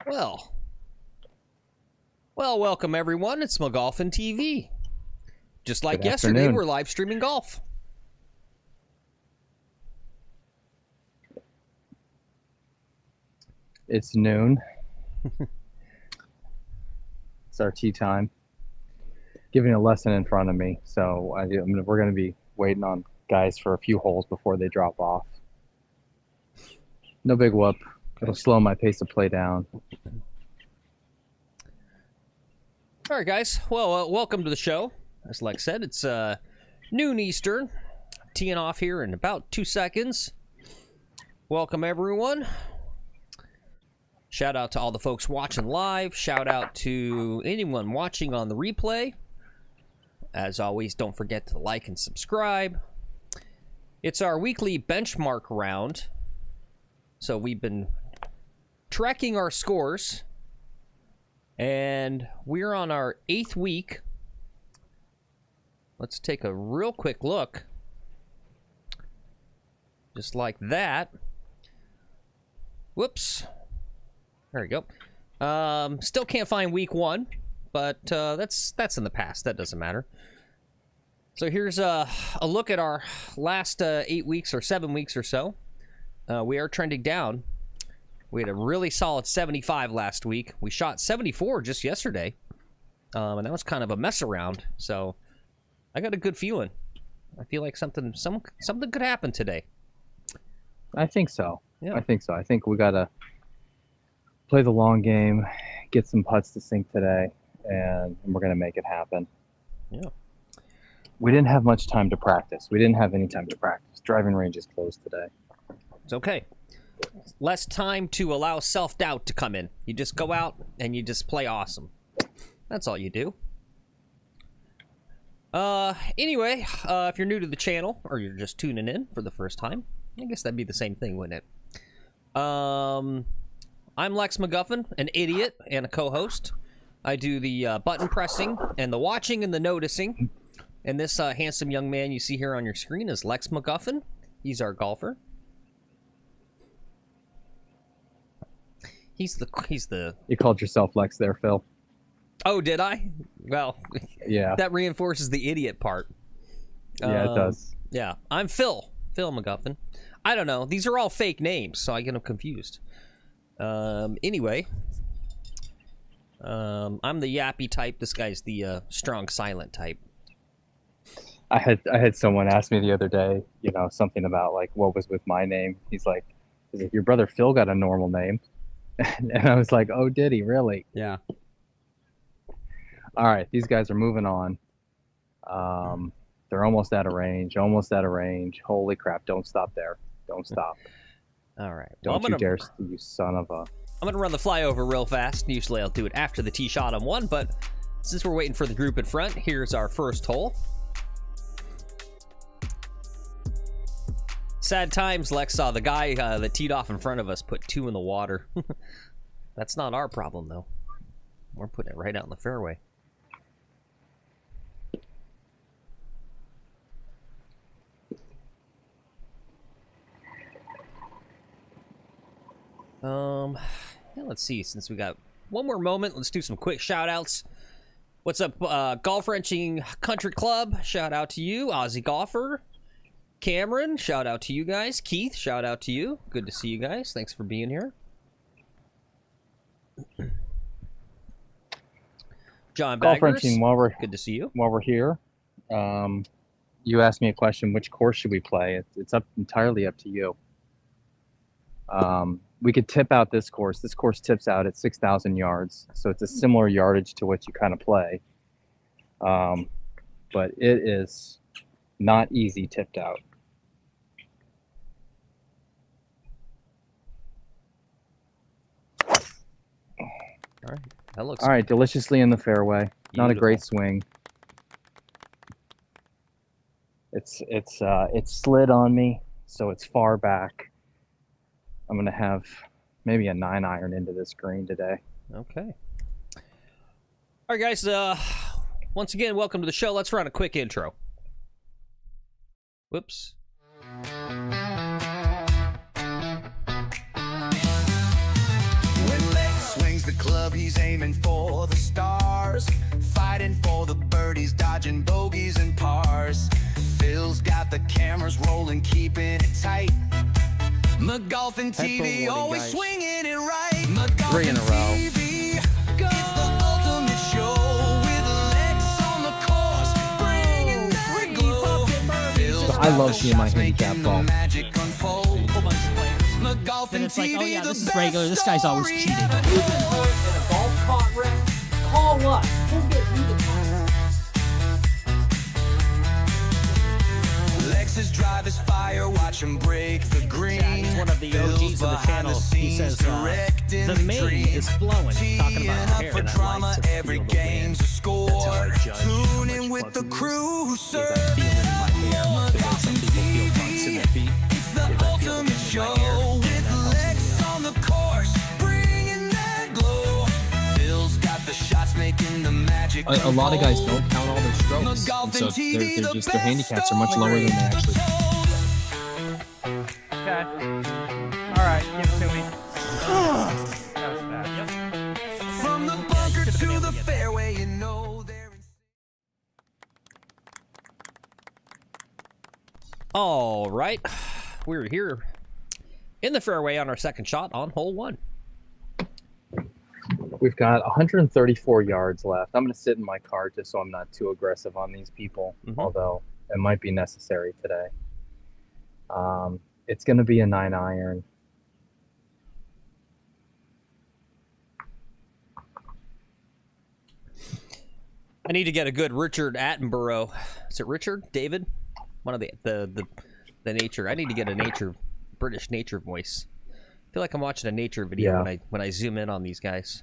Well, welcome everyone. It's McGolfin TV. Just like yesterday, we're live streaming golf. It's noon. It's our tea time. Giving a lesson in front of me, so we're going to be waiting on guys for a few holes before they drop off. No big whoop. It'll slow my pace of play down. All right, guys. Well, welcome to the show. As Lex said, it's noon Eastern. Teeing off here in about 2 seconds. Welcome, everyone. Shout out to all the folks watching live. Shout out to anyone watching on the replay. As always, don't forget to like and subscribe. It's our weekly benchmark round. So we've been tracking our scores. And we're on our 8th week. Let's take a real quick look. Just like that. Whoops. There we go. Still can't find week 1, but that's in the past. That doesn't matter. So here's a look at our last 8 weeks or 7 weeks or so. We are trending down. We had a really solid 75 last week. We shot 74 just yesterday, and that was kind of a mess around. So I got a good feeling. I feel like something could happen today. I think so. Yeah. I think so. I think we gotta play the long game, get some putts to sink today, and we're gonna make it happen. Yeah. We didn't have much time to practice. We didn't have any time to practice. Driving range is closed today. It's okay. Less time to allow self-doubt to come in. You just go out and you just play awesome. That's all you do. Anyway, if you're new to the channel or you're just tuning in for the first time, I guess that'd be the same thing, wouldn't it? I'm Lex McGuffin, an idiot and a co-host. I do the button pressing and the watching and the noticing. And this handsome young man you see here on your screen is Lex McGuffin. He's our golfer. He's the. You called yourself Lex there, Phil. Oh, did I? Well, yeah. That reinforces the idiot part. Yeah, it does. Yeah, I'm Phil McGuffin. I don't know. These are all fake names, so I get them confused. Anyway, I'm the yappy type. This guy's the strong silent type. I had someone ask me the other day, something about like what was with my name. He's like, your brother Phil got a normal name. And I was like, oh, did he really? Yeah. All right, these guys are moving on. They're almost out of range. Holy crap, don't stop there. Don't stop. All right. Don't you dare, you son of a... I'm going to run the flyover real fast. Usually I'll do it after the tee shot on one, but since we're waiting for the group in front, here's our first hole. Sad times, Lex saw the guy that teed off in front of us put 2 in the water. That's not our problem, though. We're putting it right out in the fairway. Yeah, let's see. Since we got one more moment, let's do some quick shout-outs. What's up, Golf Wrenching Country Club? Shout out to you, Aussie Golfer. Cameron, shout out to you guys. Keith, shout out to you. Good to see you guys. Thanks for being here. John Golf Baggers, Wrenching, good to see you. While we're here, you asked me a question, which course should we play? It's entirely up to you. We could tip out this course. This course tips out at 6,000 yards, so it's a similar yardage to what you kind of play. But it is not easy tipped out. All right, that looks all right. Deliciously in the fairway. Beautiful. Not a great swing. It's slid on me, so it's far back. I'm gonna have maybe a 9-iron into this green today. Okay. All right, guys. Once again, welcome to the show. Let's run a quick intro. Whoops. bogeys, aiming for the stars, fighting for the birdies, dodging bogeys and pars. Phil's got the cameras rolling, keeping it tight. McGolfin TV, always swinging it right. McGolfin 3 in a row. TV, it's the ultimate show with Lex on the course, bringing that glow. Phil's I love got the seeing my shots, handicap making the ball. magic unfold. Whole bunch of players. McGolfin Then it's like, TV, oh yeah, the this is best regular. This guy's always story cheating. ever You've been hurt in a golf cart wreck, call us. We'll get you the Lex's drive is fire, watch him break the green. He's one of the OGs of the channel. He says, the mane is flowing. Talking about hair. For And I drama, like to every feel the game's a wind. score. That's how I judge how Tune in much with the fun it crew, is. sir. Is that feeling in my hair? The way some people feel bumps in their feet. It's the Is that ultimate feeling in my show hair? with That helps me Lex out. on the course, bringing that glow. Phil's got the shots, making the magic. A lot of guys don't count all their strokes, and McGolfin so TV, they're the just their best handicaps are much lower than they story actually. ever told. Okay. Alright, give it to me. That was bad. From the bunker to the fairway, you know they're in. All right, we're here in the fairway on our second shot on hole 1. We've got 134 yards left. I'm going to sit in my car just so I'm not too aggressive on these people, although it might be necessary today. It's going to be a 9-iron. I need to get a good Richard Attenborough. Is it Richard? David? One of the nature. I need to get a British nature voice. I feel like I'm watching a nature video when I zoom in on these guys.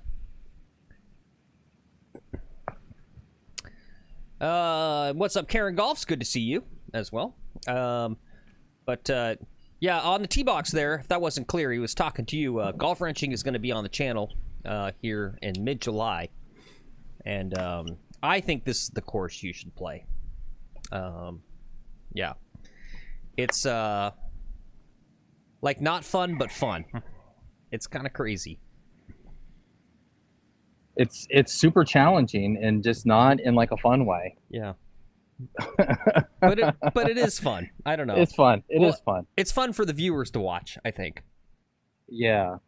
What's up, Karen Golf's good to see you as well. Yeah, on the tee box there, if that wasn't clear, he was talking to you. Golf Wrenching is going to be on the channel here in mid-July. And I think this is the course you should play. Yeah. It's like not fun, but fun. It's kind of crazy. It's super challenging and just not in like a fun way. Yeah. but it is fun. I don't know. It's fun. It is fun. It's fun for the viewers to watch, I think. Yeah.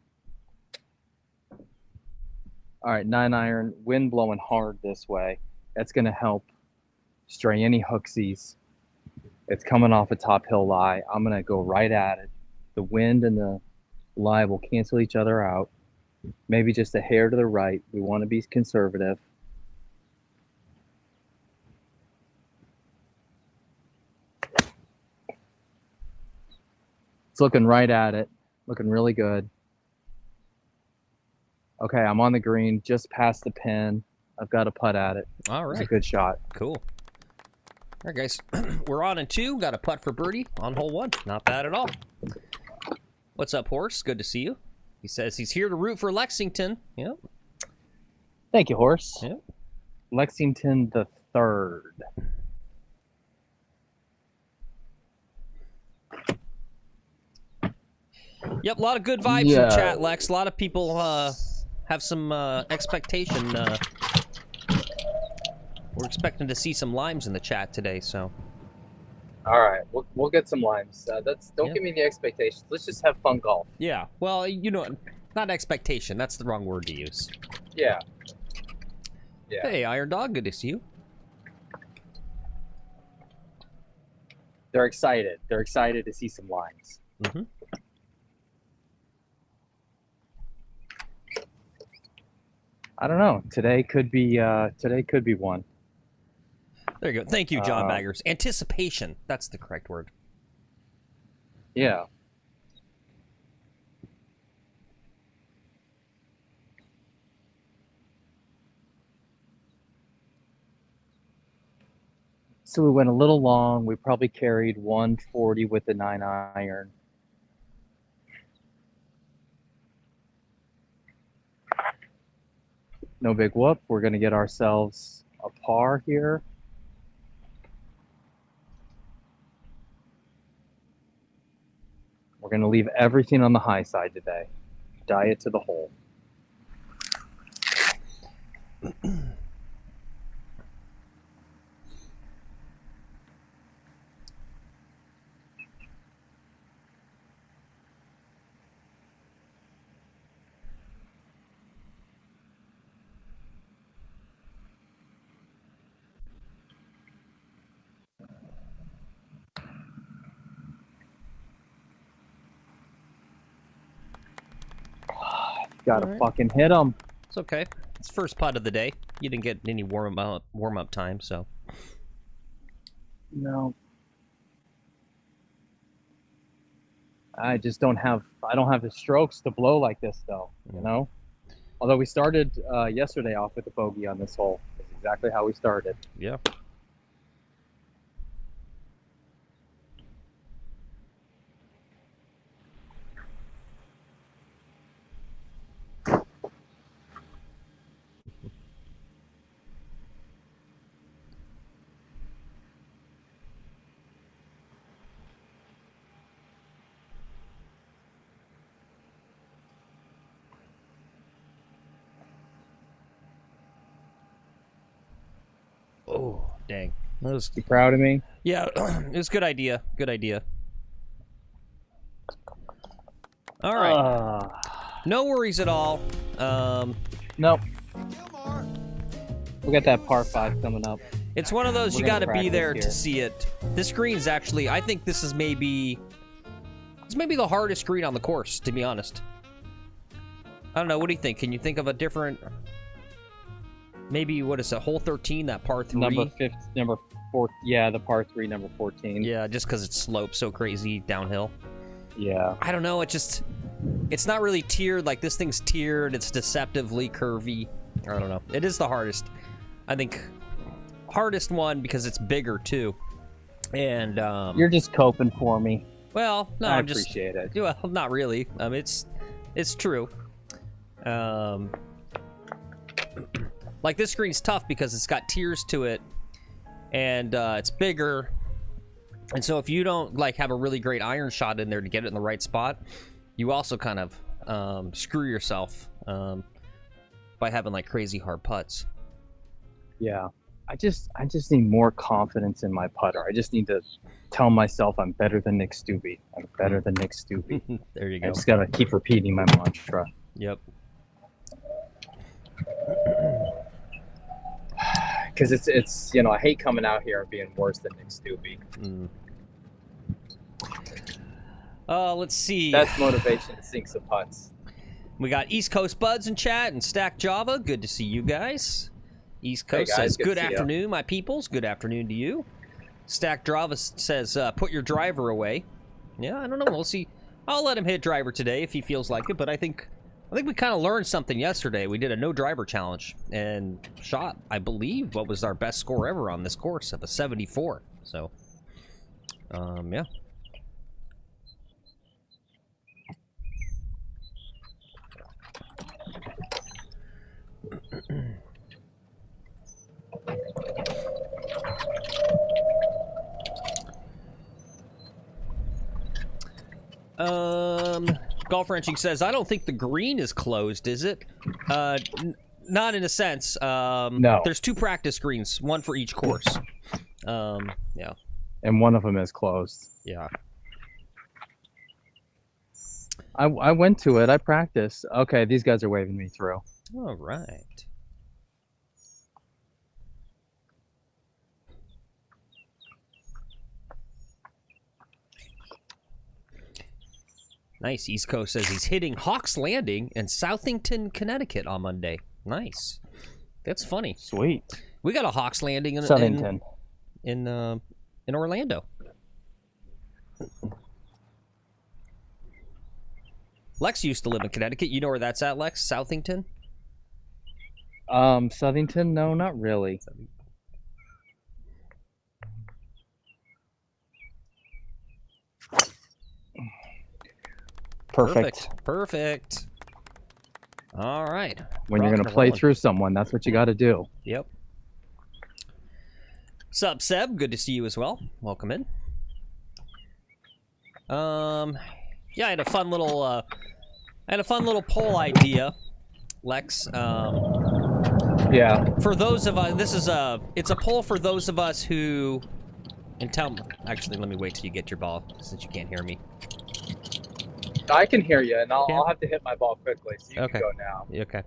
All right, 9-iron, wind blowing hard this way. That's going to help stray any hooksies. It's coming off a top hill lie. I'm going to go right at it. The wind and the lie will cancel each other out. Maybe just a hair to the right. We want to be conservative. It's looking right at it. Looking really good. Okay, I'm on the green, just past the pin. I've got a putt at it. All right. It's a good shot. Cool. All right, guys. We're on in 2. Got a putt for birdie on hole 1. Not bad at all. What's up, Horse? Good to see you. He says he's here to root for Lexington. Yep. Thank you, Horse. Yep. Lexington the third. Yep, a lot of good vibes in chat, Lex. A lot of people have some expectation. We're expecting to see some limes in the chat today, so. All right, we'll get some limes. Don't give me the expectations. Let's just have fun golf. Yeah, well, you know, not expectation. That's the wrong word to use. Yeah. Yeah. Hey, Iron Dog, good to see you. They're excited. They're excited to see some limes. Mm-hmm. I don't know. Today could be one. There you go. Thank you, John Baggers. Anticipation. That's the correct word. Yeah. So we went a little long. We probably carried 140 with the 9-iron. No big whoop. We're going to get ourselves a par here. We're going to leave everything on the high side today. Die it to the hole. Gotta Alright. fucking hit him. It's okay. It's first putt of the day. You didn't get any warm up time, so. No. I just don't have the strokes to blow like this though, you know? Although we started yesterday off with a bogey on this hole. That's exactly how we started. Yeah. Oh, dang. That was, You proud of me? yeah, it was a good idea. Good idea. All right. No worries at all. Nope. We got that par 5 coming up. It's one of those We're you gonna got to be practice there here. to see it. This green's actually, I think this is maybe the hardest green on the course, to be honest. I don't know. What do you think? Can you think of a different? Maybe what is it? Hole 13, that par 3. Number 4. Yeah, the par 3, number 14. Yeah, just because it slopes so crazy downhill. Yeah. I don't know. It's not really tiered. Like this thing's tiered. It's deceptively curvy. I don't know. It is the hardest. I think hardest one because it's bigger too. And You're just coping for me. well, no, I I'm just appreciate it. well, not really. It's true. Like this screen's tough because it's got tiers to it, and it's bigger. And so if you don't like have a really great iron shot in there to get it in the right spot, you also kind of screw yourself by having like crazy hard putts. Yeah. I just need more confidence in my putter. I just need to tell myself I'm better than Nick Stubbe. I'm better than Nick Stubbe. There you I go. just gotta keep repeating my mantra. Yep. Because it's you know, I hate coming out here and being worse than Nick Stubbe. Let's see. That's motivation to sink some putts. We got East Coast Buds in chat and Stack Java. Good to see you guys. East Coast Hey guys, says, good good to see ya." afternoon, my peoples. Good afternoon to you. Stack Java says, put your driver away. Yeah, I don't know. We'll see. I'll let him hit driver today if he feels like it, but I think we kind of learned something yesterday. We did a no driver challenge and shot, I believe, what was our best score ever on this course of a 74. So, yeah. Golf Ranching says, I don't think the green is closed, is it? Not in a sense. No. There's 2 practice greens, one for each course. Yeah. And one of them is closed. Yeah. I went to it. I practiced. Okay, these guys are waving me through. All right. Nice. East Coast says he's hitting Hawks Landing in Southington, Connecticut on Monday. Nice. That's funny. Sweet. We got a Hawks Landing in Southington. in Orlando. Lex used to live in Connecticut. You know where that's at, Lex? Southington? Southington? No, not really. Perfect. Perfect. All right. When you're Rocking going to and play rolling. through someone, that's what you got to do. Yep. Sup, Seb? Good to see you as well. Welcome in. Yeah, I had a fun little poll idea, Lex. Yeah. For those of us, it's a poll for those of us who, and tell me, actually, let me wait till you get your ball, since you can't hear me. I can hear you, and Yeah. I'll have to hit my ball quickly, so you can go now. Okay.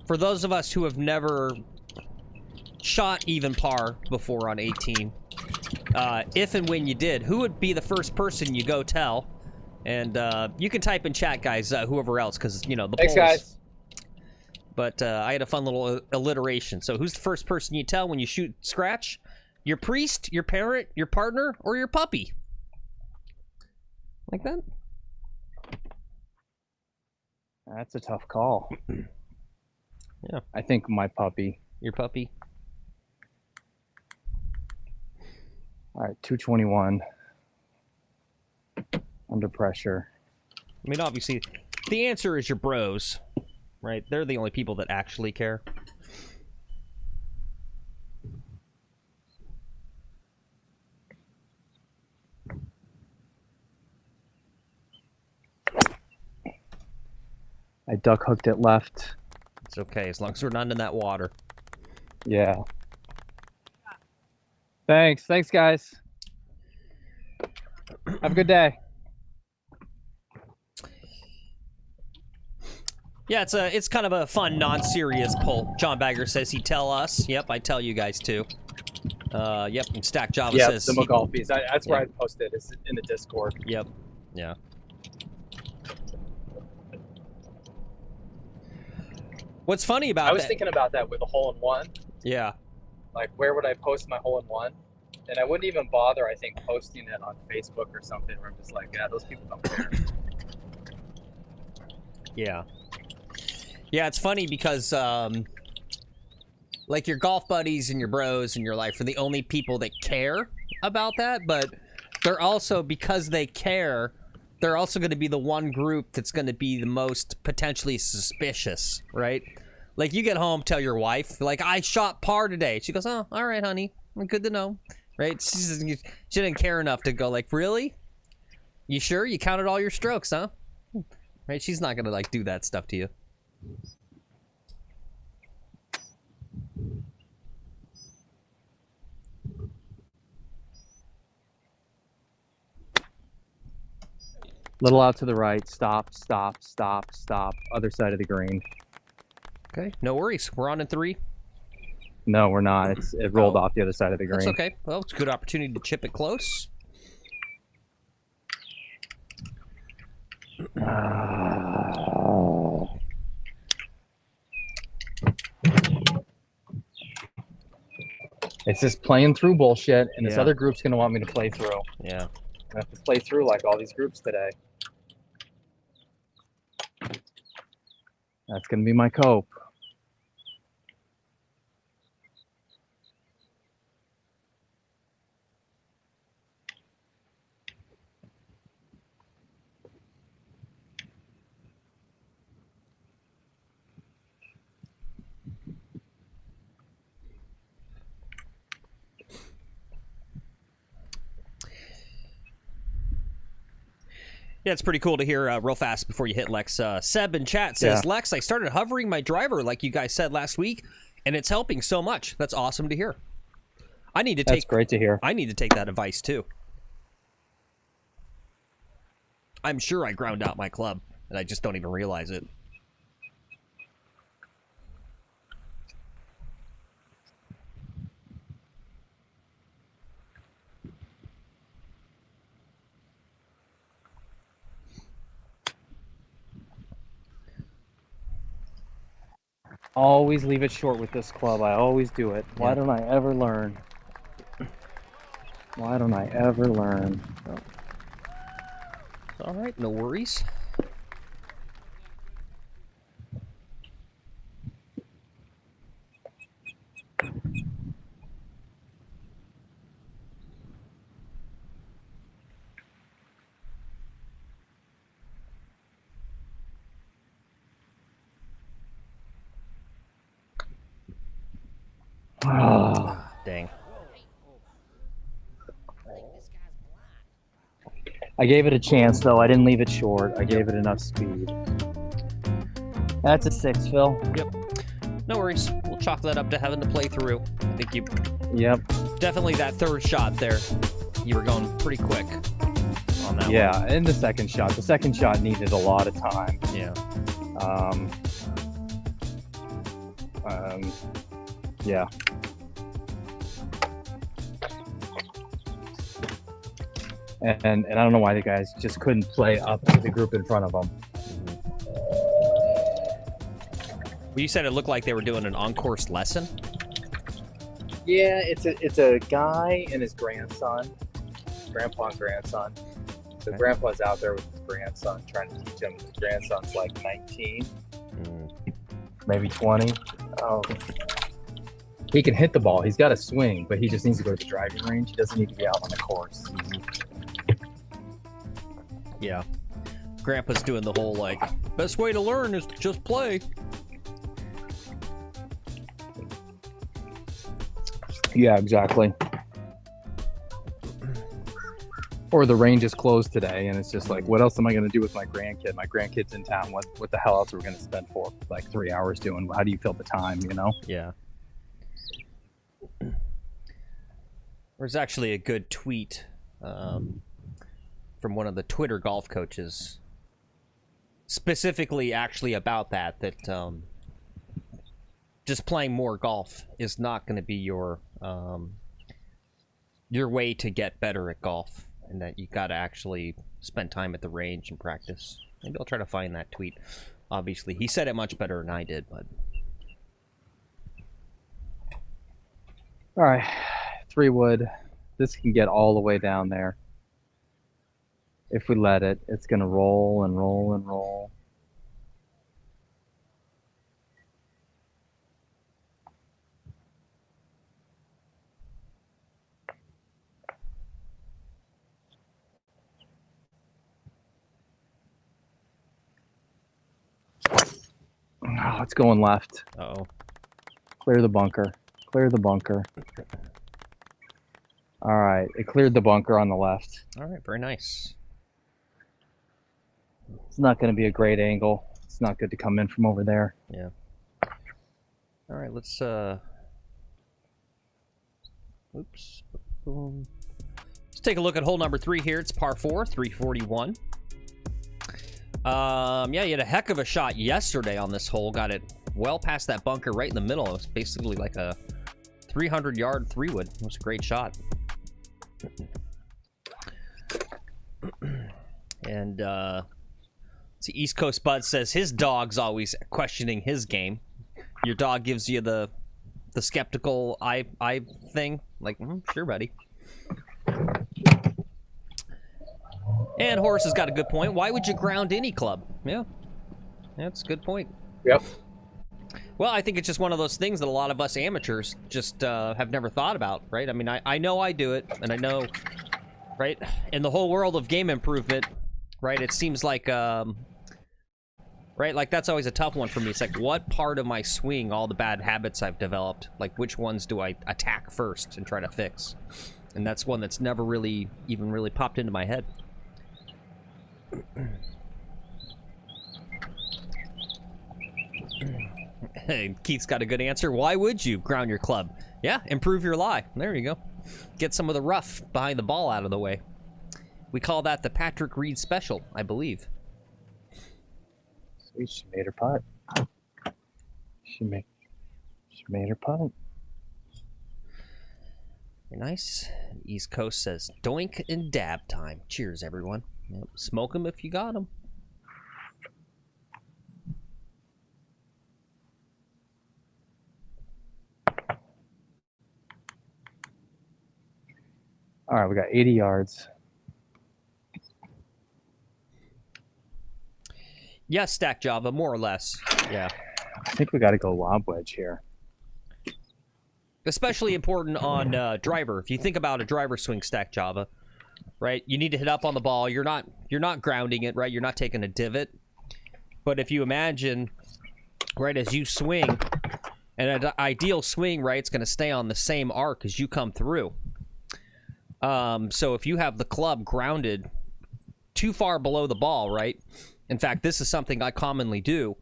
For those of us who have never shot even par before on 18, if and when you did, who would be the first person you go tell? And you can type in chat, guys, whoever else, because, you know, the Thanks, polls. guys. But I had a fun little alliteration. So who's the first person you tell when you shoot scratch? Your priest, your parent, your partner, or your puppy? Like that? That's a tough call. Yeah. I think my puppy. Your puppy? All right, 221. Under pressure. I mean, obviously, the answer is your bros, right? They're the only people that actually care. I duck hooked it left. It's okay, as long as we're not in that water. Yeah. Thanks, guys. Have a good day. Yeah, it's kind of a fun, non-serious poll. John Bagger says he'd tell us. Yep, I tell you guys too. Yep, and Stack Java Yeah, says... the McGolfies. That's where Yep. I posted. It's in the Discord. Yep, yeah. What's funny about that... I was thinking about that with a hole-in-one. Yeah. Like, where would I post my hole-in-one? And I wouldn't even bother, I think, posting it on Facebook or something where I'm just like, yeah, those people don't care. Yeah. Yeah, it's funny because, like, your golf buddies and your bros in your life are the only people that care about that, but they're also, because they care, they're also going to be the one group that's going to be the most potentially suspicious, right? Like, you get home, tell your wife, like, I shot par today. She goes, oh, all right, honey. Good to know. Right? She didn't care enough to go, like, really? You sure? You counted all your strokes, huh? Right? She's not going to, like, do that stuff to you. Little out to the right. Stop. Other side of the green. Okay, no worries. We're on in 3. No, we're not. It rolled off the other side of the green. That's okay. Well, it's a good opportunity to chip it close. It's just playing through bullshit, and this Yeah. other group's going to want me to play through. Yeah. I have to play through like all these groups today. That's going to be my cope. Yeah, it's pretty cool to hear real fast before you hit Lex. Seb in chat says, Yeah. Lex, I started hovering my driver like you guys said last week, and it's helping so much. That's awesome to hear. I need to That's take great to hear. I need to take that advice too. I'm sure I ground out my club, and I just don't even realize it. Always leave it short with this club. I always do it. Why Yeah. don't I ever learn? Why don't I ever learn? All right, no worries. Ah, Dang. I gave it a chance, though. I didn't leave it short. I gave it enough speed. That's a 6, Phil. Yep. No worries. We'll chalk that up to having to play through. I think you... Yep. Definitely that third shot there. You were going pretty quick on that Yeah, one. and the second shot. The second shot needed a lot of time. Yeah. Yeah. And I don't know why the guys just couldn't play up to the group in front of them. Well, you said it looked like they were doing an on-course lesson? Yeah, it's a guy and his grandson, grandpa and grandson. So Okay. grandpa's out there with his grandson trying to teach him. His grandson's like 19, maybe 20. Oh, he can hit the ball. He's got a swing, but he just needs to go to the driving range. He doesn't need to be out on the course. Yeah. Grandpa's doing the whole, like, best way to learn is to just play. Yeah, exactly. Or the range is closed today, and it's just like, what else am I going to do with my grandkid? My grandkid's in town. What the hell else are we going to spend for like 3 hours doing? How do you fill the time, you know? Yeah. There's actually a good tweet from one of the Twitter golf coaches, specifically actually about that just playing more golf is not going to be your way to get better at golf, and that you got to actually spend time at the range and practice. Maybe I'll try to find that tweet. Obviously, he said it much better than I did, but All right, 3 wood. This can get all the way down there. If we let it, it's going to roll and roll and roll. Oh, it's going left. uh-oh. Clear the bunker. Clear the bunker. All right, it cleared the bunker on the left. All right, very nice. It's not going to be a great angle. It's not good to come in from over there. Yeah. All right, let's oops. Boom. Let's take a look at hole number 3 here. It's par 4, 341. Yeah, you had a heck of a shot yesterday on this hole. Got it well past that bunker right in the middle. It was basically like a 300-yard 3-wood. It was a great shot. And see, East Coast Bud says his dog's always questioning his game. Your dog gives you the skeptical eye thing. Like, sure, buddy. And Horace has got a good point. Why would you ground any club? Yeah, that's a good point. Yep. Well, I think it's just one of those things that a lot of us amateurs just have never thought about, right? I mean, I know I do it, and I know, right, in the whole world of game improvement, right, it seems like, right, like that's always a tough one for me. It's like, what part of my swing, all the bad habits I've developed, like which ones do I attack first and try to fix? And that's one that's never really, even really popped into my head. Hey, Keith's got a good answer. Why would you ground your club? Yeah, improve your lie. There you go. Get some of the rough behind the ball out of the way. We call that the Patrick Reed special, I believe. Sweet, she made her putt. She made her putt. Very nice. East Coast says, doink and dab time. Cheers, everyone. Yep. Smoke them if you got them. All right, we got 80 yards. Yes, Stack Java, more or less. Yeah. I think we got to go lob wedge here. Especially important on driver. If you think about a driver swing, Stack Java, right? You need to hit up on the ball. You're not grounding it, right? You're not taking a divot. But if you imagine, right, as you swing, and an ideal swing, right, it's going to stay on the same arc as you come through. So if you have the club grounded too far below the ball, right? In fact, this is something I commonly do,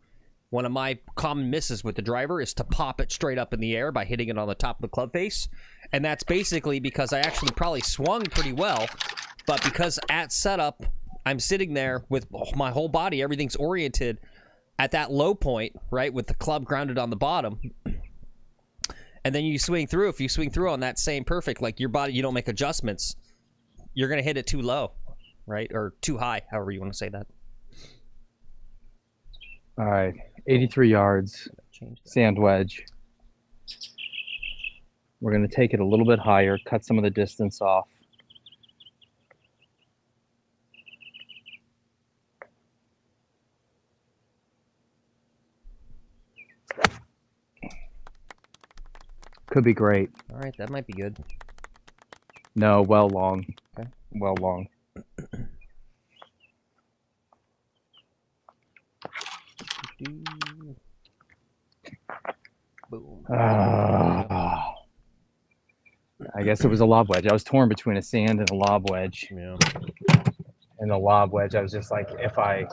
One of my common misses with the driver is to pop it straight up in the air by hitting it on the top of the club face. And that's basically because I actually probably swung pretty well, but because at setup, I'm sitting there with my whole body, everything's oriented at that low point, right, with the club grounded on the bottom. And then you swing through. If you swing through on that same perfect, like your body, you don't make adjustments, you're going to hit it too low, right? Or too high, however you want to say that. All right, 83 yards, sand wedge. We're going to take it a little bit higher, cut some of the distance off. Could be great. All right, that might be good. No, well long. Okay. Well long. Boom. I guess it was a lob wedge. I was torn between a sand and a lob wedge. Yeah. And the lob wedge, I was just like, if I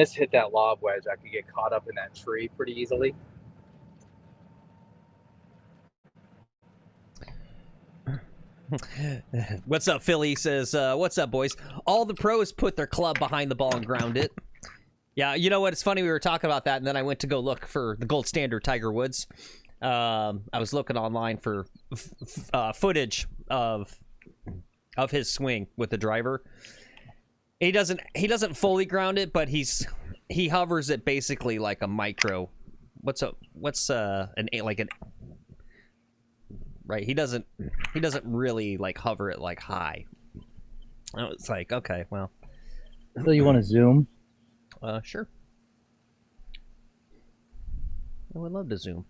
hit that lob wedge, I could get caught up in that tree pretty easily. What's up, Philly? Says, what's up, boys? All the pros put their club behind the ball and ground it. Yeah, you know what? It's funny we were talking about that, and then I went to go look for the gold standard Tiger Woods. I was looking online for footage of his swing with the driver. He doesn't fully ground it, but he hovers it basically like a micro. Right, he doesn't really like hover it like high. It's like, okay, well. So you want to zoom? Sure. I would love to zoom.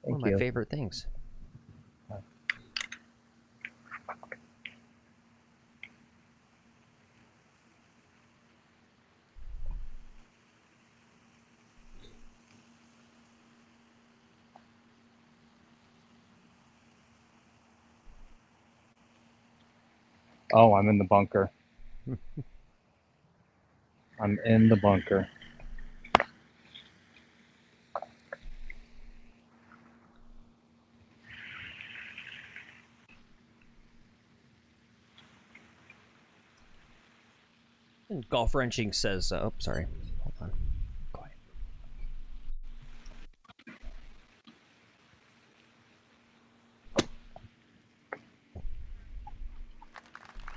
One of my favorite things. Oh, I'm in the bunker. I'm in the bunker. And Golf Wrenching says, oh, sorry. Hold on. Quiet.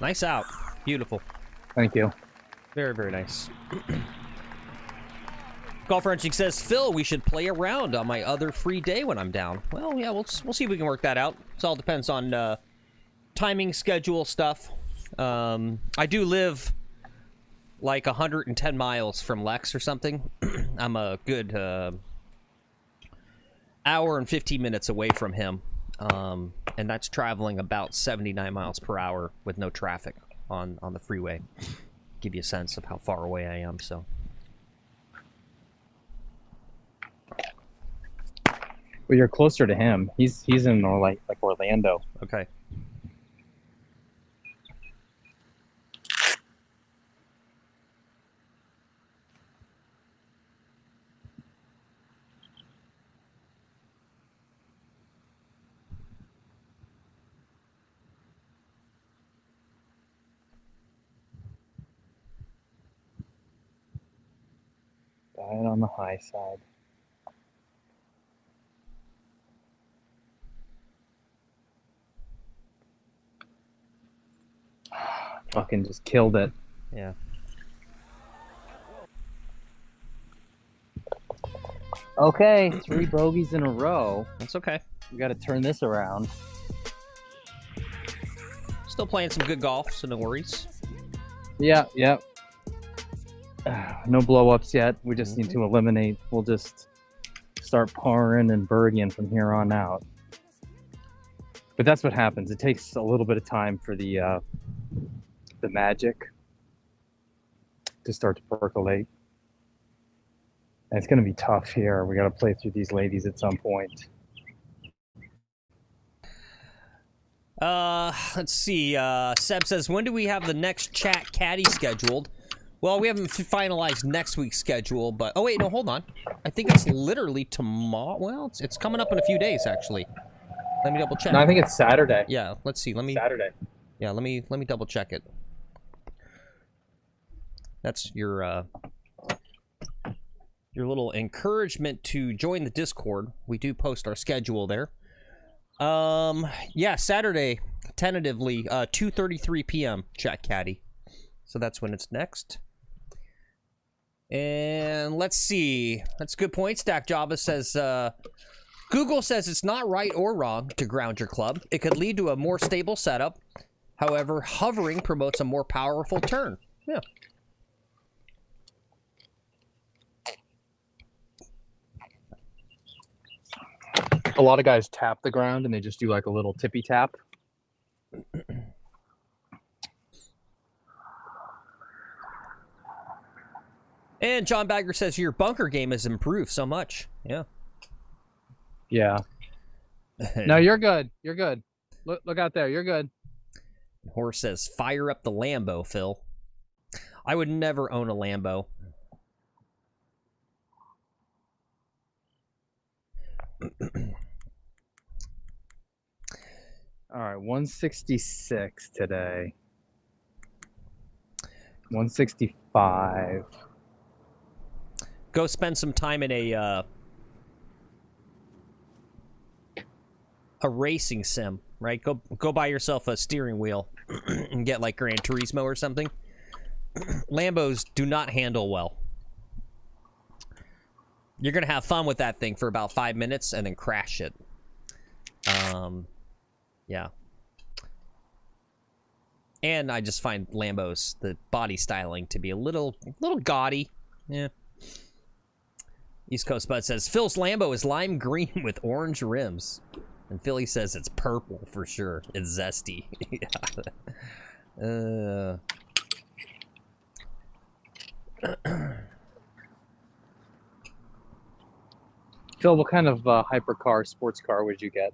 Nice out. Beautiful. Thank you. Very, very nice. Golf Wrenching says, Phil, we should play around on my other free day when I'm down. Well, yeah, we'll see if we can work that out. It all depends on timing, schedule, stuff. I do live like 110 miles from Lex or something. I'm a good hour and 15 minutes away from him. And that's traveling about 79 miles per hour with no traffic on the freeway. Give you a sense of how far away I am, so. Well, you're closer to him. He's in like Orlando. Okay. Died on the high side. Fucking just killed it. Yeah. Okay, 3 bogeys in a row. That's okay. We got to turn this around. Still playing some good golf, so no worries. Yeah. No blow-ups yet. We just need to eliminate. We'll just start parring and birdieing from here on out. But that's what happens. It takes a little bit of time for the magic to start to percolate. And it's going to be tough here. We got to play through these ladies at some point. Let's see. Seb says, when do we have the next chat caddy scheduled? Well, we haven't finalized next week's schedule, but... Oh, wait, no, hold on. I think it's literally tomorrow. Well, it's coming up in a few days, actually. Let me double check. No, I think it's Saturday. Yeah, let's see. Let me... Saturday. Yeah, let me double check it. That's your little encouragement to join the Discord. We do post our schedule there. Yeah, Saturday, tentatively, 2:33 p.m. Chat Caddy. So that's when it's next. And let's see. That's a good point. Stack Java says, Google says it's not right or wrong to ground your club. It could lead to a more stable setup. However, hovering promotes a more powerful turn. Yeah. A lot of guys tap the ground and they just do like a little tippy tap. And John Bagger says your bunker game has improved so much. Yeah. Yeah. No, you're good. You're good. Look out there. You're good. Horse says, fire up the Lambo, Phil. I would never own a Lambo. All right, 166 today. 165. Go spend some time in a racing sim, right? Go buy yourself a steering wheel and get like Gran Turismo or something. Lambos do not handle well. You're gonna have fun with that thing for about 5 minutes and then crash it. Yeah. And I just find Lambos, the body styling, to be a little gaudy. Yeah. East Coast Bud says, Phil's Lambo is lime green with orange rims. And Philly says it's purple for sure. It's zesty. Yeah. Phil, what kind of hypercar, sports car would you get?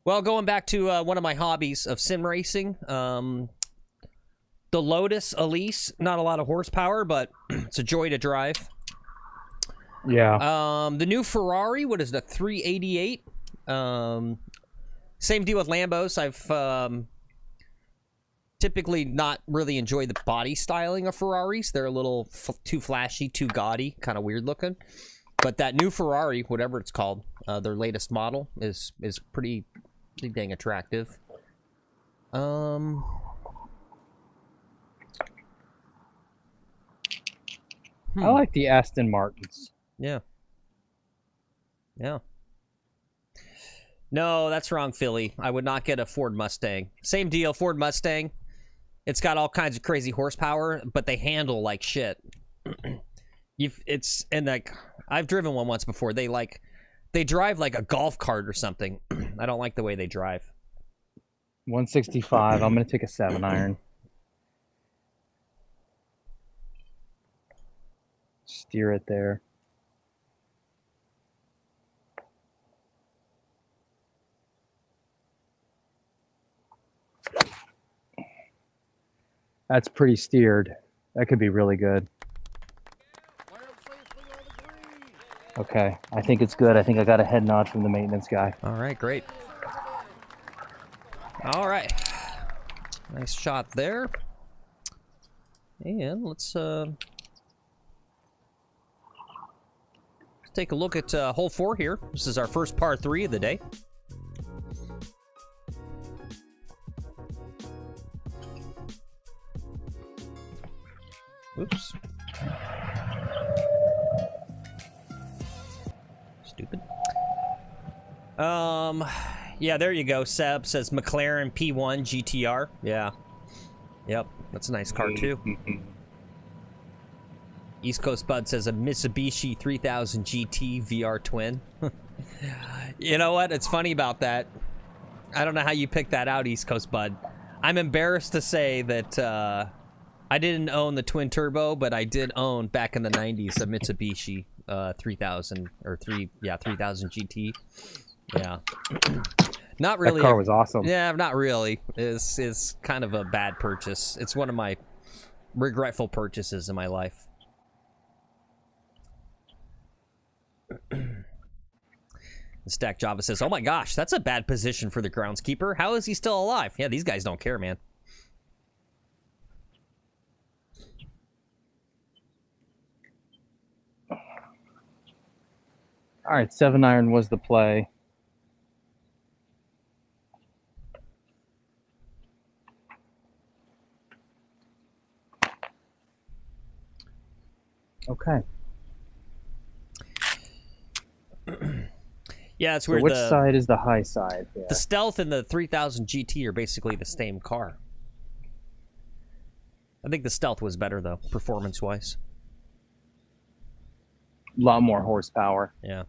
Well, going back to one of my hobbies of sim racing, the Lotus Elise, not a lot of horsepower, but it's a joy to drive. Yeah. The new Ferrari, what is it, 388? Same deal with Lambos. I've typically not really enjoyed the body styling of Ferraris. They're a little too flashy, too gaudy, kind of weird looking. But that new Ferrari, whatever it's called, their latest model, is pretty dang attractive. I like the Aston Martins. Yeah. Yeah. No, that's wrong, Philly. I would not get a Ford Mustang. Same deal, Ford Mustang. It's got all kinds of crazy horsepower, but they handle like shit. I've driven one once before. They drive like a golf cart or something. I don't like the way they drive. 165. I'm gonna take a 7-iron. Steer it there. That's pretty steered. That could be really good. Okay, I think it's good. I think I got a head nod from the maintenance guy. All right, great. All right. Nice shot there. And let's take a look at hole 4 here. This is our first par 3 of the day. Oops. Stupid. Yeah, there you go. Seb says McLaren P1 GTR. Yeah. Yep, that's a nice car too. East Coast Bud says a Mitsubishi 3000 GT VR twin. You know what? It's funny about that. I don't know how you picked that out, East Coast Bud. I'm embarrassed to say that I didn't own the twin turbo, but I did own back in the 90s a Mitsubishi 3000 or 3000 GT. Yeah. Not really. That car was awesome. Yeah, not really. It's kind of a bad purchase. It's one of my regretful purchases in my life. Stack Java says, "Oh my gosh, that's a bad position for the groundskeeper. How is he still alive?" Yeah, these guys don't care, man. All right, 7-iron was the play. Okay. Yeah, it's So weird. which side is the high side? Yeah. The Stealth and the 3000 GT are basically the same car. I think the Stealth was better, though, performance-wise. A lot more horsepower. Yeah.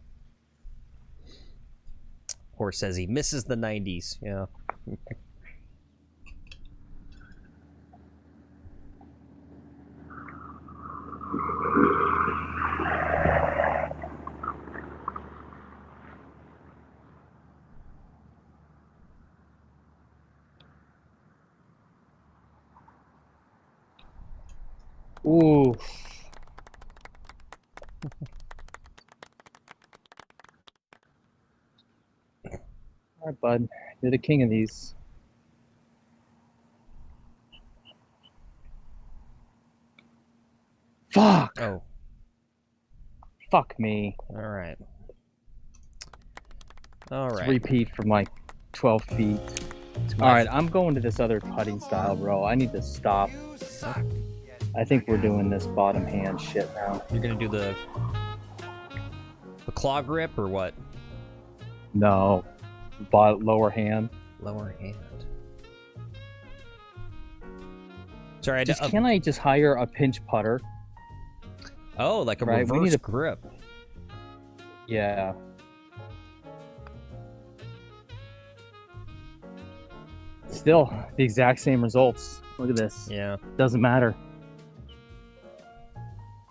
Horse says he misses the 90s. Yeah. Ooh. All right, bud. You're the king of these. Fuck. Oh. Fuck me. All right. All right. Repeat from like 12 feet. All right, I'm going to this other putting style, bro. I need to stop. I think we're doing this bottom hand shit now. You're gonna do the claw grip or what? No, lower hand. Lower hand. Sorry, Can't I just hire a pinch putter? Oh, like a Right, we reverse need a- grip. Yeah. Still, the exact same results. Look at this. Yeah. Doesn't matter.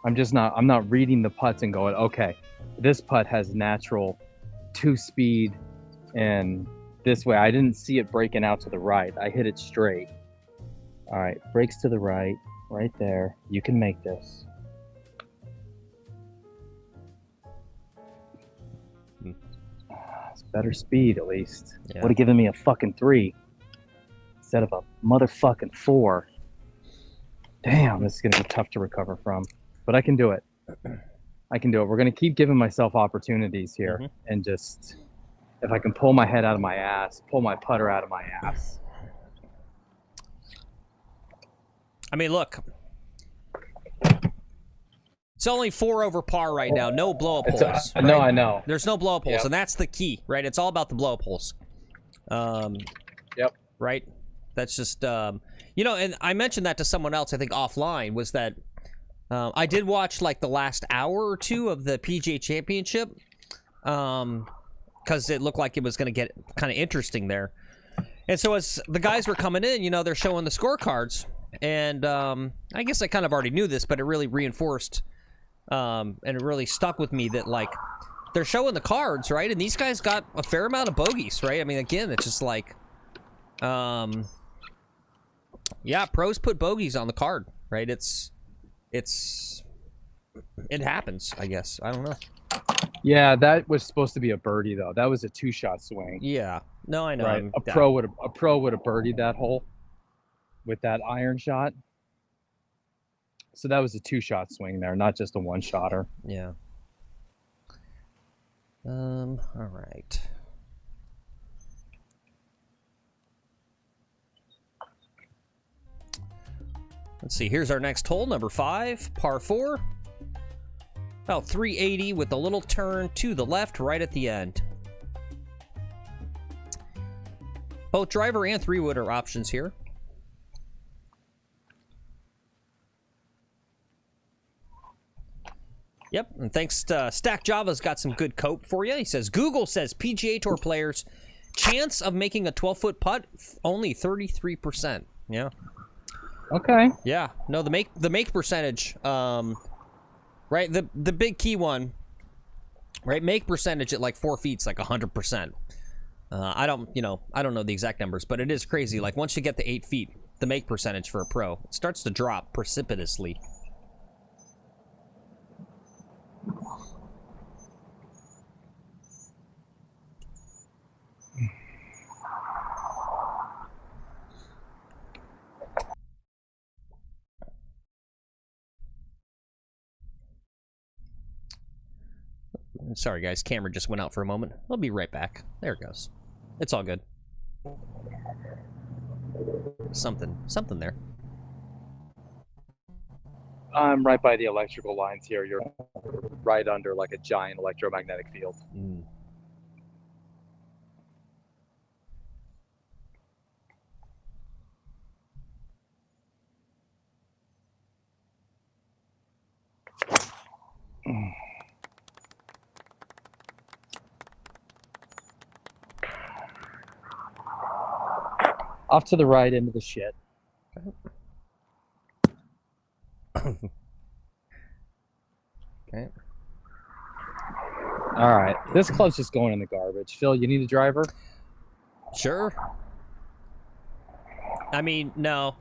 I'm not reading the putts and going, okay, this putt has natural 2-speed and this way. I didn't see it breaking out to the right. I hit it straight. All right, breaks to the right, right there. You can make this. It's better speed, at least. Yeah. Would have given me a fucking 3 instead of a motherfucking 4. Damn, this is gonna be tough to recover from. But I can do it. I can do it. We're going to keep giving myself opportunities here. And just, if I can pull my head out of my ass, pull my putter out of my ass. I mean, look. It's only 4 over par right now. No blow-up holes. No, right? I know. There's no blow-up holes, Yep. and that's the key, right? It's all about the blow-up holes. Yep. Right? That's just, you know, and I mentioned that to someone else, I think offline, was that I did watch like the last hour or two of the PGA Championship because it looked like it was going to get kind of interesting there. And so as the guys were coming in, you know, they're showing the scorecards. And I guess I kind of already knew this, but it really reinforced and it really stuck with me that, like, they're showing the cards, right? And these guys got a fair amount of bogeys, right? I mean, again, it's just like, yeah, pros put bogeys on the card, right? It happens, I guess. I don't know. Yeah, that was supposed to be a birdie though. That was a 2-shot swing. Yeah. No, I know. Right. A pro would have birdied that hole with that iron shot. So that was a 2-shot swing there, not just a 1-shotter. Yeah. All right. Let's see. Here's our next hole, number 5, par 4. About 380 with a little turn to the left right at the end. Both driver and 3-wood are options here. Yep, and thanks to Stack Java's got some good cope for you. He says, Google says PGA Tour players, chance of making a 12-foot putt, only 33%. Yeah. Okay. Yeah. No, the make percentage, right? The big key one, right? Make percentage at like 4 feet is like 100%. I don't know the exact numbers, but it is crazy. Like once you get to 8 feet, the make percentage for a pro, it starts to drop precipitously. Sorry, guys. Camera just went out for a moment. I'll be right back. There it goes. It's all good. Something there. I'm right by the electrical lines here. You're right under like a giant electromagnetic field. Mm. Off to the right into the shit. Okay. All right. This club's just going in the garbage. Phil, you need a driver? Sure. I mean, no.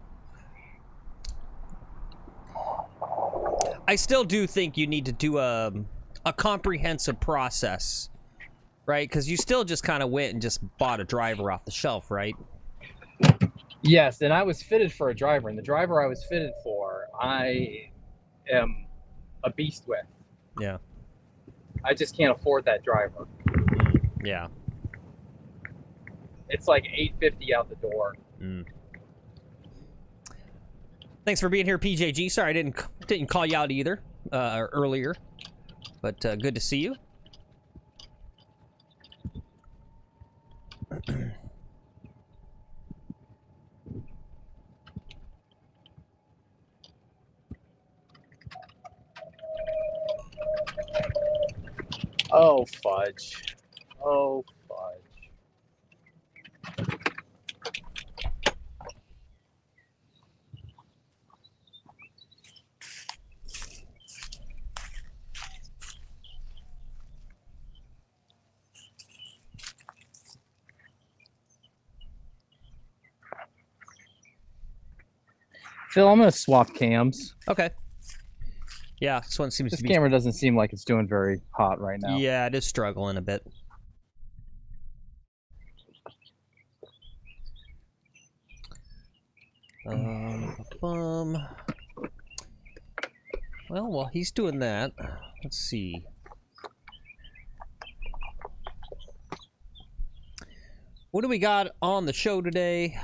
I still do think you need to do a comprehensive process, right? Because you still just kind of went and just bought a driver off the shelf, right? Yes, and I was fitted for a driver, and the driver I was fitted for, I am a beast with. Yeah. I just can't afford that driver. Yeah. It's like $850 out the door. Mm. Thanks for being here, PJG. Sorry I didn't call you out either earlier, but good to see you. Oh, fudge. Oh, fudge. Phil, I'm going to swap cams. Okay. Yeah, this one seems This to be... camera doesn't seem like it's doing very hot right now. Yeah, it is struggling a bit. Well, while he's doing that, let's see. What do we got on the show today?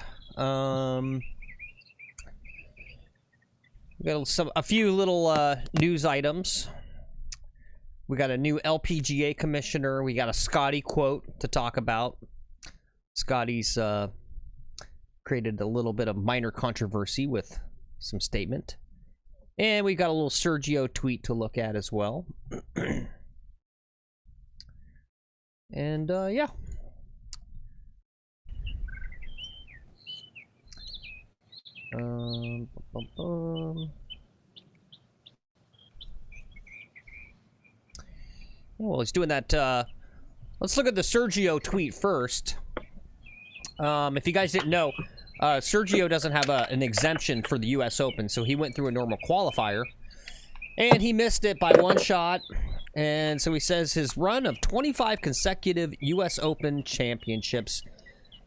We got a few little news items. We got a new LPGA commissioner. We got a Scotty quote to talk about. Scotty's created a little bit of minor controversy with some statement. And we got a little Sergio tweet to look at as well. And yeah. Well, he's doing that. Let's look at the Sergio tweet first. If you guys didn't know, Sergio doesn't have an exemption for the U.S. Open, so he went through a normal qualifier, and he missed it by one shot. And so he says his run of 25 consecutive U.S. Open championships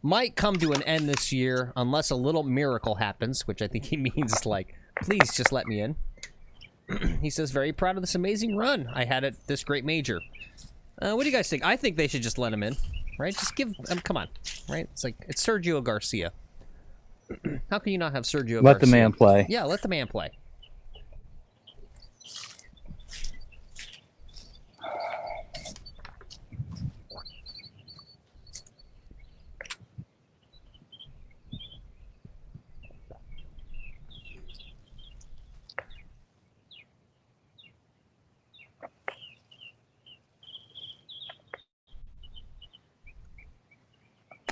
might come to an end this year unless a little miracle happens, which I think he means like, please just let me in. He says, very proud of this amazing run I had at this great major. What do you guys think? I think they should just let him in, right? Just give him, come on, right? It's like, it's Sergio Garcia. How can you not have Sergio Garcia? Let the man play. Yeah, let the man play.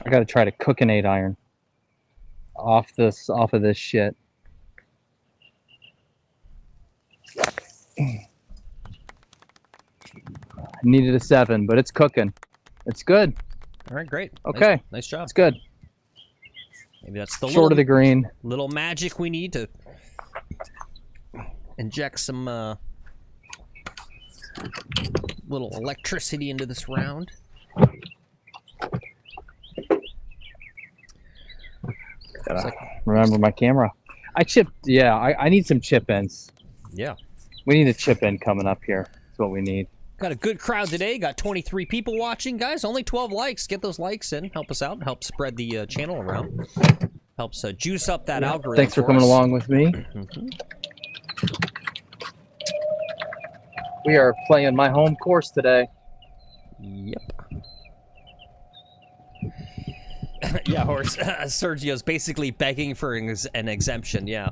I gotta try to cook an 8-iron off of this shit. I needed a 7, but it's cooking. It's good. All right, great. Okay. Nice job. It's good. Maybe that's the Short of the green. little magic we need to inject some little electricity into this round. Gotta remember my camera. I chipped. Yeah, I need some chip ins. Yeah. We need a chip in coming up here. That's what we need. Got a good crowd today. Got 23 people watching, guys. Only 12 likes. Get those likes in. Help us out. Help spread the channel around. Helps juice up that algorithm. Thanks for coming along with me. We are playing my home course today. Yep. Yeah, horse. Sergio's basically begging for an exemption. Yeah.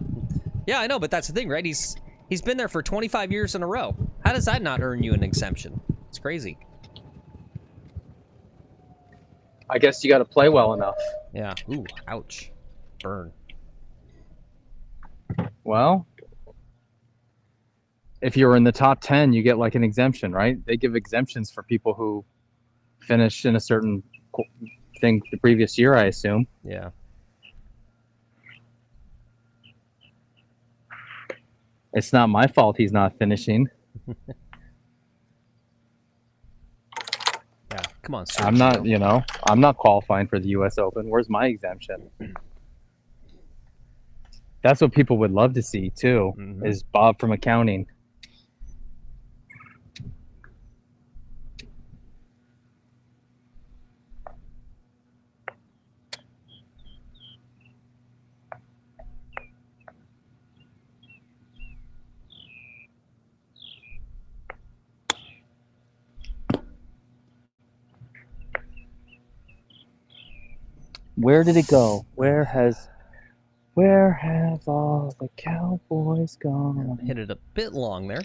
Yeah, I know, but that's the thing, right? He's been there for 25 years in a row. How does that not earn you an exemption? It's crazy. I guess you got to play well enough. Yeah. Ooh, ouch. Burn. Well, if you're in the top 10, you get like an exemption, right? They give exemptions for people who finish in a certain thing the previous year, I assume. Yeah. It's not my fault he's not finishing. Yeah, come on, Sergio. I'm not, I'm not qualifying for the U.S. Open. Where's my exemption? That's what people would love to see, too, is Bob from accounting. Where did it go? Where have all the cowboys gone? Hit it a bit long there.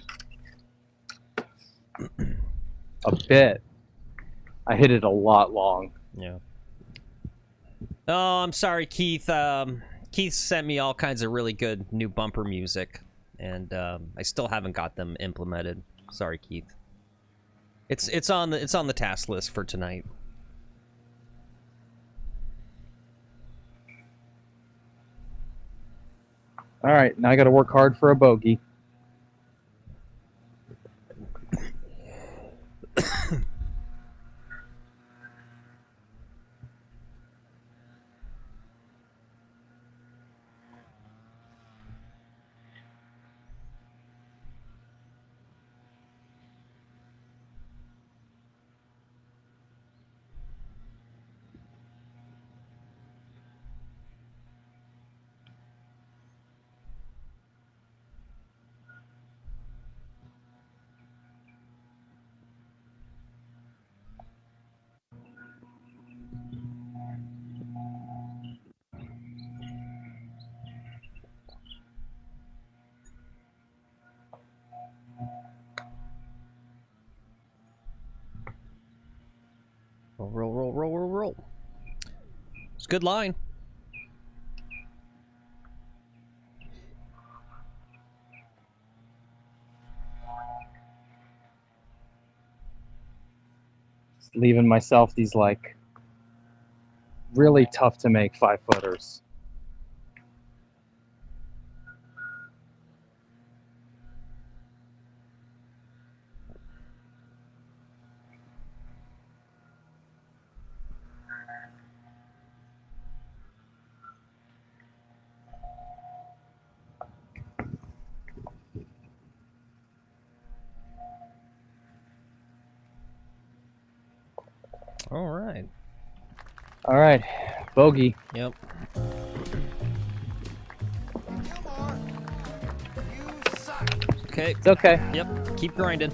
A bit. I hit it a lot long. Yeah. Oh, I'm sorry, Keith. Keith sent me all kinds of really good new bumper music, and I still haven't got them implemented. Sorry, Keith. It's on the task list for tonight. All right, now I got to work hard for a bogey. Roll. It's a good line. Just leaving myself these like really tough to make 5-footers. All right, bogey. Yep. Okay. It's okay. Yep. Keep grinding.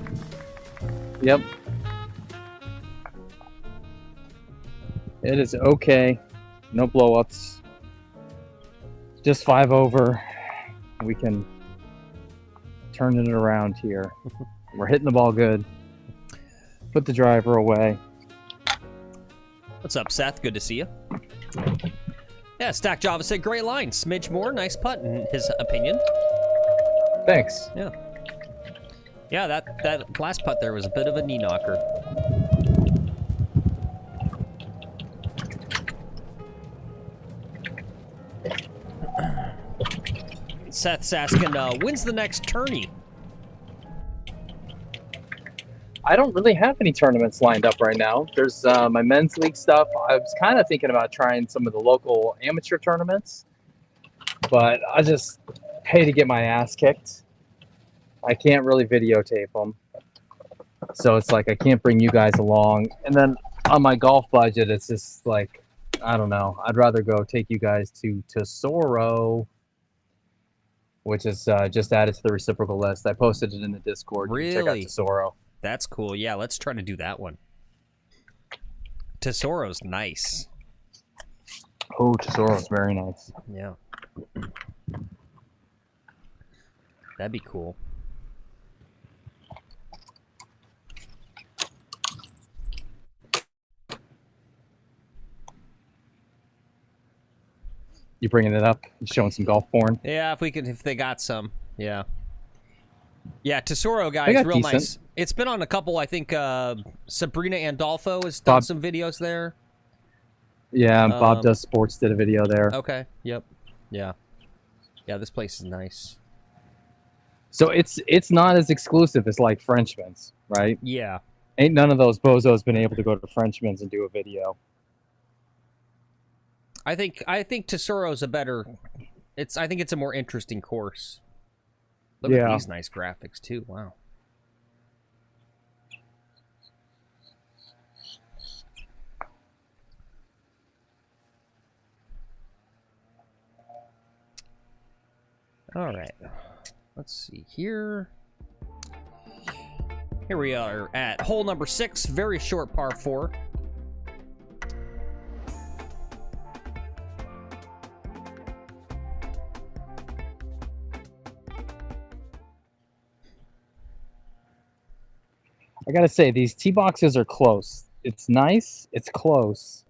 Yep. It is okay. No blow-ups. Just 5 over. We can turn it around here. We're hitting the ball good. Put the driver away. What's up, Seth? Good to see you. Yeah, Stack Java said, great line. Smidge more, nice putt, in his opinion. Thanks. Yeah. Yeah, that last putt there was a bit of a knee knocker. Seth's asking, when's the next tourney? I don't really have any tournaments lined up right now. There's my men's league stuff. I was kind of thinking about trying some of the local amateur tournaments, but I just pay to get my ass kicked. I can't really videotape them. So it's like I can't bring you guys along. And then on my golf budget, it's just like, I don't know. I'd rather go take you guys to Tesoro, which is just added to the reciprocal list. I posted it in the Discord. You can check out Really? Tesoro. That's cool. Yeah, let's try to do that one. Tesoro's nice. Oh, Tesoro's very nice. Yeah. That'd be cool. You bringing it up? You showing some golf porn? Yeah, if they got some. Yeah. Yeah, Tesoro guy They is got real decent. nice. It's been on a couple, I think, Sabrina Andolfo has done some videos there. Yeah, Bob Does Sports did a video there. Okay, yep. Yeah. Yeah, this place is nice. So it's not as exclusive as like Frenchman's, right? Yeah. Ain't none of those bozos been able to go to Frenchman's and do a video. I think Tesoro's a better... I think it's a more interesting course. Look at these nice graphics, too. Wow. All right. Let's see here. Here we are at hole number 6. Very short par 4. I gotta say, these tee boxes are close. It's nice. It's close.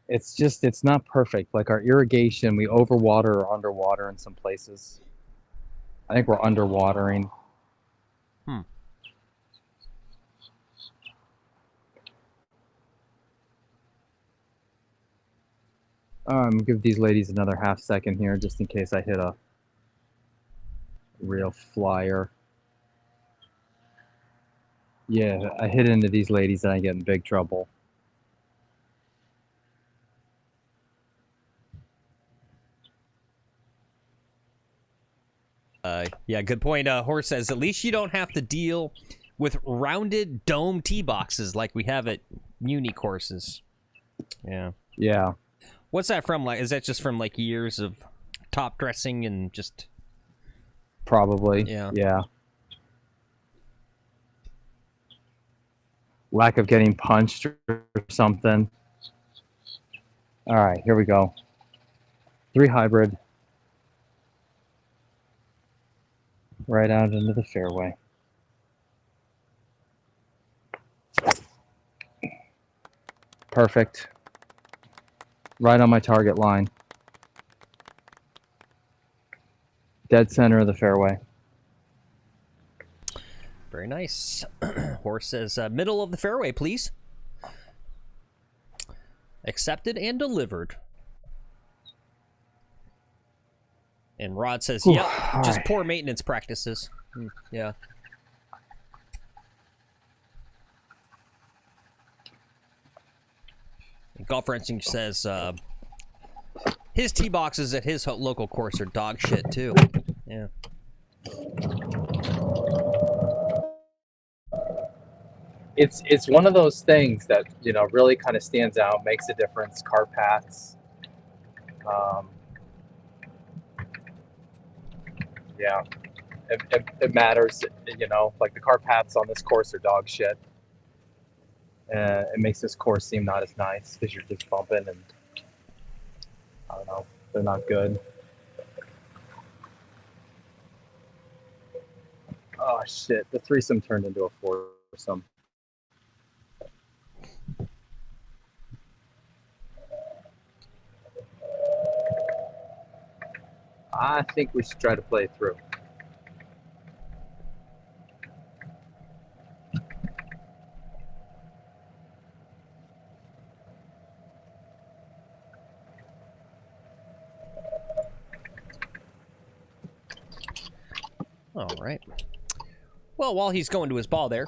It's just, it's not perfect. Like our irrigation, we overwater or underwater in some places. I think we're underwatering. Hmm. Give these ladies another half second here, just in case I hit a real flyer. Yeah, I hit into these ladies and I get in big trouble. Yeah, good point. Horse says, at least you don't have to deal with rounded dome tee boxes like we have at uni courses. Yeah. Yeah. What's that from? Like, is that just from like years of top dressing and just... Probably. Yeah. Yeah. Lack of getting punched or something. All right, here we go. 3 hybrid. Right out into the fairway. Perfect. Right on my target line. Dead center of the fairway. Very nice. Horse says, middle of the fairway, please. Accepted and delivered. And Rod says, yep, just right. poor maintenance practices. Yeah. And Golf Wrenching says, his tee boxes at his local course are dog shit, too. Yeah. It's one of those things that, you know, really kind of stands out, makes a difference. Car paths. Yeah, it matters, you know, like the car paths on this course are dog shit. It makes this course seem not as nice because you're just bumping and, I don't know, they're not good. Oh shit, the threesome turned into a foursome. I think we should try to play it through. All right. Well, while he's going to his ball there,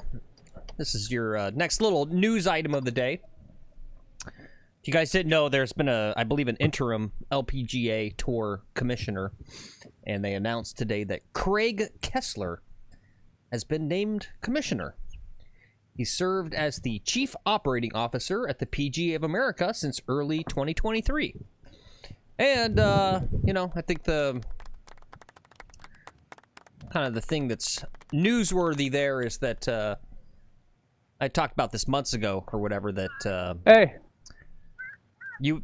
this is your next little news item of the day. If you guys didn't know, there's been I believe, an interim LPGA Tour commissioner, and they announced today that Craig Kessler has been named commissioner. He served as the chief operating officer at the PGA of America since early 2023. And, you know, I think the kind of the thing that's newsworthy there is that I talked about this months ago or whatever, that Hey, you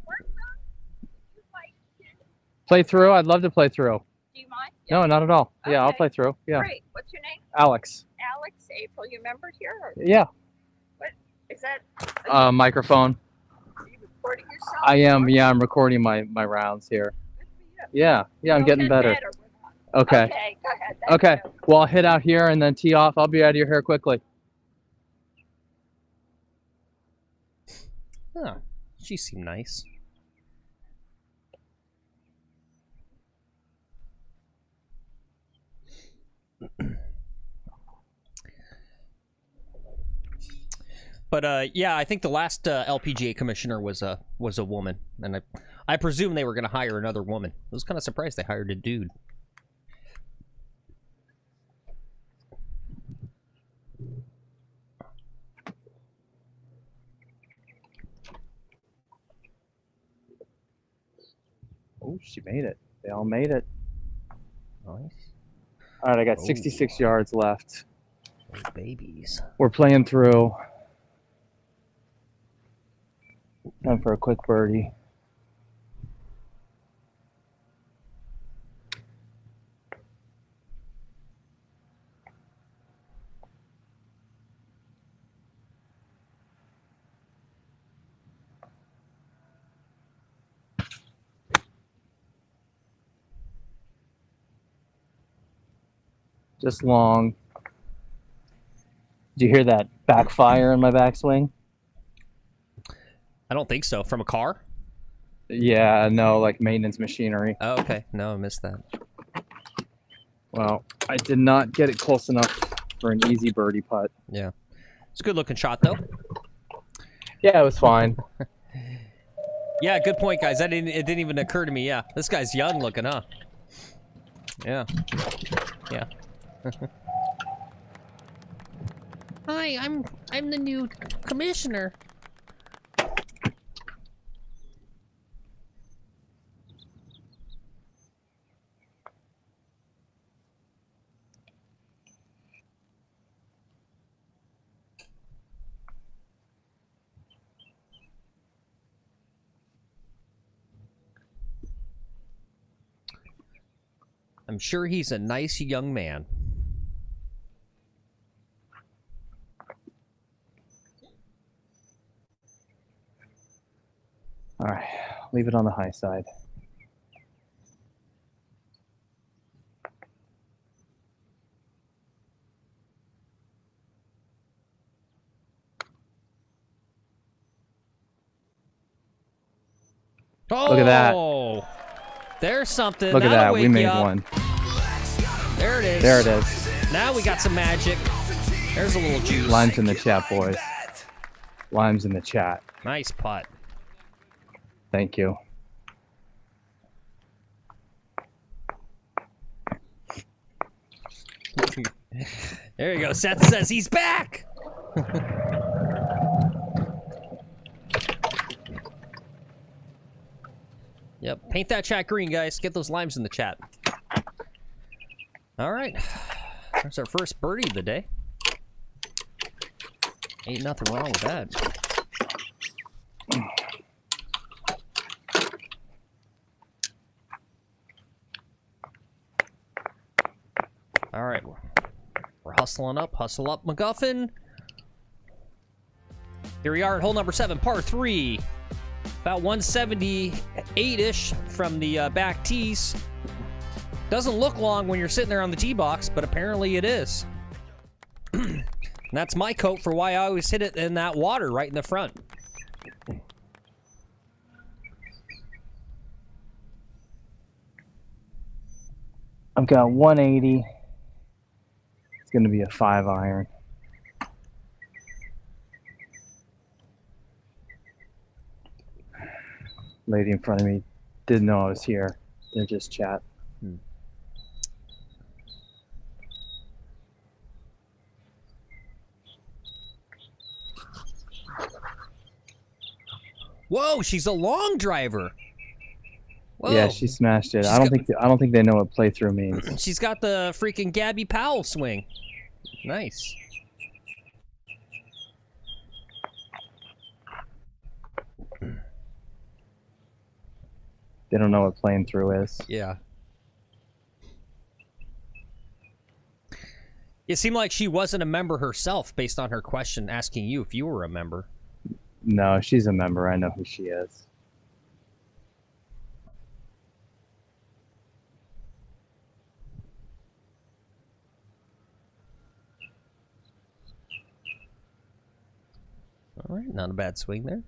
play through? I'd love to play through. Do you mind? No, not at all. Yeah, I'll Okay. play through. Yeah. Great. What's your name? Alex. Alex, April. You remembered here? Or Yeah. is that Microphone. are you recording yourself? I am. or- Yeah, I'm recording my rounds here. Good for you. Yeah. Yeah, I'm You'll getting get better. with us. Okay. Okay, go ahead. Thank Okay. you. Well, I'll hit out here and then tee off. I'll be out of your hair quickly. oh, she seemed nice. But yeah, I think the last LPGA commissioner was a woman, and I presume they were going to hire another woman. I was kind of surprised they hired a dude. Oh, she made it. They all made it. Nice. All right, I got 66 yards left. Those babies. We're playing through. Time for a quick birdie. Just long. Did you hear that backfire in my backswing? I don't think so. From a car? Yeah, no, like maintenance machinery. Oh, okay. No, I missed that. Well, I did not get it close enough for an easy birdie putt. Yeah. It's a good looking shot, though. Yeah, it was fine. Yeah, good point, guys. It didn't even occur to me. Yeah, this guy's young looking, huh? Yeah. Yeah. Hi, I'm the new commissioner. I'm sure he's a nice young man. All right, leave it on the high side. Oh, Look at that. There's something. Look at That'll that. We wake made you up. one. There it is. There it is. Now we got some magic. There's a little juice. Limes in the chat, boys. Limes in the chat. Nice putt. Thank you. There you go. Seth says he's back. Yep. Paint that chat green, guys. Get those limes in the chat. All right. That's our first birdie of the day. Ain't nothing wrong with that. All right. We're hustling up. Hustle up, MacGuffin. Here we are at hole number 7, par 3. About 178-ish from the back tees. Doesn't look long when you're sitting there on the tee box, but apparently it is. And that's my coat for why I always hit it in that water right in the front. I've got 180. going to be a 5 iron. Lady in front of me didn't know I was here. They're just chat. Whoa, she's a long driver. Whoa. Yeah, she smashed it. She's I don't think they know what playthrough means. She's got the freaking Gabby Powell swing. Nice. They don't know what playing through is. Yeah. It seemed like she wasn't a member herself based on her question asking you if you were a member. No, she's a member. I know who she is. All right, not a bad swing there.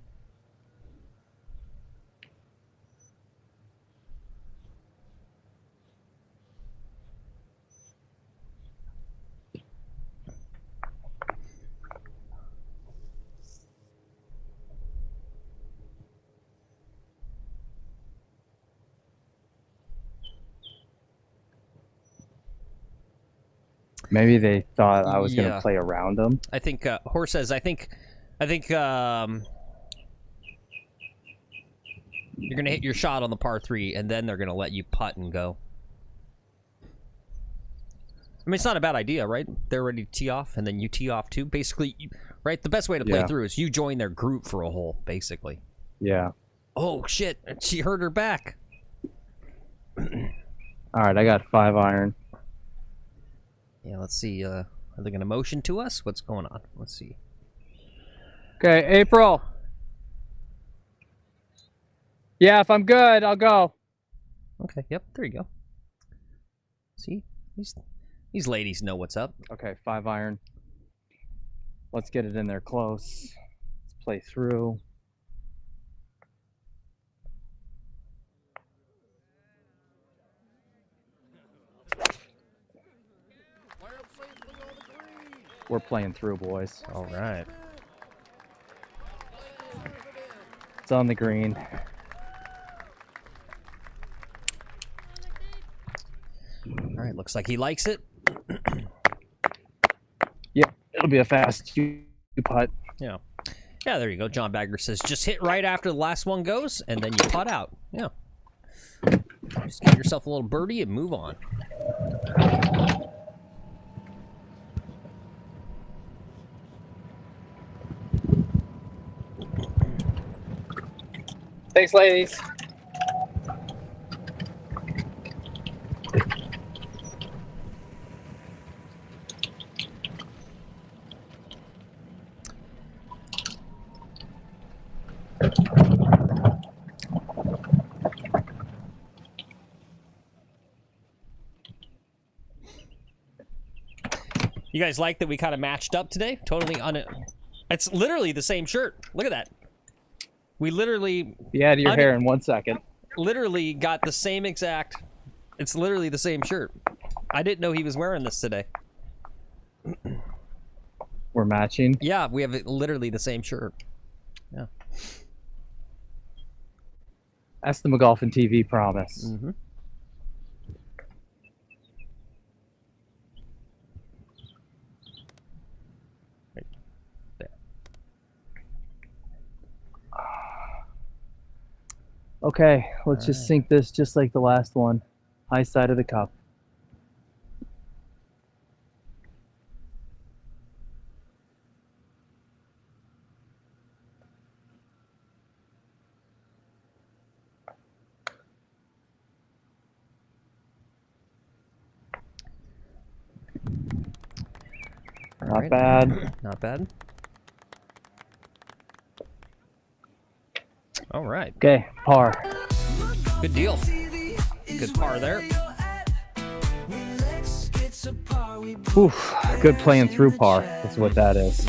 Maybe they thought I was going Yeah. to play around them. I think Horse says I think you're gonna hit your shot on the par 3 and then they're gonna let you putt and go. I mean, it's not a bad idea, right? They're ready to tee off and then you tee off too. Basically, right? The best way to play Yeah. through is you join their group for a hole, basically. Yeah. Oh shit! She hurt her back. All right, I got 5 iron. Yeah, let's see. Are they gonna motion to us? What's going on? Let's see. Okay, April. Yeah, if I'm good, I'll go. Okay. Yep. There you go. See, these ladies know what's up. Okay, 5 iron. Let's get it in there close. Let's play through. We're playing through, boys. All right. It's on the green. All right. Looks like he likes it. Yep, it'll be a fast putt. Yeah. Yeah, there you go. John Bagger says, just hit right after the last one goes, and then you putt out. Yeah. Just get yourself a little birdie and move on. Thanks, ladies. You guys like that we kind of matched up today? Totally It's literally the same shirt. Look at that. We literally... Be out of your hair in 1 second. Literally got the same exact... It's literally the same shirt. I didn't know he was wearing this today. We're matching. Yeah, we have literally the same shirt. Yeah. That's the McGolfin TV promise. Mm-hmm. Right there. Okay, let's just sink this just like the last one. High side of the cup. Not right. bad. Not bad. All right. Okay, par. Good deal. Good par there. Oof, good playing through par. That's what that is.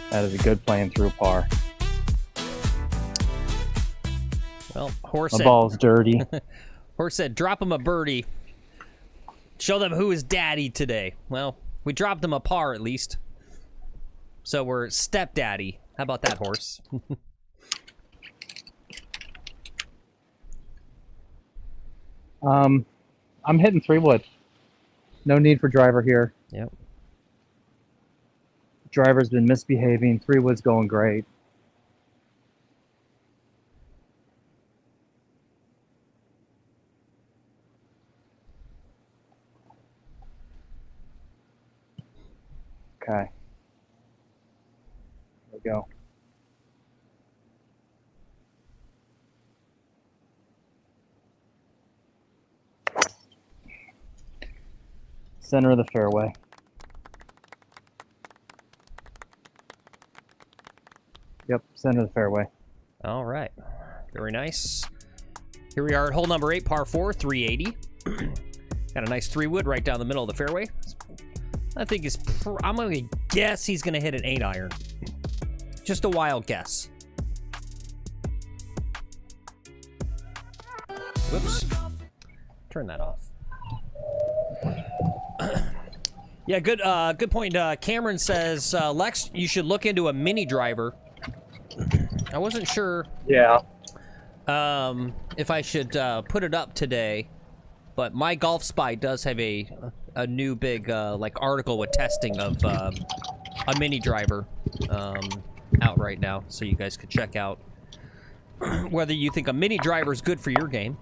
That is a good playing through par. Well, Horse My said, ball's dirty. Horse said, drop him a birdie. Show them who is daddy today. Well, we dropped them a par at least. So we're stepdaddy. How about that, horse? I'm hitting 3 wood. No need for driver here. Yep. Driver's been misbehaving. 3 wood's going great. Okay. There we go. Center of the fairway. Yep, center of the fairway. All right. Very nice. Here we are at hole number 8, par 4, 380. Got a nice 3 wood right down the middle of the fairway. I think I'm going to guess he's going to hit an 8 iron. Just a wild guess. Whoops. Turn that off. Yeah, good point. Cameron says, Lex, you should look into a mini driver. I wasn't sure Yeah. if I should put it up today, but My Golf Spy does have a new big like article with testing of a mini driver out right now, so you guys could check out whether you think a mini driver is good for your game.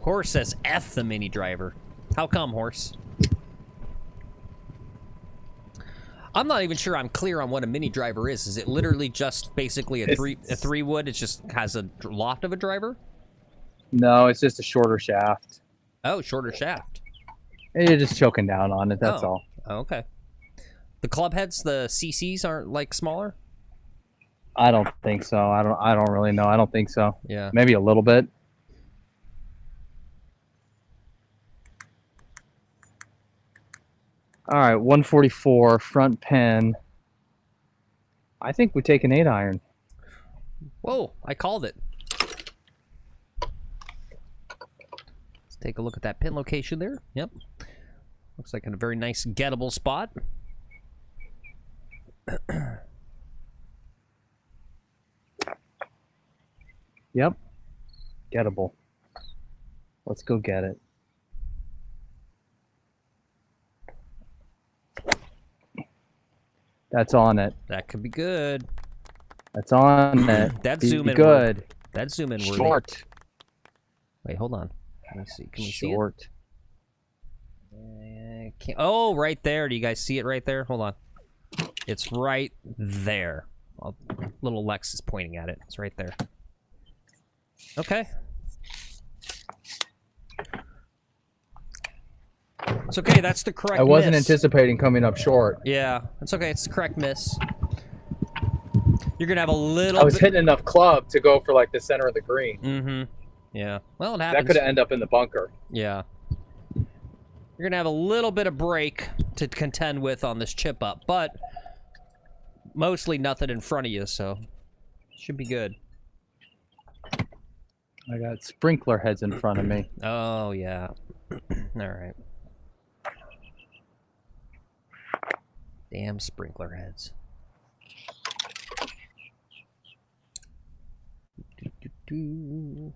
Horse says F the mini driver. How come, Horse? I'm not even sure I'm clear on what a mini driver is. Is it literally just basically a 3 wood? It just has a loft of a driver? No, it's just a shorter shaft. Oh, shorter shaft. And you're just choking down on it, that's all. Oh, okay. The club heads, the CCs aren't like smaller? I don't think so. I don't really know. I don't think so. Yeah. Maybe a little bit. All right, 144 front pin. I think we take an 8 iron. Whoa, I called it. Let's take a look at that pin location there. Yep. Looks like a very nice gettable spot. Yep. Gettable. Let's go get it. That's on it. That could be good. That's on it. That's Be zoom in. good. That's zoom in. Worthy. Short. Wait, hold on. Let me see. Can we see it? Short. Oh, right there. Do you guys see it right there? Hold on. It's right there. Little Lex is pointing at it. It's right there. Okay. It's okay. That's the correct I wasn't miss. anticipating coming up short. Yeah, it's okay. It's the correct miss. You're going to have a little I was hitting enough club to go for like the center of the green. Mm-hmm. Yeah. Well, it happens. That could have ended up in the bunker. Yeah. You're going to have a little bit of break to contend with on this chip up, but mostly nothing in front of you, so should be good. I got sprinkler heads in front of me. Oh, yeah. All right. Damn sprinkler heads. Do-do-do.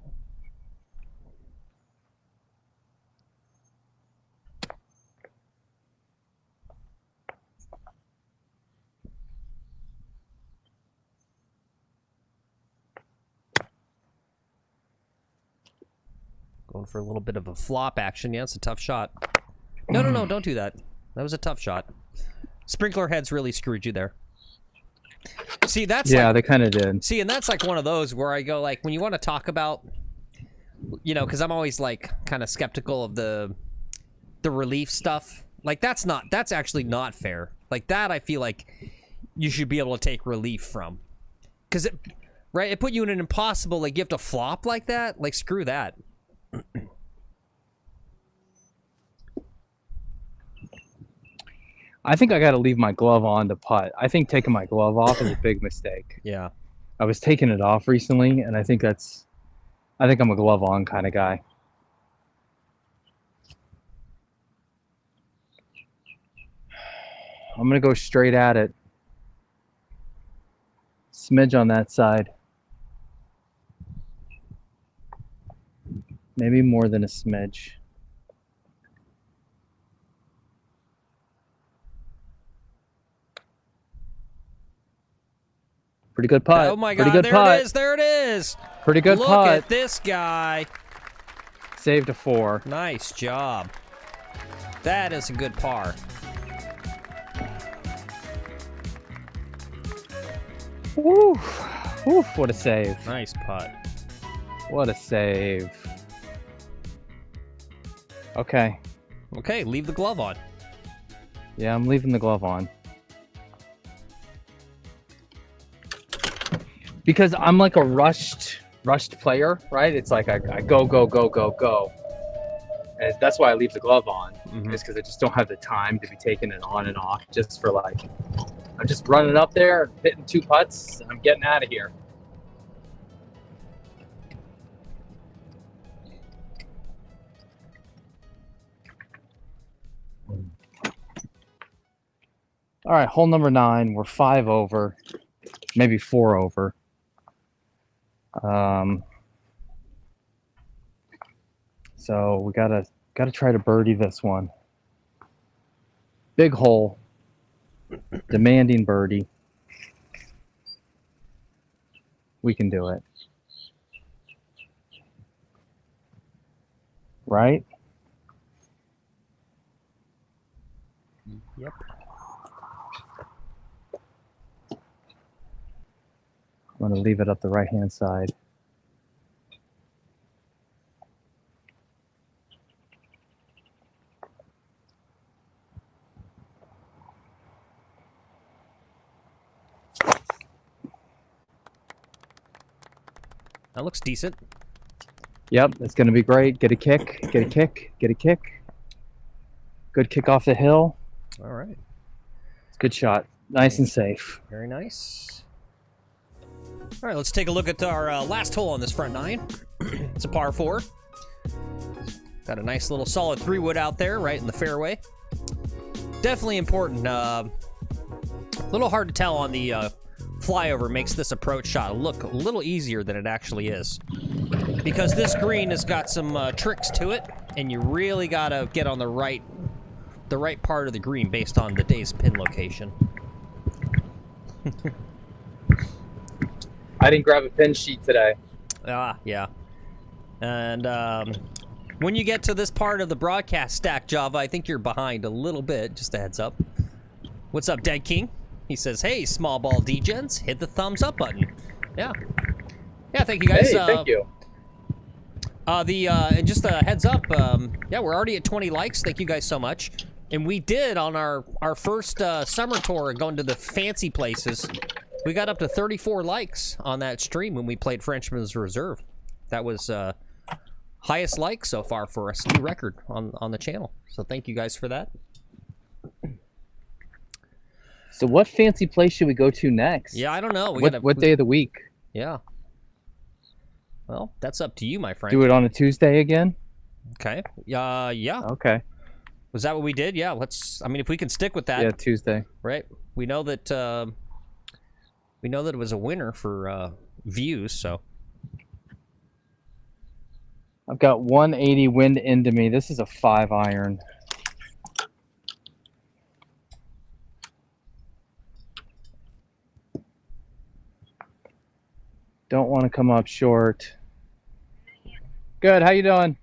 Going for a little bit of a flop action. Yeah, it's a tough shot. No, no, no, don't do that. That was a tough shot. Sprinkler heads really screwed you there. See, that's yeah, like, they kind of did. see, and that's like one of those where I go like, when you want to talk about, you know, because I'm always like kind of skeptical of the relief stuff. Like that's actually not fair. Like that, I feel like you should be able to take relief from, because it put you in an impossible, like you have to flop like that. Like screw that. I think I got to leave my glove on to putt. I think taking my glove off is a big mistake. Yeah. I was taking it off recently, and I think I'm a glove on kind of guy. I'm gonna go straight at it. Smidge on that side. Maybe more than a smidge. Pretty good putt. Oh my Pretty God! good There putt. it is. There it is. Pretty good Look putt. at this guy. Saved a 4. Nice job. That is a good par. Woo! Woo! What a save. Nice putt. What a save. Okay. Okay, leave the glove on. Yeah, I'm leaving the glove on. Because I'm like a rushed player, right? It's like I go, go, go, go, go. And that's why I leave the glove on. Just because I just don't have the time to be taking it on and off just for like, I'm just running up there, hitting 2 putts, and I'm getting out of here. All right, hole number 9. We're 5 over, maybe 4 over. So we gotta try to birdie this one. Big hole, demanding birdie. We can do it, right? Yep. I'm gonna leave it up the right-hand side. That looks decent. Yep, it's gonna be great. Get a kick, get a kick, get a kick. Good kick off the hill. All right. It's a good shot. Nice and safe. Very nice. All right, let's take a look at our last hole on this front 9. It's a par 4. Got a nice little solid 3-wood out there, right in the fairway. Definitely important. A little hard to tell on the flyover. Makes this approach shot look a little easier than it actually is. Because this green has got some tricks to it, and you really gotta get on the right part of the green based on the day's pin location. I didn't grab a pin sheet today. Ah, yeah. And when you get to this part of the broadcast stack, Java, I think you're behind a little bit. Just a heads up. What's up, Dead King? He says, hey, small ball degens, hit the thumbs up button. Yeah. Yeah, thank you guys. Hey, thank you. And just a heads up, yeah, we're already at 20 likes. Thank you guys so much. And we did on our first summer tour going to the fancy places. We got up to 34 likes on that stream when we played Frenchman's Reserve. That was highest like so far for us, new record on the channel. So thank you guys for that. So what fancy place should we go to next? Yeah, I don't know. What day of the week? Yeah. Well, that's up to you, my friend. Do it on a Tuesday again? Okay. Yeah. Okay. Was that what we did? Yeah. I mean, if we can stick with that. Yeah, Tuesday. Right. We know that it was a winner for views, so. I've got 180 wind into me. This is a 5-iron. Don't want to come up short. Good. How you doing?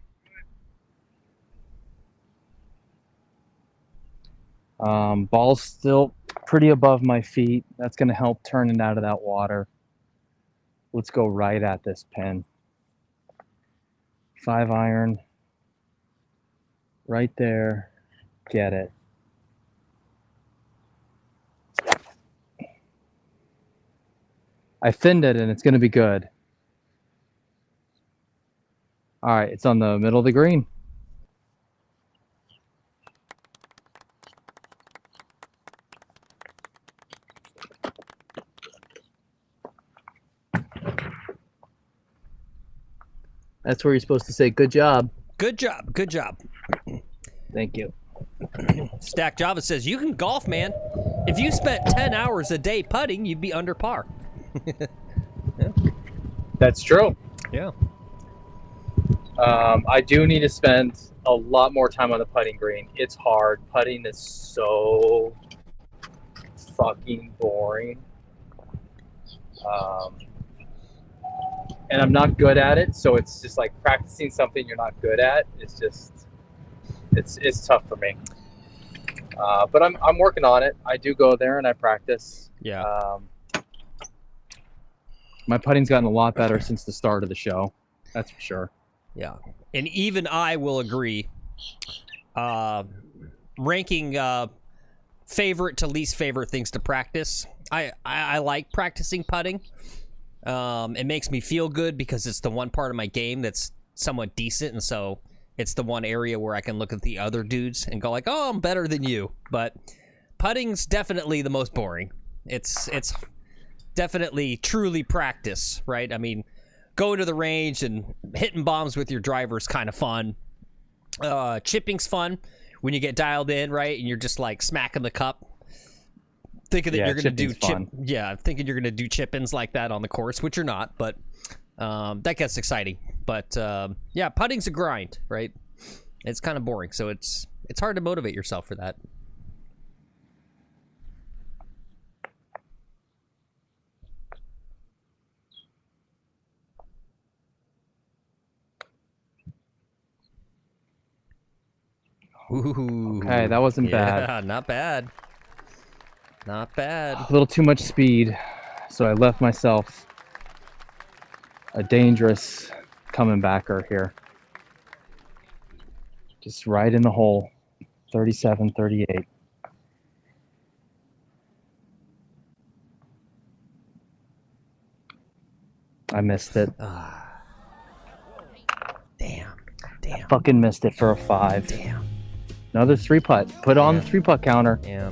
Ball's still pretty above my feet. That's going to help turn it out of that water. Let's go right at this pin. 5-iron. Right there. Get it. I thinned it and it's going to be good. All right, it's on the middle of the green. That's where you're supposed to say, good job. Good job. Good job. Thank you. Stack Java says, you can golf, man. If you spent 10 hours a day putting, you'd be under par. Yeah. That's true. Yeah. I do need to spend a lot more time on the putting green. It's hard. Putting is so fucking boring. And I'm not good at it, so it's just like practicing something you're not good at. It's just, it's tough for me. But I'm working on it. I do go there and I practice. Yeah. My putting's gotten a lot better since the start of the show. That's for sure. Yeah. And even I will agree. Ranking favorite to least favorite things to practice. I like practicing putting. It makes me feel good because it's the one part of my game that's somewhat decent, and so it's the one area where I can look at the other dudes and go like, oh, I'm better than you. But putting's definitely the most boring. It's definitely truly practice, right? I mean, going to the range and hitting bombs with your driver is kind of fun. Chipping's fun when you get dialed in, right? And you're just like smacking the cup, thinking that you're gonna do thinking you're gonna do chip-ins like that on the course, which you're not, but that gets exciting. But yeah, putting's a grind, right? It's kind of boring, so it's hard to motivate yourself for that. Ooh, Okay, that wasn't bad. Yeah, not bad. Not bad. A little too much speed, so I left myself a dangerous coming backer here. Just right in the hole, 37, 38. I missed it. Damn. Fucking missed it for a 5. Damn. Another 3-putt. Put on the 3-putt counter. Yeah.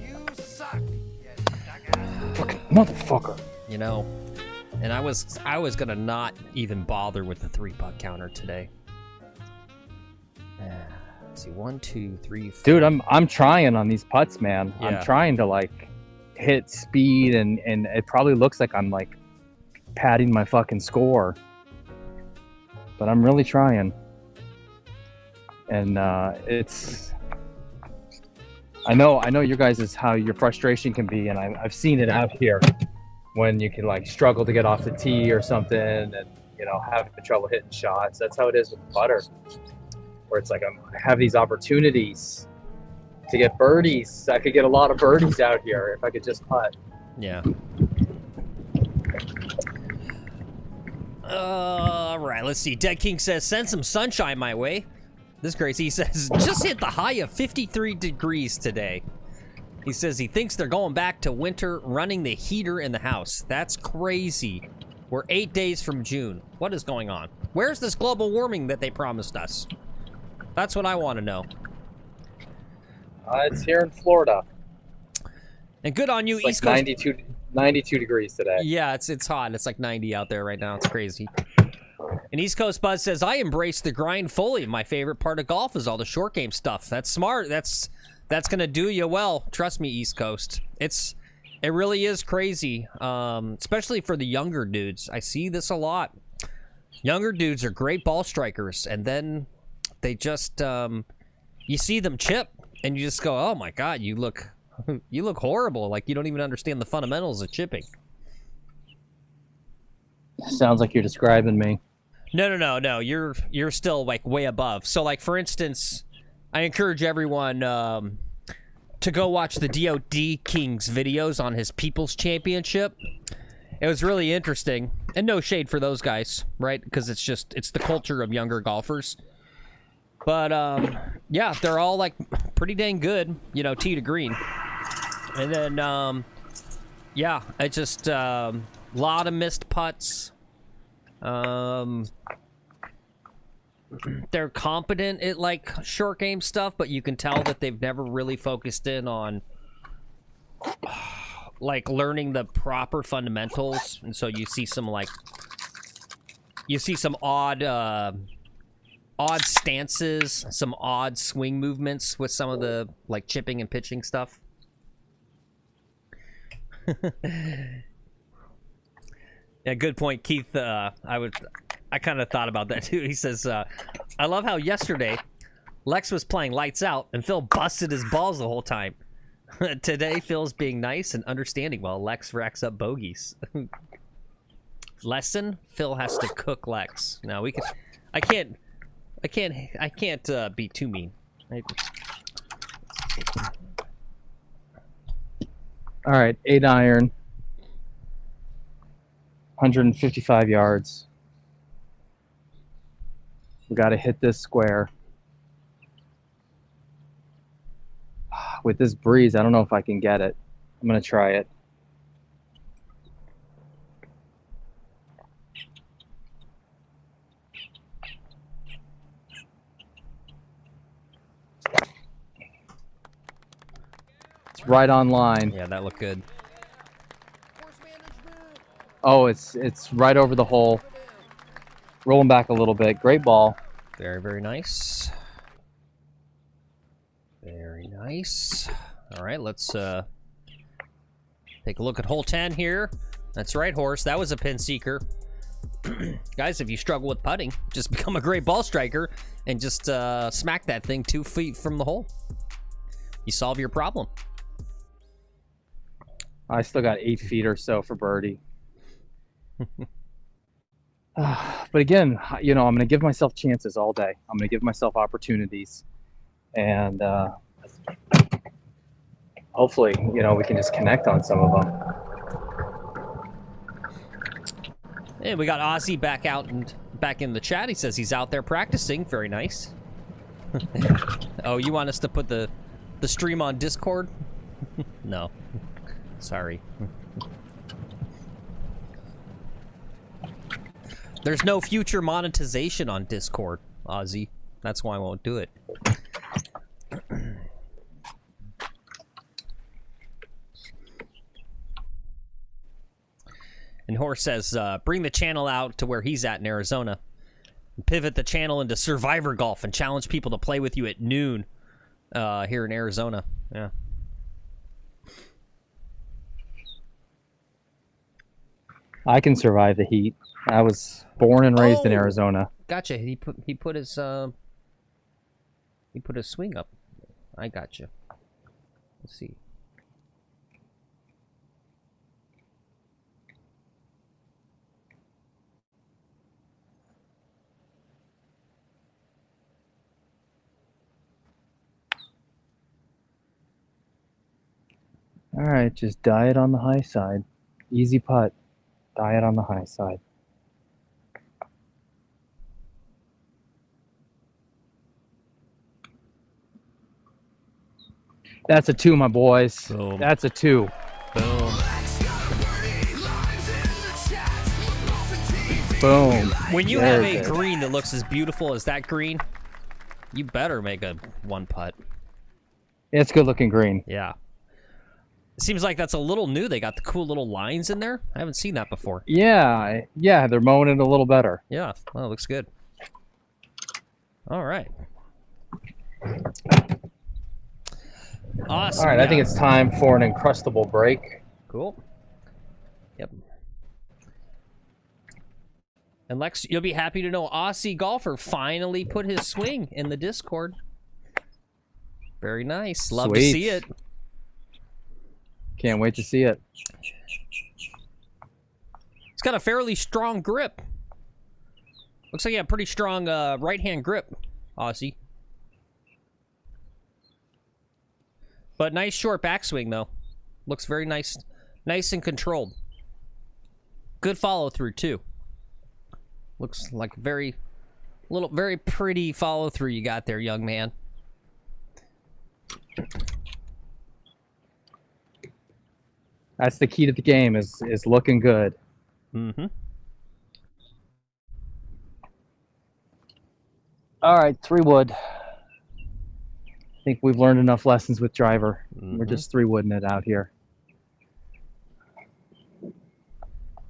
Fucking motherfucker. You know, and I was gonna not even bother with the 3-putt counter today. Let's see, 1, 2, 3, 4. Dude, I'm trying on these putts, man. Yeah. I'm trying to like hit speed, and it probably looks like I'm like padding my fucking score, but I'm really trying. And it's, I know your guys is how your frustration can be, and I've seen it out here when you can like struggle to get off the tee or something, and you know have trouble hitting shots. That's how it is with putter, where it's like I have these opportunities to get birdies. I could get a lot of birdies out here if I could just putt. Yeah. All right, let's see. Dead King says, send some sunshine my way. This crazy. He says, just hit the high of 53 degrees today. He says he thinks they're going back to winter, running the heater in the house. That's crazy. We're 8 days from June. What is going on? Where's this global warming that they promised us? That's what I want to know. It's here in Florida. And good on you, It's like East Coast. 92 degrees today. Yeah, it's hot. It's like 90 out there right now. It's crazy. And East Coast Buzz says, I embrace the grind fully. My favorite part of golf is all the short game stuff. That's smart. That's gonna do you well. Trust me, East Coast. It really is crazy. Especially for the younger dudes. I see this a lot. Younger dudes are great ball strikers, and then they just you see them chip and you just go, oh my god, you look horrible. Like you don't even understand the fundamentals of chipping. Sounds like you're describing me. No. You're still like way above. So like for instance, I encourage everyone to go watch the DOD King's videos on his People's Championship. It was really interesting, and no shade for those guys, right? Because it's the culture of younger golfers. But yeah, they're all like pretty dang good, you know, tee to green. And then yeah, it just lot of missed putts. They're competent at like short game stuff, but you can tell that they've never really focused in on like learning the proper fundamentals, and so you see some odd odd stances, some odd swing movements with some of the like chipping and pitching stuff. Yeah, good point, Keith. I kind of thought about that too. He says, "I love how yesterday Lex was playing lights out and Phil busted his balls the whole time. Today Phil's being nice and understanding while Lex racks up bogeys." Lesson: Phil has to cook Lex. Now we can. I can't be too mean. All right, 8 iron, 155 yards. We got to hit this square. With this breeze, I don't know if I can get it. I'm going to try it. It's right on line. Yeah, that looked good. Oh, it's right over the hole. Rolling back a little bit. Great ball. Very, very nice. Very nice. All right, let's take a look at hole 10 here. That's right, Horse. That was a pin seeker. Guys, if you struggle with putting, just become a great ball striker and just smack that thing 2 feet from the hole. You solve your problem. I still got 8 feet or so for birdie. But again, you know, I'm going to give myself chances all day. I'm going to give myself opportunities. And hopefully, you know, we can just connect on some of them. And we got Ozzy back out and back in the chat. He says he's out there practicing. Very nice. Oh, you want us to put the stream on Discord? No. Sorry. There's no future monetization on Discord, Ozzy. That's why I won't do it. And Horse says, bring the channel out to where he's at in Arizona. Pivot the channel into Survivor Golf and challenge people to play with you at noon here in Arizona. Yeah. I can survive the heat. I was born and raised in Arizona. Gotcha. He put his swing up. I gotcha. Let's see. All right, just diet on the high side. Easy putt. Diet on the high side. That's a 2, my boys. Boom. That's a 2. Boom. Boom. When you There have it a is. green that looks as beautiful as that green, you better make a 1 putt. It's good looking green. Yeah. It seems like that's a little new. They got the cool little lines in there. I haven't seen that before. Yeah, they're mowing it a little better. Yeah. Oh, it looks good. All right. Awesome. All right, I think it's time for an Uncrustable break. Cool. Yep. And Lex, you'll be happy to know Aussie Golfer finally put his swing in the Discord. Very nice. Love to Sweet. see it. Can't wait to see it. It's got a fairly strong grip. Looks like you have a pretty strong right-hand grip, Aussie. But nice short backswing, though. Looks very nice. Nice and controlled. Good follow-through, too. Looks like very pretty follow-through you got there, young man. That's the key to the game, is looking good. Mm-hmm. All right, 3 wood. I think we've learned enough lessons with driver. We're just 3 wooding it out here.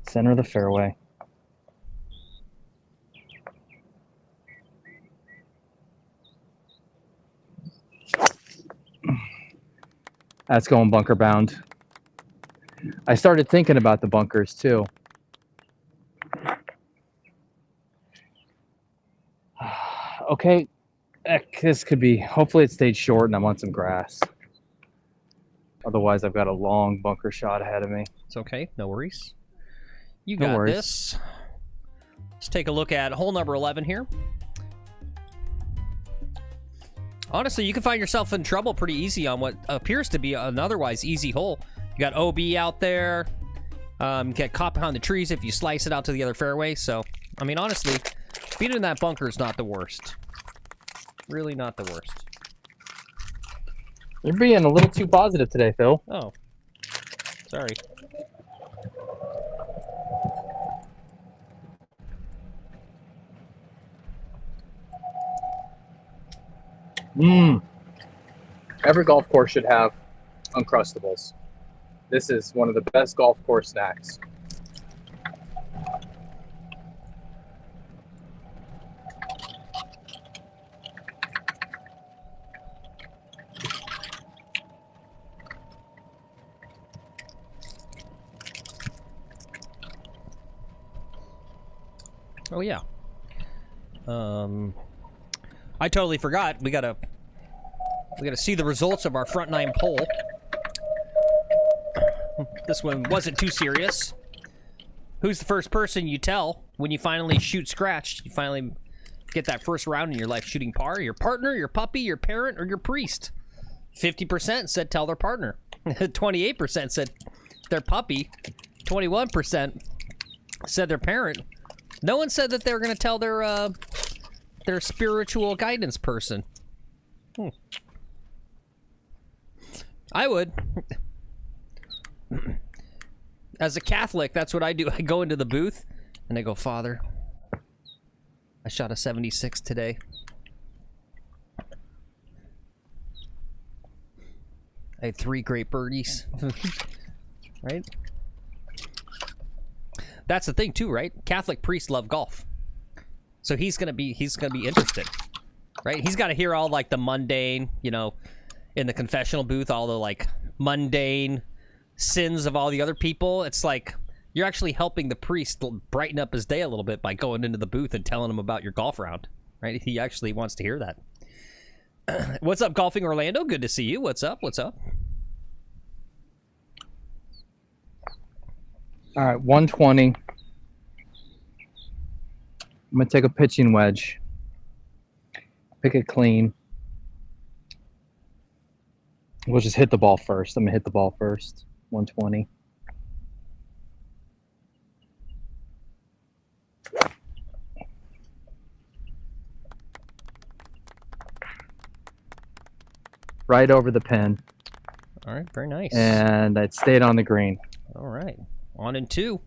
Center of the fairway. That's going bunker bound. I started thinking about the bunkers too. Okay, this could be, hopefully it stayed short and I'm on some grass. Otherwise, I've got a long bunker shot ahead of me. It's okay. No worries. You No got worries. this. Let's take a look at hole number 11 here. Honestly, you can find yourself in trouble pretty easy on what appears to be an otherwise easy hole. You got OB out there. Get caught behind the trees if you slice it out to the other fairway. So, I mean, honestly, being in that bunker is not the worst. Really not the worst. You're being a little too positive today, Phil. Oh. Sorry. Every golf course should have Uncrustables. This is one of the best golf course snacks. Oh, yeah. I totally forgot. We gotta see the results of our front nine poll. This one wasn't too serious. Who's the first person you tell when you finally shoot scratch? You finally get that first round in your life shooting par? Your partner, your puppy, your parent, or your priest? 50% said tell their partner. 28% said their puppy. 21% said their parent. No one said that they were going to tell their spiritual guidance person. I would. As a Catholic, that's what I do. I go into the booth and I go, Father, I shot a 76 today. I had 3 great birdies. Right? That's the thing too, right? Catholic priests love golf. So he's gonna be interested. Right? He's gotta hear all like the mundane, you know, in the confessional booth, all the like mundane sins of all the other people. It's like you're actually helping the priest brighten up his day a little bit by going into the booth and telling him about your golf round. Right? He actually wants to hear that. What's up, Golfing Orlando? Good to see you. What's up? What's up? All right, 120. I'm going to take a pitching wedge. Pick it clean. We'll just hit the ball first. I'm going to hit the ball first. 120. Right over the pin. All right, very nice. And it stayed on the green. All right, 1 and 2.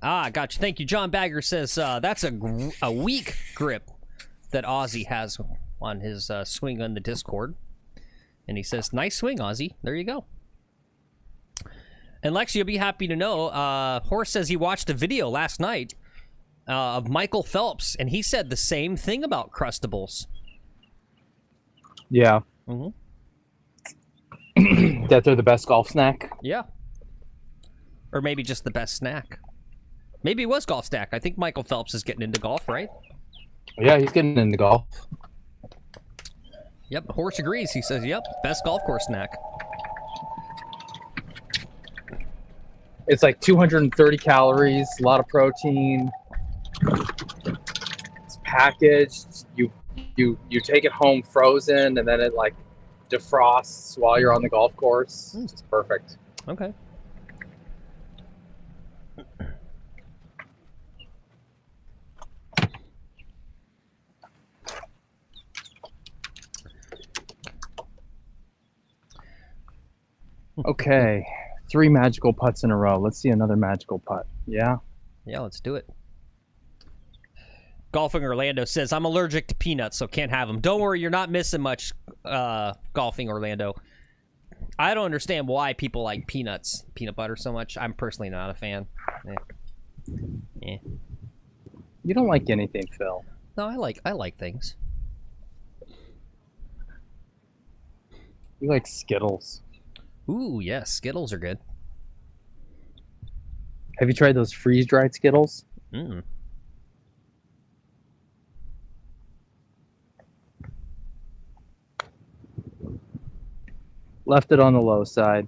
Ah, gotcha. Thank you. John Bagger says that's a weak grip that Ozzy has on his swing on the Discord. And he says, nice swing, Ozzy. There you go. And Lex, you'll be happy to know, Horse says he watched a video last night of Michael Phelps, and he said the same thing about Crustables. Yeah. Mm-hmm. That they're the best golf snack? Yeah. Or maybe just the best snack. Maybe it was golf snack. I think Michael Phelps is getting into golf, right? Yeah, he's getting into golf. Yep, Horse agrees. He says, yep, best golf course snack. It's like 230 calories, a lot of protein. It's packaged. You take it home frozen, and then it like defrosts while you're on the golf course. It's just perfect. Okay. Okay, 3 magical putts in a row. Let's see another magical putt. Yeah? Yeah, let's do it. Golfing Orlando says, I'm allergic to peanuts, so can't have them. Don't worry, you're not missing much, Golfing Orlando. I don't understand why people like peanuts, peanut butter so much. I'm personally not a fan. Eh. You don't like anything, Phil. No, I like things. We like Skittles. Ooh, yes, Skittles are good. Have you tried those freeze-dried Skittles? Mm. Left it on the low side.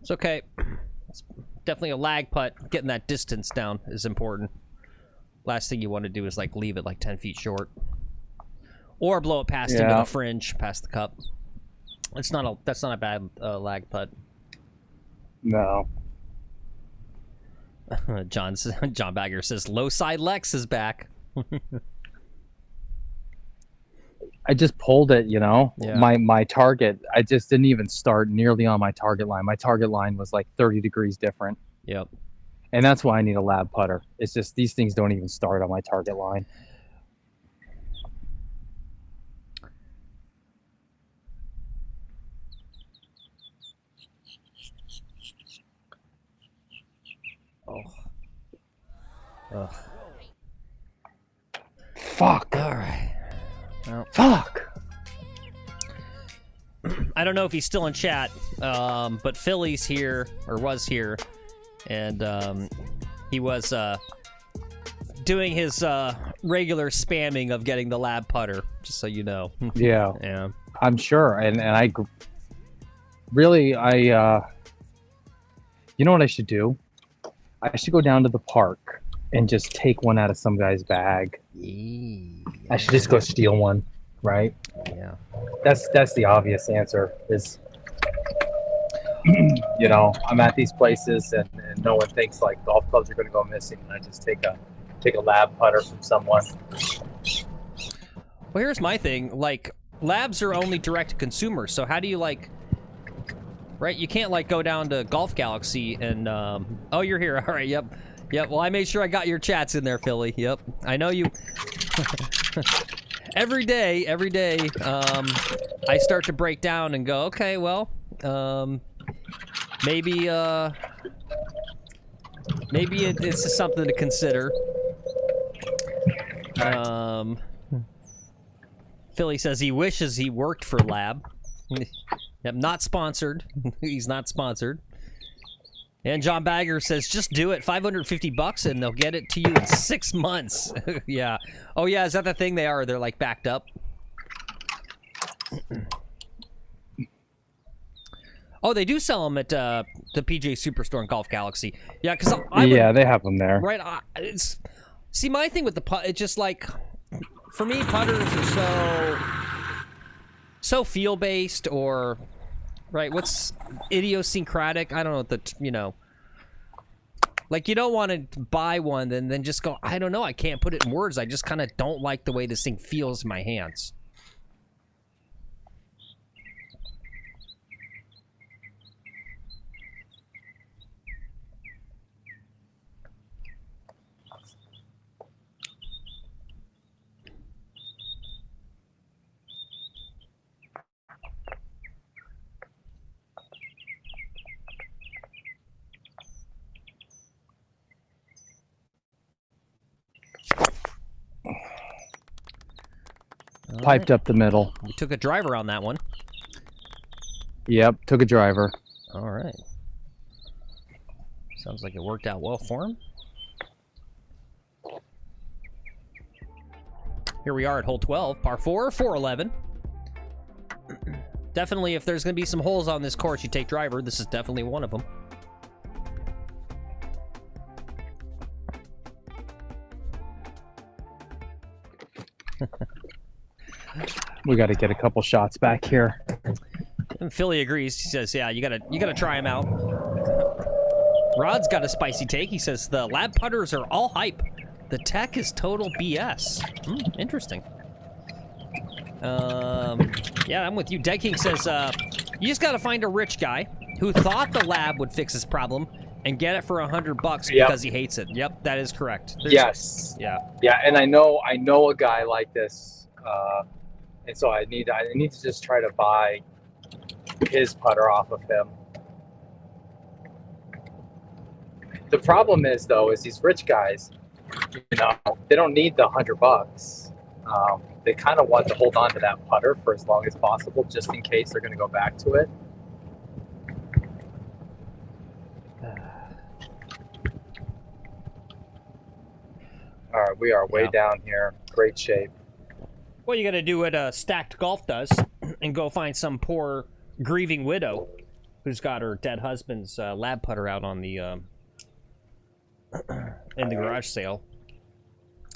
It's okay. It's definitely a lag putt. Getting that distance down is important. Last thing you want to do is like leave it like 10 feet short, or blow it past into the fringe, past the cup. That's not a bad lag putt. No. John Bagger says low side Lex is back. I just pulled it, you know. Yeah. My target, I just didn't even start nearly on my target line. My target line was like 30 degrees different. Yep. And that's why I need a lab putter. It's just these things don't even start on my target line. Oh. Ugh. Fuck. All right. Well, Fuck. I don't know if he's still in chat, but Philly's here, or was here, and he was doing his regular spamming of getting the lab putter, just so you know. Yeah. Yeah. I'm sure. And I you know what I should do? I should go down to the park and just take one out of some guy's bag. Yeah. I should just go steal one, right? Yeah. That's the obvious answer is, you know, I'm at these places and no one thinks like golf clubs are going to go missing, and I just take a lab putter from someone. Well, here's my thing. Like, labs are only direct to consumer, so how do you, like... Right? You can't, like, go down to Golf Galaxy and, Oh, you're here. All right, yep. Yep, well, I made sure I got your chats in there, Philly. Yep. I know you... every day, I start to break down and go, okay, well, maybe it's something to consider. Philly says he wishes he worked for Lab. Yep, not sponsored. He's not sponsored. And John Bagger says, just do it. $550 and they'll get it to you in 6 months. Yeah. Oh, yeah, is that the thing they are? They're, like, backed up? Oh, they do sell them at the PJ Superstore and Golf Galaxy. Yeah, because yeah, they have them there. Right. See, my thing with the putt, it's just like, for me, putters are so feel-based or, right, what's idiosyncratic? I don't know what the, you know. Like, you don't want to buy one and then just go, I don't know, I can't put it in words. I just kind of don't like the way this thing feels in my hands. Piped up the middle. We took a driver on that one. Yep, took a driver. All right. Sounds like it worked out well for him. Here we are at hole 12, par 4, 411. Definitely, if there's going to be some holes on this course, you take driver. This is definitely one of them. We got to get a couple shots back here. And Philly agrees. He says, "Yeah, you gotta try him out." Rod's got a spicy take. He says the lab putters are all hype. The tech is total BS. Interesting. Yeah, I'm with you. Dead King says, you just gotta find a rich guy who thought the lab would fix his problem and get it for $100 because he hates it. Yep, that is correct. Yes. Yeah. Yeah, and I know a guy like this, and so I need to just try to buy his putter off of him. The problem is though, is these rich guys, you know, they don't need the $100. They kind of want to hold on to that putter for as long as possible, just in case they're going to go back to it. All right, we are way down here. Great shape. Well, you got to do what Stacked Golf does and go find some poor grieving widow who's got her dead husband's lab putter out on the in the garage sale,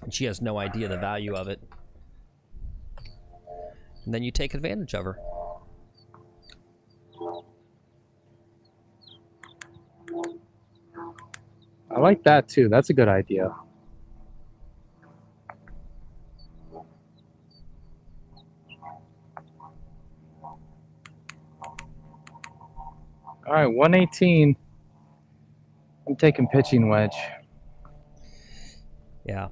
and she has no idea the value of it. And then you take advantage of her. I like that too. That's a good idea. All right, 118. I'm taking pitching wedge. Yeah.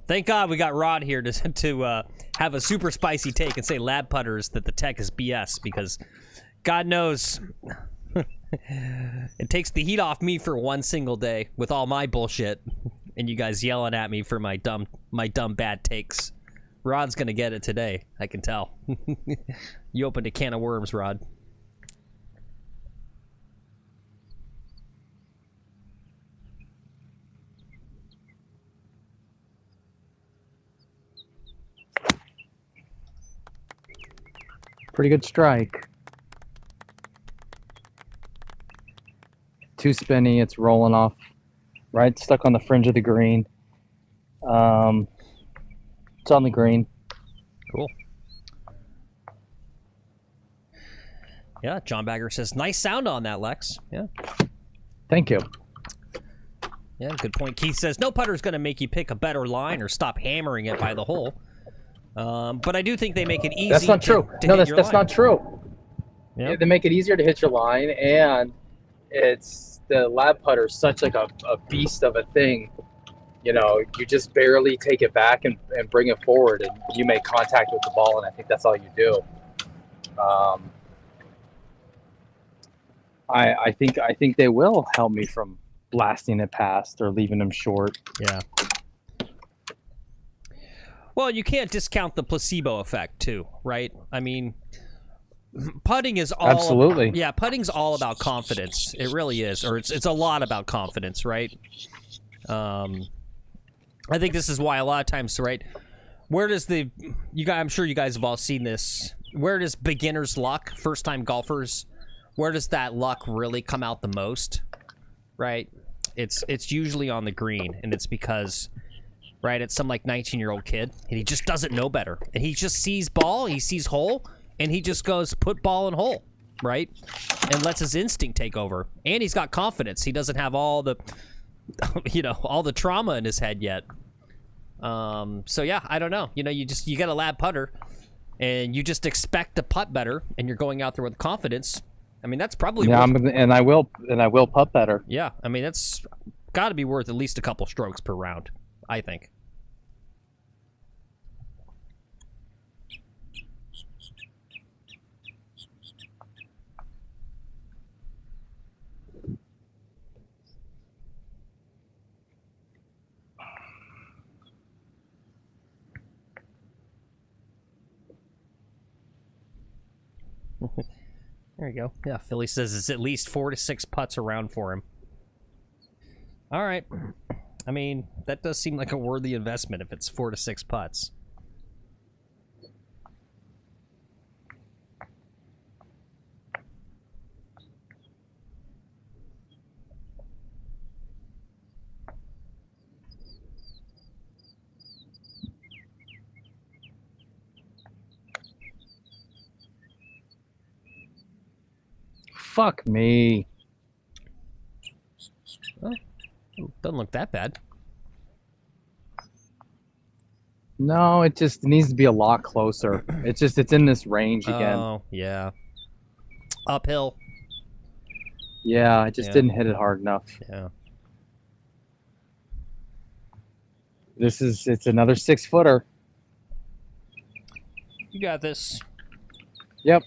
Thank God we got Rod here to have a super spicy take and say lab putters that the tech is BS, because God knows it takes the heat off me for one single day with all my bullshit and you guys yelling at me for my dumb bad takes. Rod's gonna get it today, I can tell. You opened a can of worms, Rod. Pretty good strike. Too spinny. It's rolling off. Right, stuck on the fringe of the green. It's on the green. Cool. Yeah, John Bagger says, nice sound on that, Lex. Yeah. Thank you. Yeah, good point. Keith says, no putter's going to make you pick a better line or stop hammering it by the hole. But I do think they make it easy. That's not true. To No, hit that's not true. Yeah. They make it easier to hit your line, and it's the lab putter is such like a beast of a thing. You know, you just barely take it back and bring it forward, and you make contact with the ball, and I think that's all you do. I think they will help me from blasting it past or leaving them short. Yeah. Well, you can't discount the placebo effect too, right? I mean, putting is all Absolutely. Yeah, putting's all about confidence. It really is, or it's a lot about confidence, right? I think this is why a lot of times, right? Where does I'm sure you guys have all seen this. Where does beginner's luck, first time golfers, where does that luck really come out the most? Right? It's usually on the green, and it's because, right, it's some like 19-year-old kid, and he just doesn't know better. And he just sees ball, he sees hole, and he just goes put ball in hole, right? And lets his instinct take over. And he's got confidence. He doesn't have all the, all the trauma in his head yet. So yeah, I don't know. You get a lab putter, and you just expect to putt better, and you're going out there with confidence. I mean, that's probably and I will putt better. Yeah, I mean, that's got to be worth at least a couple strokes per round, I think. There you go. Yeah, Philly says it's at least 4 to 6 putts around for him. All right. I mean, that does seem like a worthy investment if it's 4 to 6 putts. Fuck me. Oh, doesn't look that bad. No, it just needs to be a lot closer. It's in this range again. Oh, yeah. Uphill. Yeah, I just didn't hit it hard enough. Yeah. It's another 6-footer. You got this. Yep.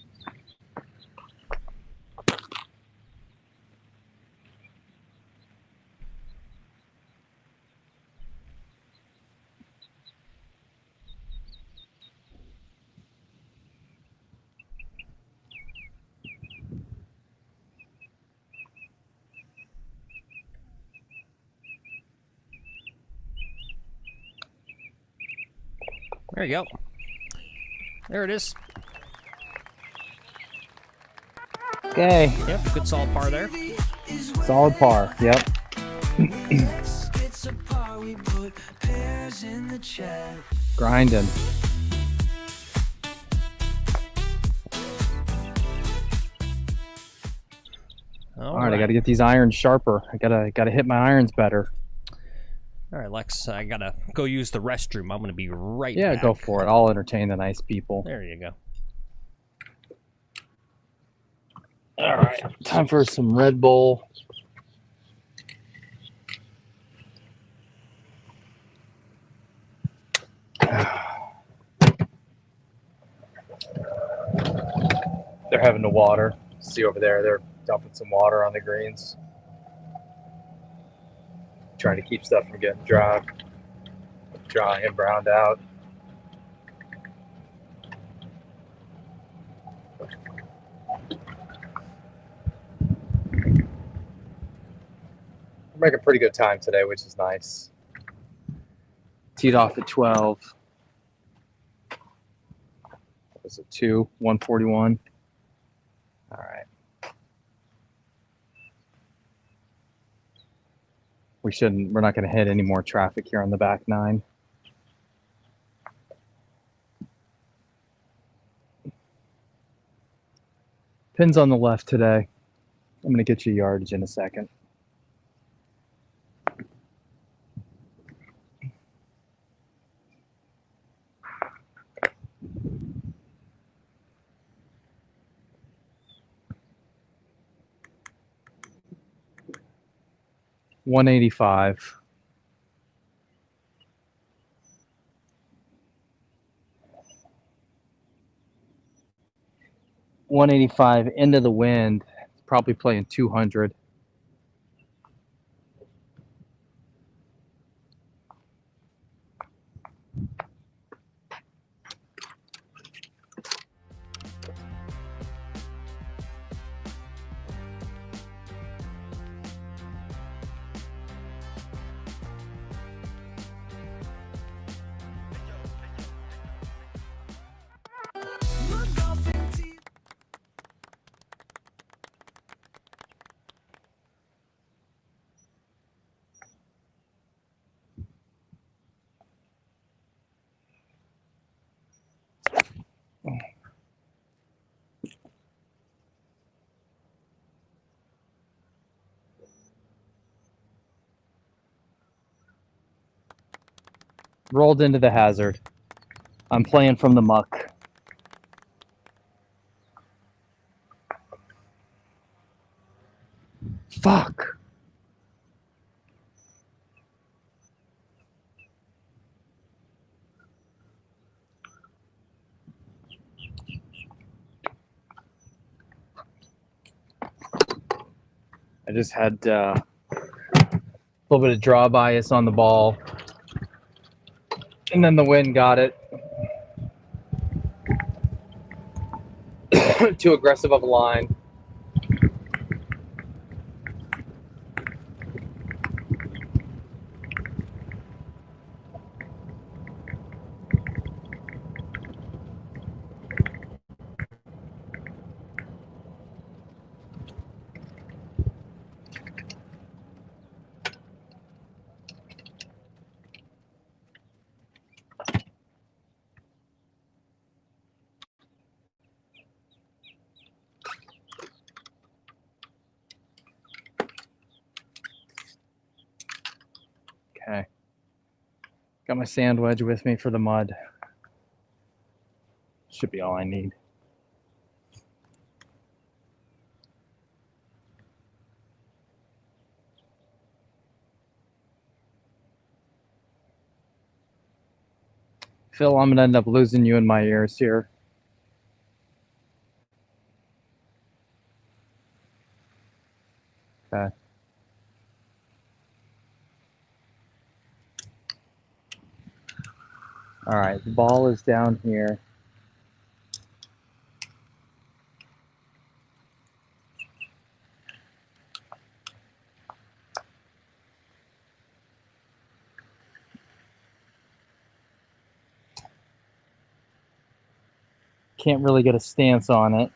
There you go. There it is. Okay. Yep, good solid par there. Solid par. Yep. Grinding. All right, I got to get these irons sharper. I gotta hit my irons better. All right, Lex, I gotta go use the restroom. I'm gonna be right Yeah, back. go for it. I'll entertain the nice people. There you go. All right, time for some Red Bull. They're having the water. See over there, they're dumping some water on the greens. Trying to keep stuff from getting dry and browned out. We're making pretty good time today, which is nice. Teed off at 12. What was it, 141? All right. We're not going to hit any more traffic here on the back nine. Pins on the left today. I'm going to get you yardage in a second. $185. $185 into the wind. Probably playing 200. Rolled into the hazard. I'm playing from the muck. Fuck. I just had a little bit of draw bias on the ball. And then the wind got it. Too aggressive of a line. Okay. Got my sand wedge with me for the mud. Should be all I need. Phil, I'm going to end up losing you in my ears here. Okay. All right, the ball is down here. can't really get a stance on it.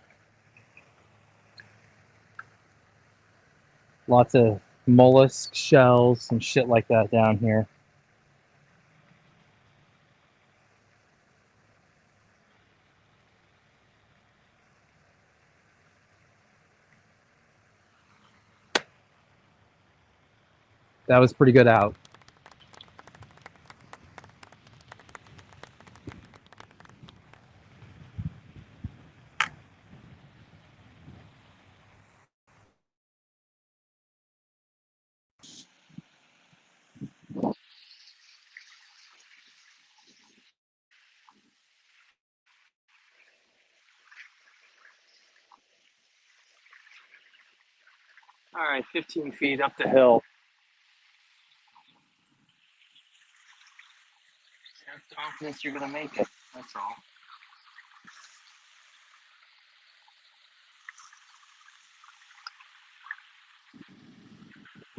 Lots of mollusk shells and shit like that down here. That was pretty good out. All right, 15 feet up the hill. Have confidence you're gonna make it. That's all.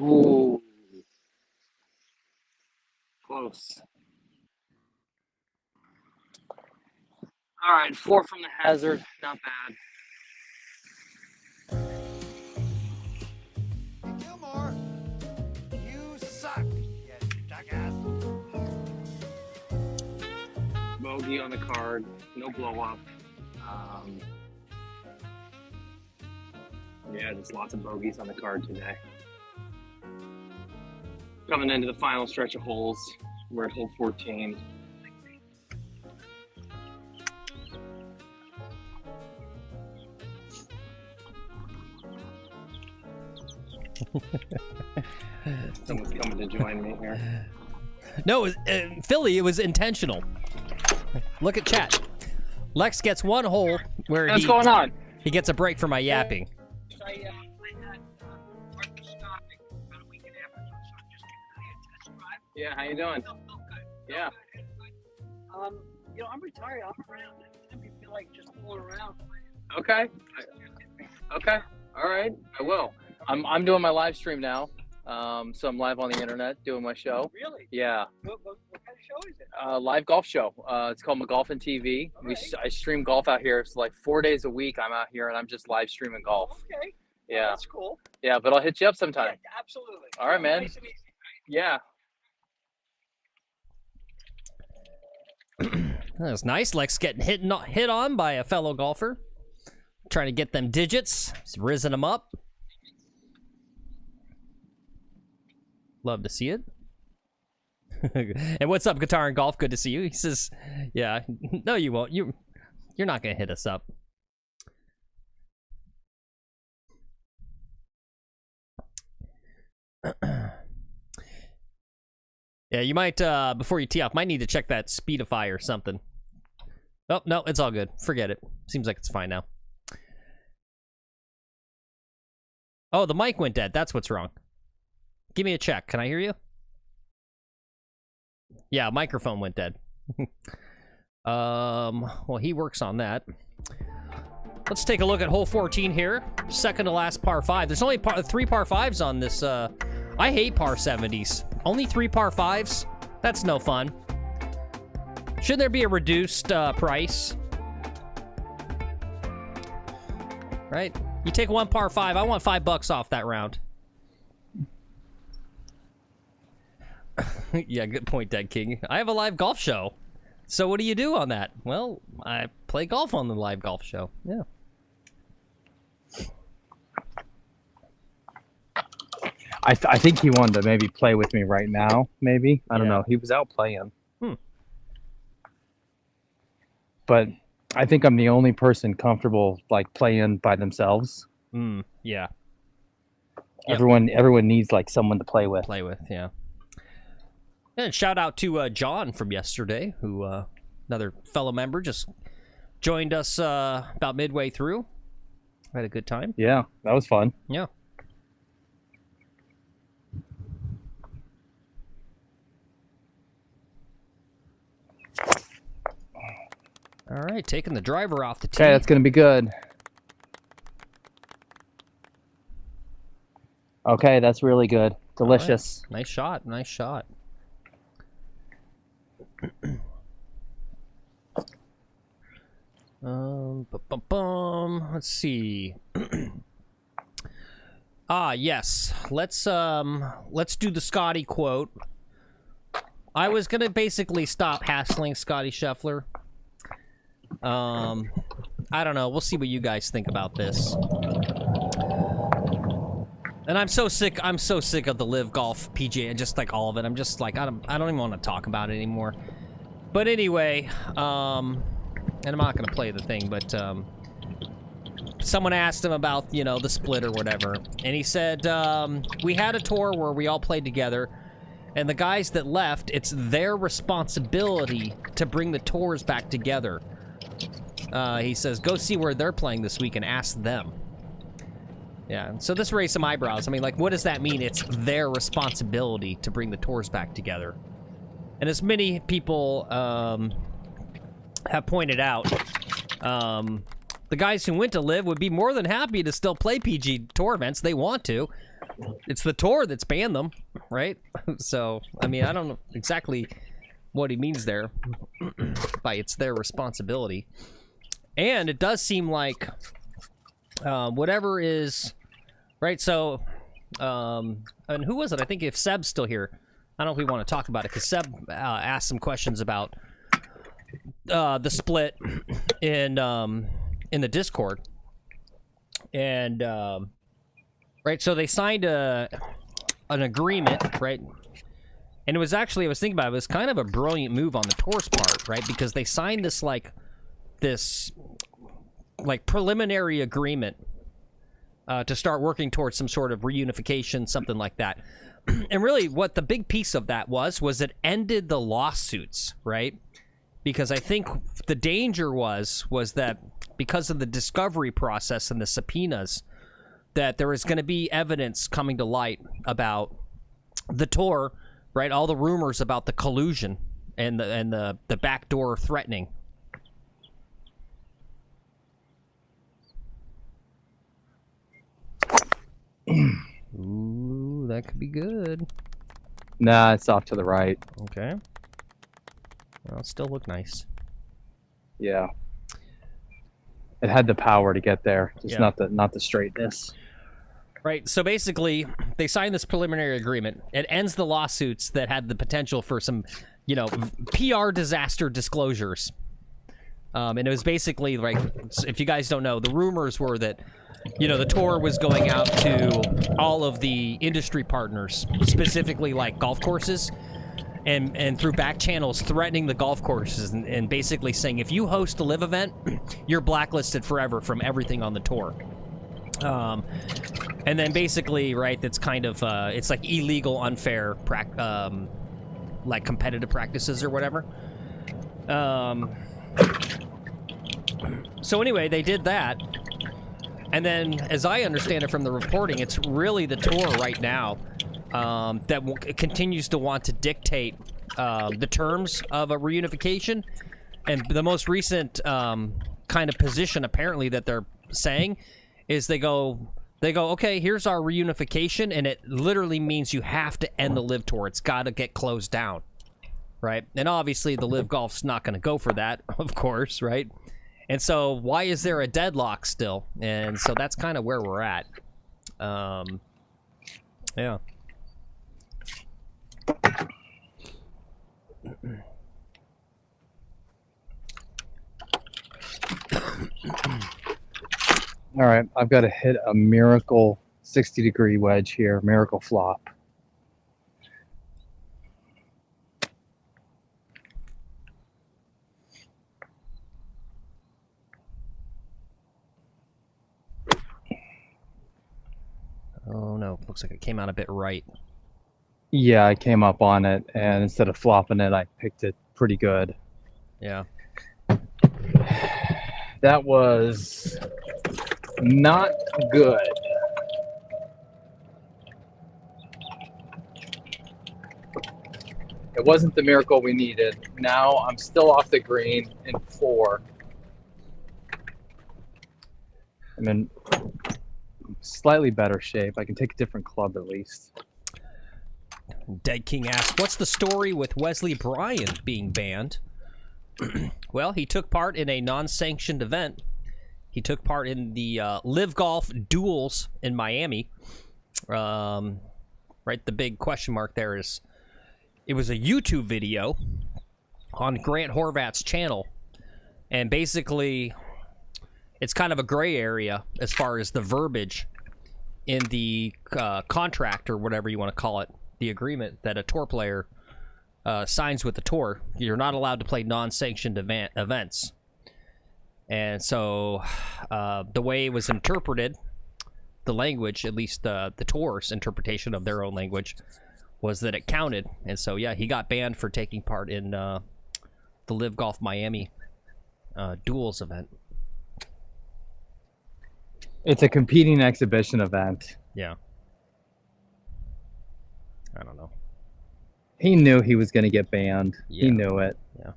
Ooh, close. All right, 4 from the hazard, not bad. Gilmore, you suck, you jackass. Bogey on the card, no blow up. Yeah, there's lots of bogeys on the card today. Coming into the final stretch of holes, we're at hole 14. Someone's coming to join me here. No, Philly, it was intentional. Look at chat. Lex gets one hole where What's going on? he gets a break for my yapping. I had arthroscopic about a week and a half ago, so I'm just giving it a test drive. Yeah, how you doing? Yeah. You know, I'm retired. I'm around. Anytime you feel like just fooling around. Okay. Okay. All right. I will. I'm doing my live stream now. So I'm live on the internet doing my show. Really? Yeah. What kind of show is it? Live golf show. It's called McGolfin TV. I stream golf out here. So like 4 days a week I'm out here and I'm just live streaming golf. Okay. Yeah. That's cool. Yeah, but I'll hit you up sometime. Yeah, absolutely. All right, man. Nice and easy. Yeah. That's nice. Lex getting hit on by a fellow golfer. Trying to get them digits. He's risen them up. Love to see it. And what's up, Guitar and Golf? Good to see you. He says, yeah, no, you won't. You're not going to hit us up. Yeah, you might, before you tee off, might need to check that Speedify or something. Oh, no, it's all good. Forget it. Seems like it's fine now. Oh, the mic went dead. That's what's wrong. Give me a check. Can I hear you? Yeah, microphone went dead. Well, he works on that. Let's take a look at hole 14 here. Second to last par 5. There's only 3 par 5s on this. I hate par 70s. Only 3 par 5s? That's no fun. Shouldn't there be a reduced price? Right? You take 1 par 5. I want $5 off that round. Yeah, good point, Dead King. I have a live golf show. So what do you do on that? Well, I play golf on the live golf show. Yeah. I think he wanted to maybe play with me right now, maybe. I don't know. He was out playing. But I think I'm the only person comfortable like playing by themselves. Yeah. Everyone needs like someone to play with. Yeah. And shout out to John from yesterday, who another fellow member just joined us about midway through. Had a good time. Yeah, that was fun. Yeah. All right, taking the driver off the tee. Okay, that's gonna be good. Okay, that's really good. Delicious. Right. Nice shot. Nice shot. let's see. Yes. Let's do the Scotty quote. I was gonna basically stop hassling Scotty Scheffler. I don't know. We'll see what you guys think about this. And I'm so sick of the Live Golf PGA, just like all of it. I'm just like, I don't even want to talk about it anymore. But anyway, and I'm not gonna play the thing, but someone asked him about, you know, the split or whatever, and he said, we had a tour where we all played together, and the guys that left, it's their responsibility to bring the tours back together. He says, go see where they're playing this week and ask them. Yeah, so this raised some eyebrows. I mean, like, what does that mean? It's their responsibility to bring the tours back together. And as many people have pointed out, the guys who went to Live would be more than happy to still play PG Tour events. They want to. It's the tour that's banned them, right? So, I mean, I don't know exactly what he means there by it's their responsibility. And it does seem like whatever is... Right, so, and who was it? I think if Seb's still here, I don't know if we want to talk about it, because Seb asked some questions about the split in the Discord. And, right, so they signed an agreement, right? And it was actually, I was thinking about it, it was kind of a brilliant move on the tour's part, right? Because they signed this, this preliminary agreement to start working towards some sort of reunification, something like that. And really, what the big piece of that was it ended the lawsuits, right? Because I think the danger was that because of the discovery process and the subpoenas, that there was going to be evidence coming to light about the tour, right? All the rumors about the collusion and the backdoor threatening. Ooh, that could be good. Nah, it's off to the right. Okay. Well, it still look nice. Yeah. It had the power to get there, just not the straightness. Right. So basically, they signed this preliminary agreement. It ends the lawsuits that had the potential for some, you know, PR disaster disclosures. And it was basically like, if you guys don't know, the rumors were that, you know, the tour was going out to all of the industry partners, specifically like golf courses, and through back channels threatening the golf courses and basically saying, if you host a Live event, you're blacklisted forever from everything on the tour. And then basically, right, that's kind of, it's like illegal, unfair, like competitive practices or whatever. So anyway, they did that. And then, as I understand it from the reporting, it's really the tour right now that continues to want to dictate the terms of a reunification. And the most recent kind of position, apparently, that they're saying is they go, okay, here's our reunification, and it literally means you have to end the Live Tour. It's got to get closed down, right? And obviously, the Live Golf's not going to go for that, of course, right? And so, why is there a deadlock still? And so that's kind of where we're at. Yeah. All right, I've got to hit a miracle 60-degree wedge here, miracle flop. Oh no, looks like it came out a bit right. Yeah, I came up on it, and instead of flopping it, I picked it pretty good. Yeah. That was not good. It wasn't the miracle we needed. Now I'm still off the green in 4. I'm in slightly better shape. I can take a different club at least. Dead King asks, what's the story with Wesley Bryan being banned? Well, he took part in a non-sanctioned event. He took part in the Live Golf Duels in Miami. Right, the big question mark there is, it was a YouTube video on Grant Horvat's channel, and basically it's kind of a gray area as far as the verbiage in the contract, or whatever you want to call it, the agreement that a tour player signs with the tour. You're not allowed to play non-sanctioned events. And so the way it was interpreted, the language, at least the tour's interpretation of their own language, was that it counted. And so, yeah, he got banned for taking part in the Live Golf Miami duels event. It's a competing exhibition event. Yeah. I don't know. He knew he was going to get banned. Yeah. He knew it. Yeah.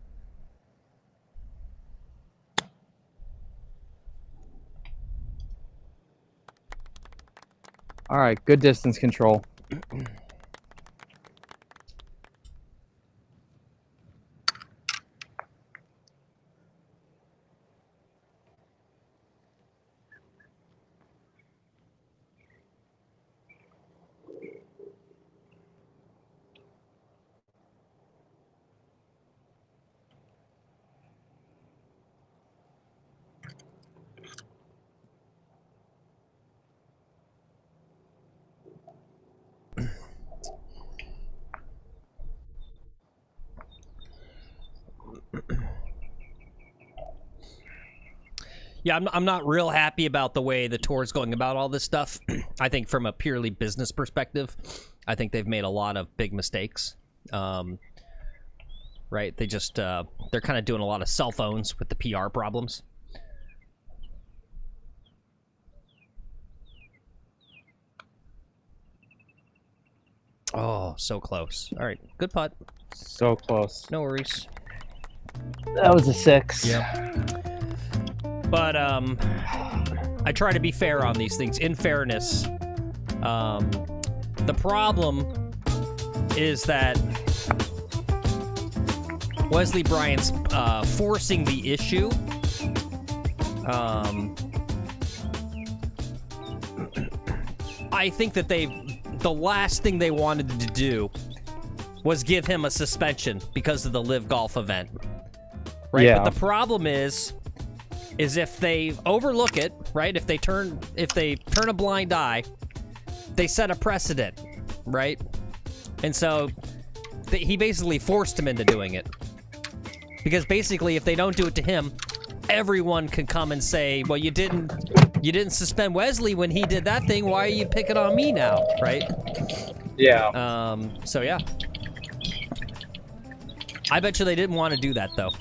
All right, good distance control. Yeah, I'm not real happy about the way the tour's going about all this stuff. I think from a purely business perspective, I think they've made a lot of big mistakes. Right? They just, they're kind of doing a lot of cell phones with the PR problems. Oh, so close. All right, good putt. So close. No worries. That was a 6. Yep. But I try to be fair on these things. In fairness, the problem is that Wesley Bryant's forcing the issue. I think that the last thing they wanted to do was give him a suspension because of the Live Golf event. Right? Yeah. But the problem is if they overlook it, right? If they turn a blind eye, they set a precedent, right? And so he basically forced him into doing it. Because basically, if they don't do it to him, everyone can come and say, well, you didn't suspend Wesley when he did that thing. Why are you picking on me now, right? Yeah. So yeah. I bet you they didn't want to do that though.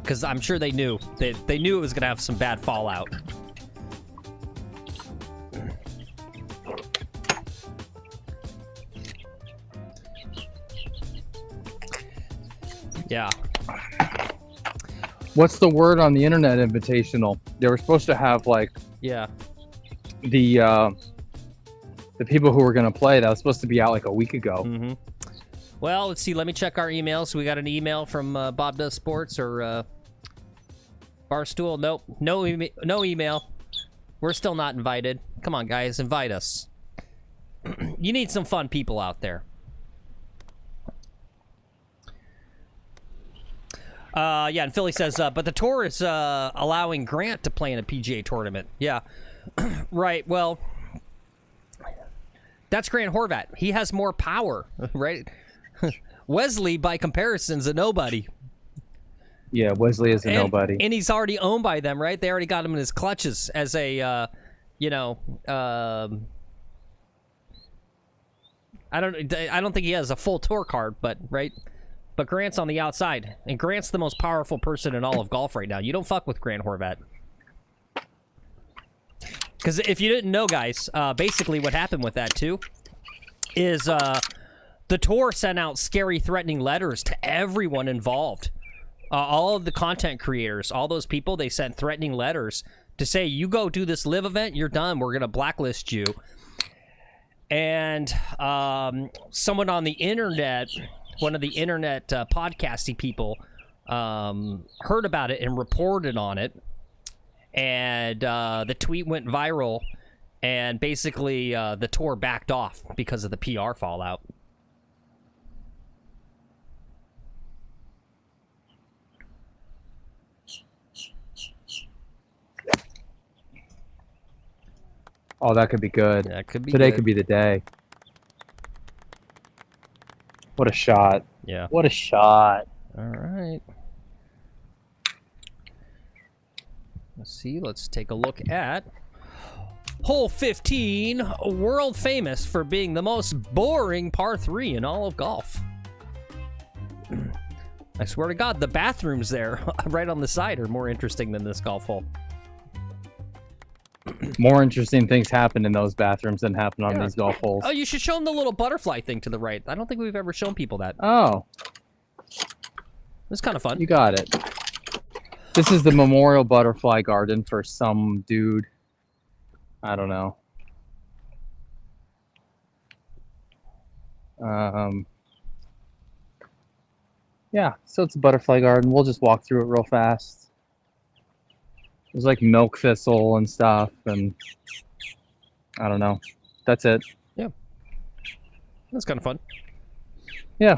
Because I'm sure they knew. They knew it was going to have some bad fallout. Yeah. What's the word on the internet invitational? They were supposed to have like Yeah. the people who were going to play. That was supposed to be out like a week ago. Mm-hmm. Well, let's see. Let me check our emails. We got an email from Bob Does Sports or Barstool. Nope. No email. We're still not invited. Come on, guys. Invite us. You need some fun people out there. Yeah, and Philly says, but the tour is allowing Grant to play in a PGA tournament. Yeah. Right. Well, that's Grant Horvat. He has more power, right? Wesley, by comparison, is a nobody. Yeah, Wesley is a nobody. And he's already owned by them, right? They already got him in his clutches as a, I don't think he has a full tour card, but, right? But Grant's on the outside, and Grant's the most powerful person in all of golf right now. You don't fuck with Grant Horvat. Because if you didn't know, guys, basically what happened with that, too, is the tour sent out scary, threatening letters to everyone involved. All of the content creators, all those people, they sent threatening letters to say, you go do this live event, you're done. We're going to blacklist you. And someone on the internet, one of the internet podcasting people, heard about it and reported on it. and the tweet went viral, and basically the tour backed off because of the PR fallout. Oh, that could be good. That could be Today good. could be the day. What a shot. Yeah. What a shot. All right. Let's see. Let's take a look at hole 15, world famous for being the most boring par 3 in all of golf. I swear to God, the bathrooms there, right on the side, are more interesting than this golf hole. More interesting things happen in those bathrooms than happen on Yeah. these golf holes. Oh, you should show them the little butterfly thing to the right. I don't think we've ever shown people that. Oh, It's kind of fun. you got it. This is the memorial butterfly garden for some dude. I don't know. Yeah, so it's a butterfly garden. We'll just walk through it real fast. There's like milk thistle and stuff, and I don't know. That's it. That's kind of fun. Yeah.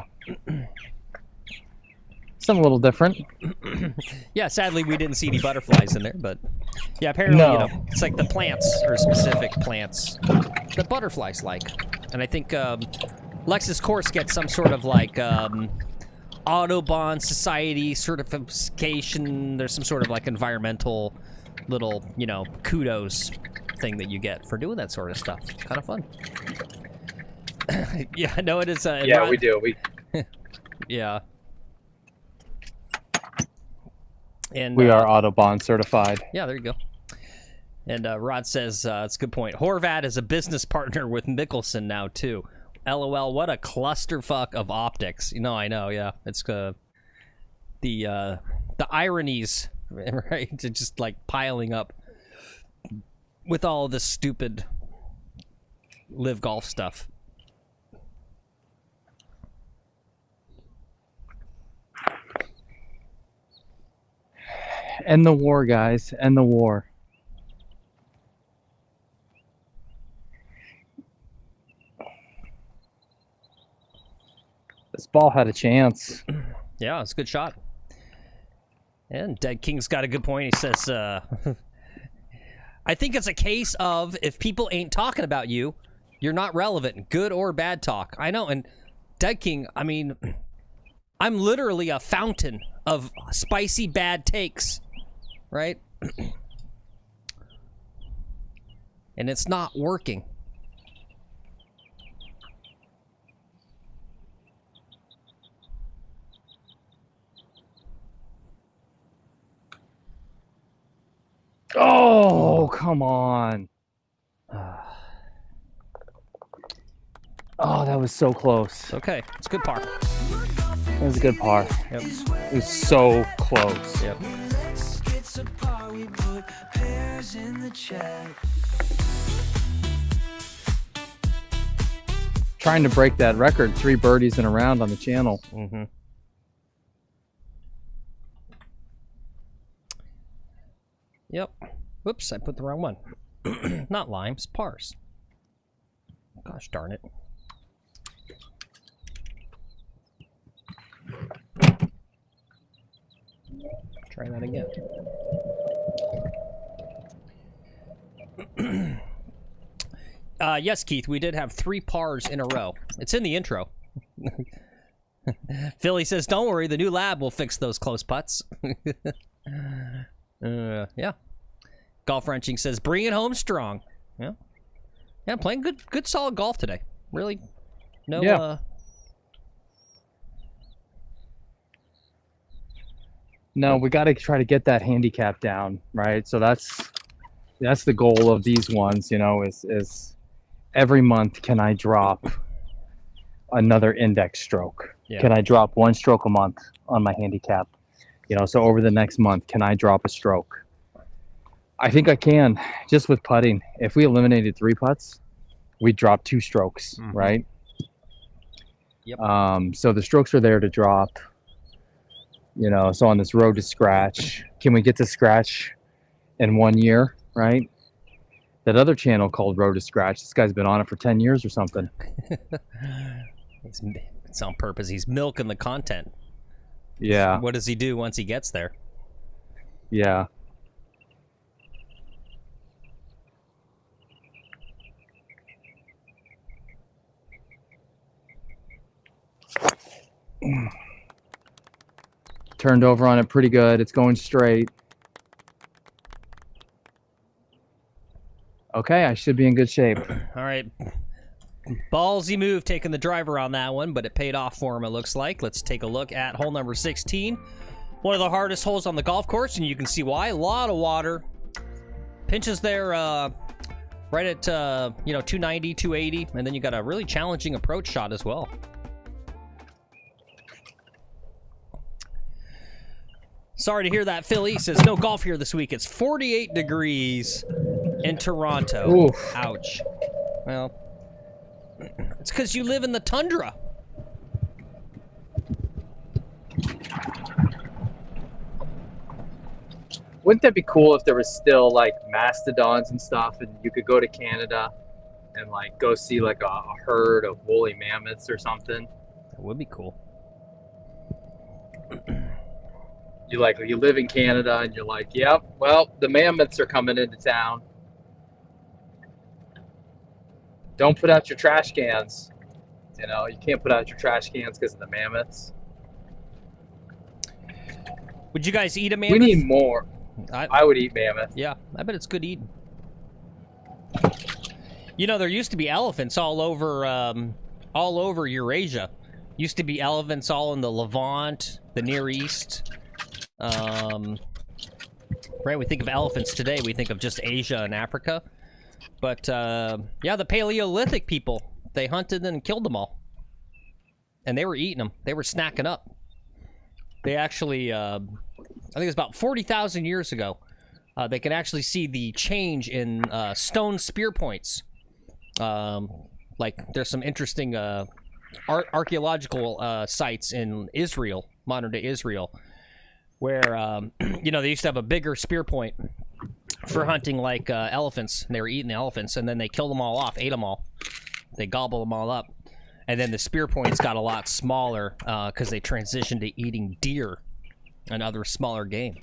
Something a little different. Yeah, sadly we didn't see any butterflies in there, but yeah, apparently, No. you know, it's like the plants or specific plants that butterflies like. And I think Lex's course gets some sort of like Audubon Society certification. There's some sort of like environmental little, you know, kudos thing that you get for doing that sort of stuff. Kind of fun. Yeah, no, it is. Yeah, we do. Yeah. And We are Audubon certified. yeah, there you go. And Rod says, it's a good point. Horvat is a business partner with Mickelson now, too. LOL, what a clusterfuck of optics. You know, I know, yeah. It's the ironies, right? To just, like, piling up with all this stupid live golf stuff. End the war, guys. End the war. This ball had a chance. Yeah, it's a good shot. And Dead King's got a good point. He says, I think it's a case of if people ain't talking about you, you're not relevant, good or bad talk. I know, and Dead King, I mean, I'm literally a fountain of spicy bad takes, right? And it's not working. Oh, come on. Oh, that was so close. Okay, it's a good par. That was a good par. Yep. It was so close. Yep. Trying to break that record, 3 birdies in a round on the channel. Mm-hmm. Yep. Whoops, I put the wrong one. Not limes, pars. Gosh darn it. Try that again. Yes, Keith, we did have 3 pars in a row. It's in the intro. Philly says, don't worry, the new lab will fix those close putts. Yeah. Golf Wrenching says, bring it home strong. Yeah. Yeah, playing good solid golf today. Really, no, Yeah. No, we got to try to get that handicap down, right? So that's the goal of these ones, you know, is every month can I drop another index stroke? Yeah. Can I drop 1 stroke a month on my handicap? You know, so over the next month, can I drop a stroke? I think I can, just with putting. If we eliminated 3 putts, we'd drop 2 strokes, right? Yep. So the strokes are there to drop. You know, so on this road to scratch, can we get to scratch in 1 year, right? That other channel called Road to Scratch, this guy's been on it for 10 years or something. It's on purpose. He's milking the content. Yeah. What does he do once he gets there? Yeah. Turned over on it pretty good. It's going straight. Okay, I should be in good shape. All right. Ballsy move taking the driver on that one, but it paid off for him, it looks like. Let's take a look at hole number 16. One of the hardest holes on the golf course, and you can see why. A lot of water. Pinches there right at, 290, 280, and then you got a really challenging approach shot as well. Sorry to hear that, Philly. Says no golf here this week. It's 48 degrees in Toronto. Oof. Ouch. Well, it's because you live in the tundra. Wouldn't that be cool if there was still like mastodons and stuff, and you could go to Canada and like go see like a herd of woolly mammoths or something? That would be cool. You live in Canada and you're like, yep, well, the mammoths are coming into town. Don't put out your trash cans. You know, you can't put out your trash cans because of the mammoths. Would you guys eat a mammoth? We need more. I would eat mammoth. Yeah, I bet it's good eating. You know, there used to be elephants all over Eurasia. Used to be elephants all in the Levant, the Near East. Right, we think of elephants today, we think of just Asia and Africa. But, yeah, the Paleolithic people, they hunted and killed them all. And they were eating them. They were snacking up. They actually, I think it was about 40,000 years ago, they could actually see the change in stone spear points. Like, there's some interesting archaeological sites in Israel, modern-day Israel, where, they used to have a bigger spear point for hunting, like, elephants. And they were eating the elephants, and then they killed them all off, ate them all. They gobbled them all up. And then the spear points got a lot smaller because they transitioned to eating deer and other smaller game.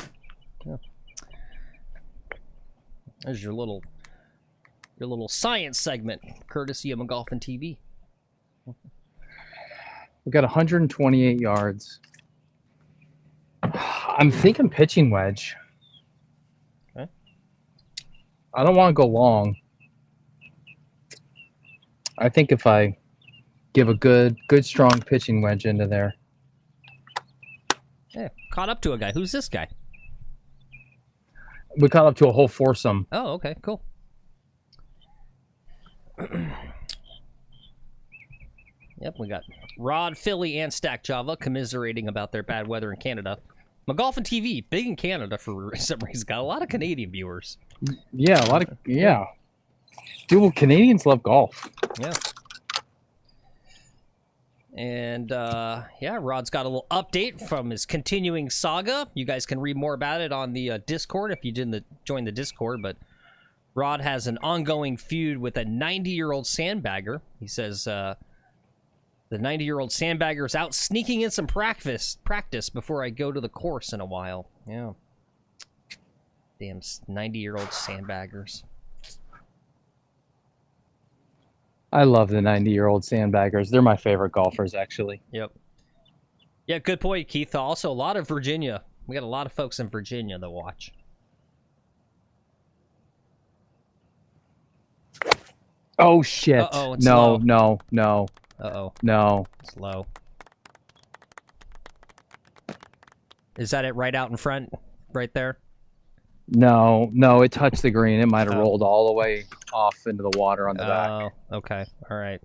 Yeah. There's your little science segment, courtesy of McGolfin TV. We got 128 yards. I'm thinking pitching wedge. Okay. I don't want to go long. I think if I give a good strong pitching wedge into there. Yeah, caught up to a guy. Who's this guy? We caught up to a whole foursome. Oh, okay, cool. Yep, we got Rod, Philly, and Stack Java commiserating about their bad weather in Canada. McGolfin TV, big in Canada for some reason. Got a lot of Canadian viewers. Yeah, a lot of Dude, well, Canadians love golf. Yeah. And, Rod's got a little update from his continuing saga. You guys can read more about it on the Discord if you didn't join the Discord, but Rod has an ongoing feud with a 90-year-old sandbagger. He says the 90-year-old sandbagger is out sneaking in some practice before I go to the course in a while. Yeah. Damn 90-year-old sandbaggers. I love the 90-year-old sandbaggers. They're my favorite golfers, actually. Yep. Yeah, good point, Keith. Also, a lot of Virginia. We got a lot of folks in Virginia that watch. Oh, shit. Uh-oh, it's no, low. no. Uh-oh. No. It's low. Is that it right out in front? Right there? No, it touched the green. It might have rolled all the way off into the water on the back. Oh, okay. All right.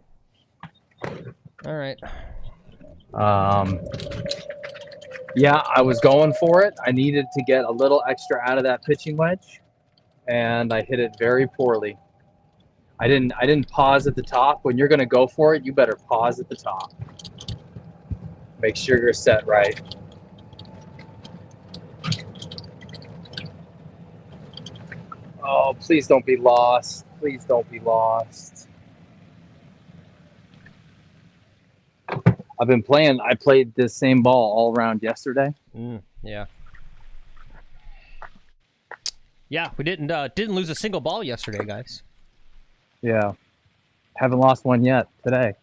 Yeah, I was going for it. I needed to get a little extra out of that pitching wedge, and I hit it very poorly. I didn't pause at the top. When you're going to go for it, you better pause at the top. Make sure you're set right. Oh, please don't be lost. Please don't be lost. I've been playing. I played this same ball all around yesterday. Yeah. Yeah, we didn't lose a single ball yesterday, guys. Yeah. Haven't lost one yet today.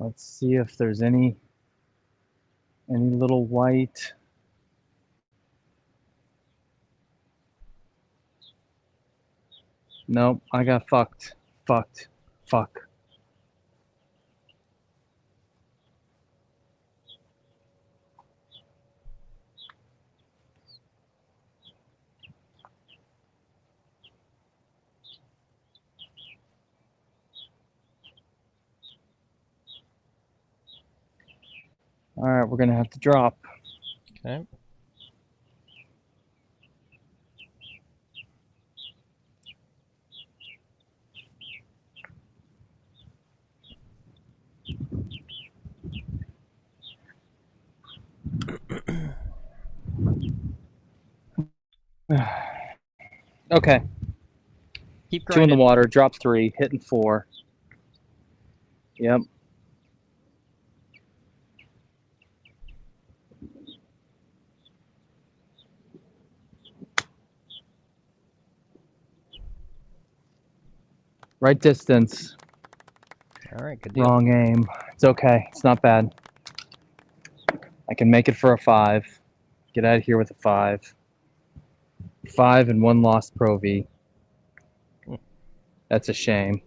Let's see if there's any little white. Nope, I got fucked. Fuck. All right, we're gonna have to drop. Okay. Okay. Keep 2 in grinding. the water, drop 3, hitting 4. Yep. Right distance. All right, good deal. Wrong aim. It's okay. It's not bad. I can make it for a 5. Get out of here with a 5. 5 and 1 lost Pro V. That's a shame.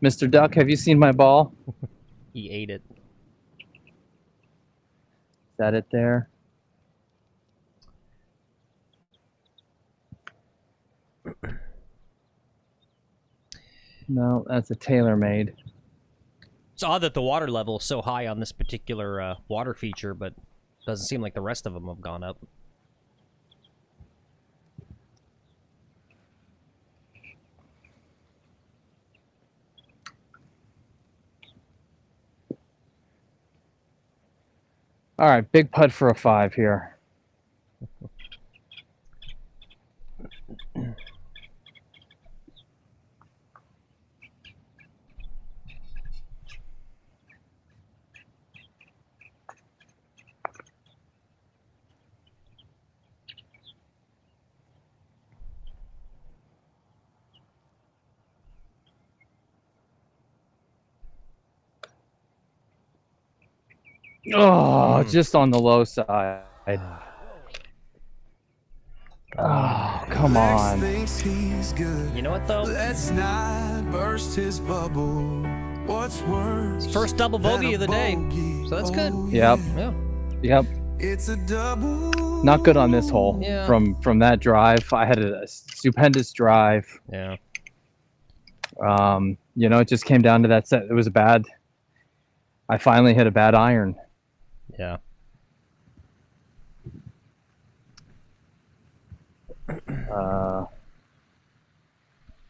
Mr. Duck, have you seen my ball? He ate it. Is that it there? No, that's a TaylorMade. It's odd that the water level is so high on this particular water feature, but doesn't seem like the rest of them have gone up. All right, big putt for a 5 here. Oh, just on the low side. Oh, come on. Thinks he's good. You know what, though? Let's not burst his bubble. What's worse? First double bogey of the day, so that's good. Yep. Yeah. Yep. It's a double. Not good on this hole. Yeah. From that drive, I had a stupendous drive. Yeah. You know, it just came down to that set. It was a bad. I finally hit a bad iron. Yeah.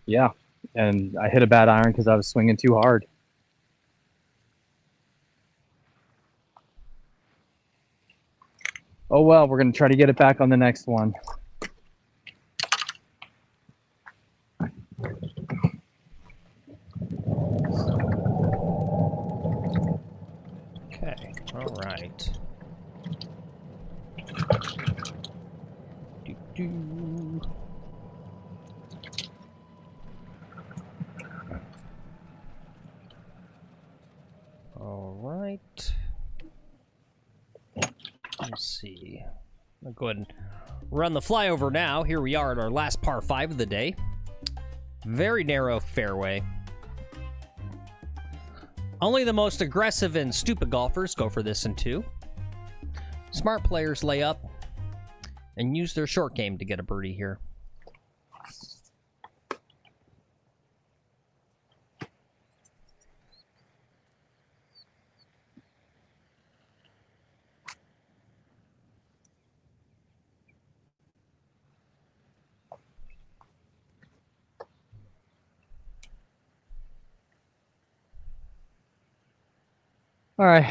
Yeah, and I hit a bad iron because I was swinging too hard. Oh well, we're gonna try to get it back on the next one. Okay. All right. Do-do. All right. Let's see. I'll go ahead and run the flyover now. Here we are at our last par 5 of the day. Very narrow fairway. Only the most aggressive and stupid golfers go for this in 2. Smart players lay up and use their short game to get a birdie here. All right,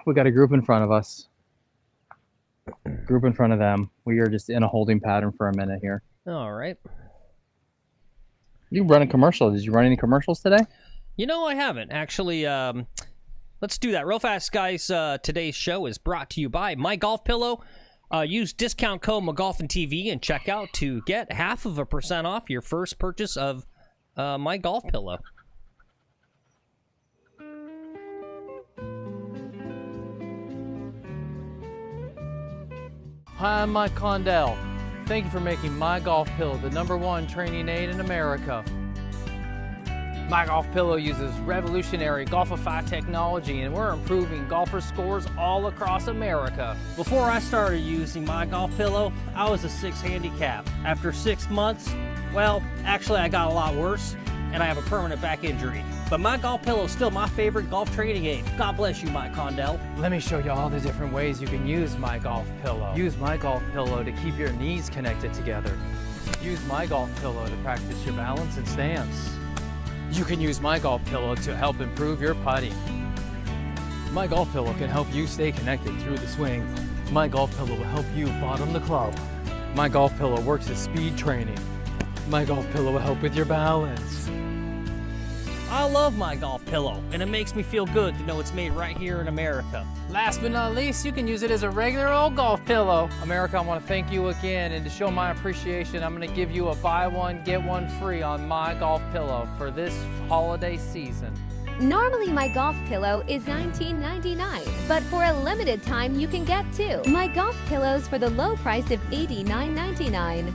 we got a group in front of us. Group in front of them. We are just in a holding pattern for a minute here. All right. You run a commercial. Did you run any commercials today? You know, I haven't. Actually, let's do that real fast, guys. Today's show is brought to you by My Golf Pillow. Use discount code McGolfinTV and checkout to get 0.5% off your first purchase of My Golf Pillow. Hi, I'm Mike Condell. Thank you for making My Golf Pillow the #1 training aid in America. My Golf Pillow uses revolutionary Golfify technology, and we're improving golfer scores all across America. Before I started using My Golf Pillow, I was a 6 handicap. After 6 months, well, actually I got a lot worse, and I have a permanent back injury. But My Golf Pillow is still my favorite golf training aid. God bless you, Mike Condell. Let me show you all the different ways you can use My Golf Pillow. Use My Golf Pillow to keep your knees connected together. Use My Golf Pillow to practice your balance and stance. You can use My Golf Pillow to help improve your putting. My Golf Pillow can help you stay connected through the swing. My Golf Pillow will help you bottom the club. My Golf Pillow works as speed training. My Golf Pillow will help with your balance. I love My Golf Pillow, and it makes me feel good to know it's made right here in America. Last but not least, you can use it as a regular old golf pillow. America, I want to thank you again, and to show my appreciation, I'm going to give you a buy one, get one free on My Golf Pillow for this holiday season. Normally, My Golf Pillow is $19.99, but for a limited time, you can get 2 My Golf Pillows for the low price of $89.99.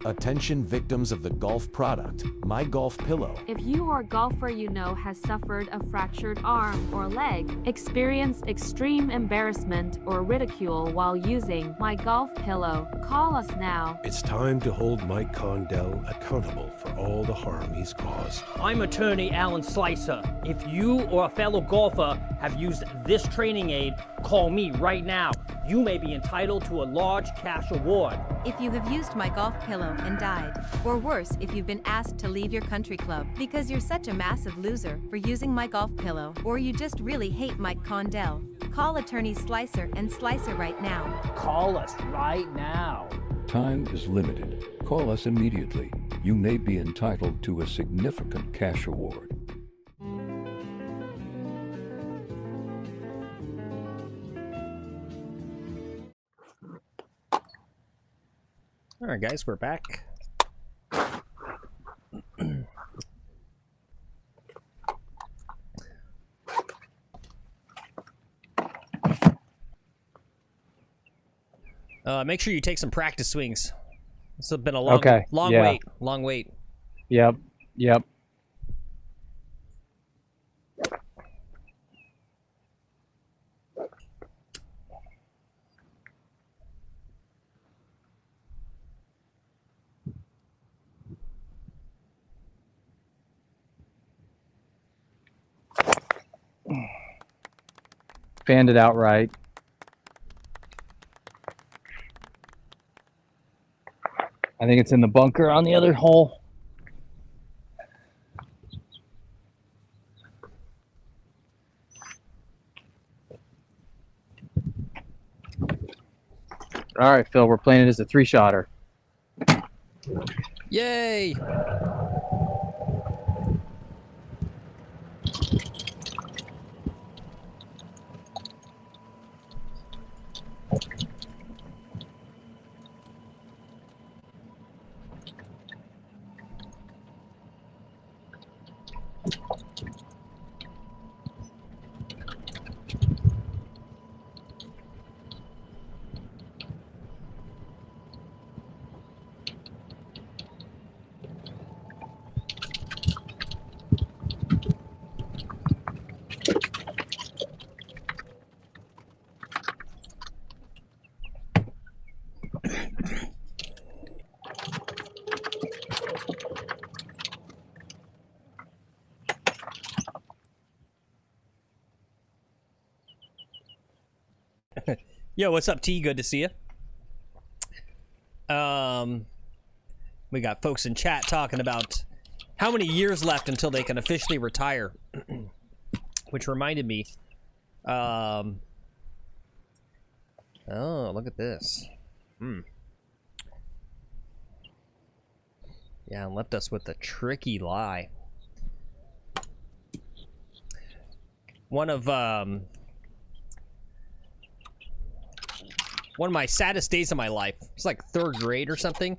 Attention victims of the golf product, My Golf Pillow. If you or a golfer you know has suffered a fractured arm or leg, experienced extreme embarrassment or ridicule while using My Golf Pillow, call us now. It's time to hold Mike Condell accountable for all the harm he's caused. I'm attorney Alan Slicer. If you or a fellow golfer have used this training aid, call me right now. You may be entitled to a large cash award. If you have used My Golf Pillow and died, or worse, if you've been asked to leave your country club because you're such a massive loser for using My Golf Pillow, or you just really hate Mike Condell, call attorney Slicer and Slicer right now. Call us right now. Time is limited. Call us immediately. You may be entitled to a significant cash award. All right, guys, we're back. Make sure you take some practice swings. This has been a long, long wait. Yep. Fanned it out right. I think it's in the bunker on the other hole. All right, Phil, we're playing it as a 3-shotter. Yay! Yo, what's up, T? Good to see you. We got folks in chat talking about how many years left until they can officially retire. which reminded me. Oh, look at this. Yeah, and left us with a tricky lie. One of my saddest days of my life. It's like 3rd grade or something.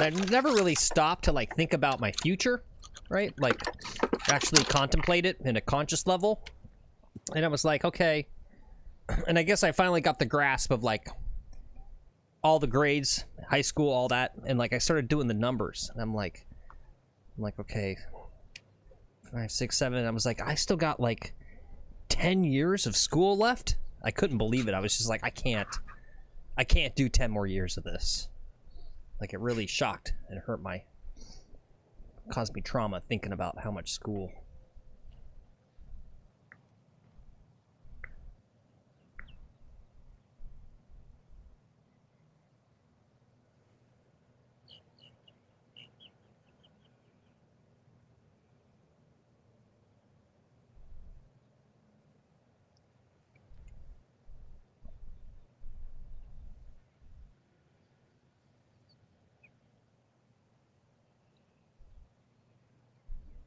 And I never really stopped to like think about my future, right? Like actually contemplate it in a conscious level. And I was like, okay. And I guess I finally got the grasp of like all the grades, high school, all that, and like I started doing the numbers. And I'm like, okay, 5, 6, 7. And I was like, I still got like 10 years of school left. I couldn't believe it. I was just like, I can't do 10 more years of this. Like, it really shocked and caused me trauma thinking about how much school.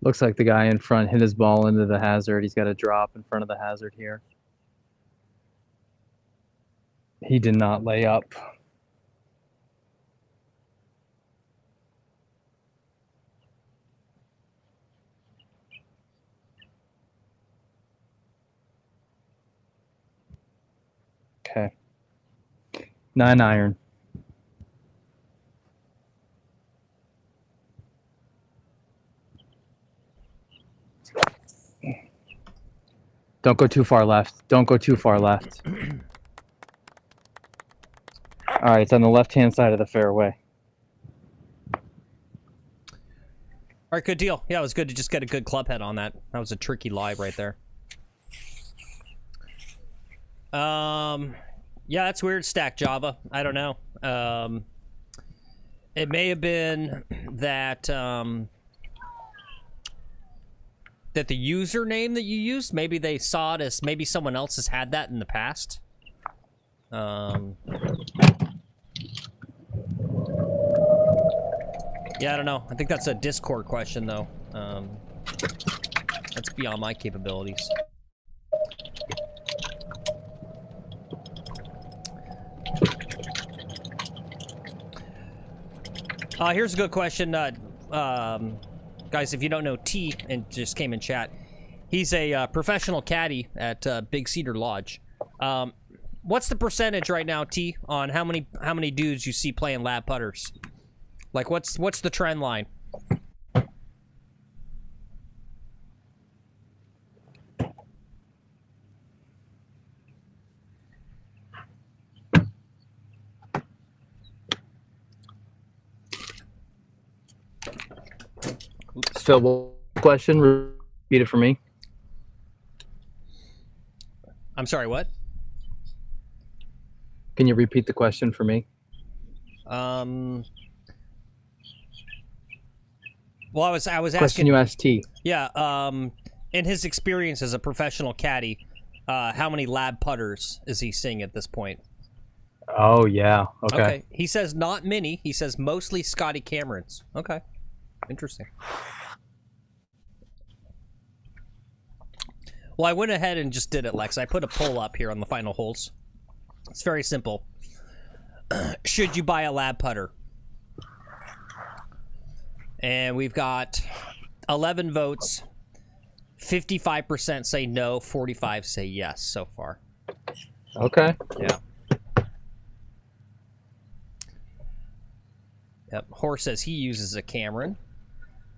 Looks like the guy in front hit his ball into the hazard. He's got a drop in front of the hazard here. He did not lay up. Okay. 9 iron. Don't go too far left. Don't go too far left. All right, it's on the left-hand side of the fairway. All right, good deal. Yeah, it was good to just get a good club head on that. That was a tricky lie right there. Yeah, that's weird, Stack Java. I don't know. It may have been that that the username that you used, maybe they saw it as maybe someone else has had that in the past. Yeah, I don't know. I think that's a Discord question, though. That's beyond my capabilities. Here's a good question. Guys, if you don't know T, and just came in chat, he's a professional caddy at Big Cedar Lodge. What's the percentage right now, T, on how many dudes you see playing lab putters? Like, what's the trend line? Phil, question, repeat it for me. I'm sorry, what? Can you repeat the question for me? Well, I was Question asking. you asked T. Yeah. In his experience as a professional caddy, how many lab putters is he seeing at this point? Oh yeah. Okay. He says not many. He says mostly Scotty Camerons. Okay. Interesting. Well, I went ahead and just did it, Lex. I put a poll up here on the final holes. It's very simple. Should you buy a lab putter? And we've got 11 votes. 55% say no, 45 say yes so far. Okay. Yeah. Yep. Horse says he uses a Cameron.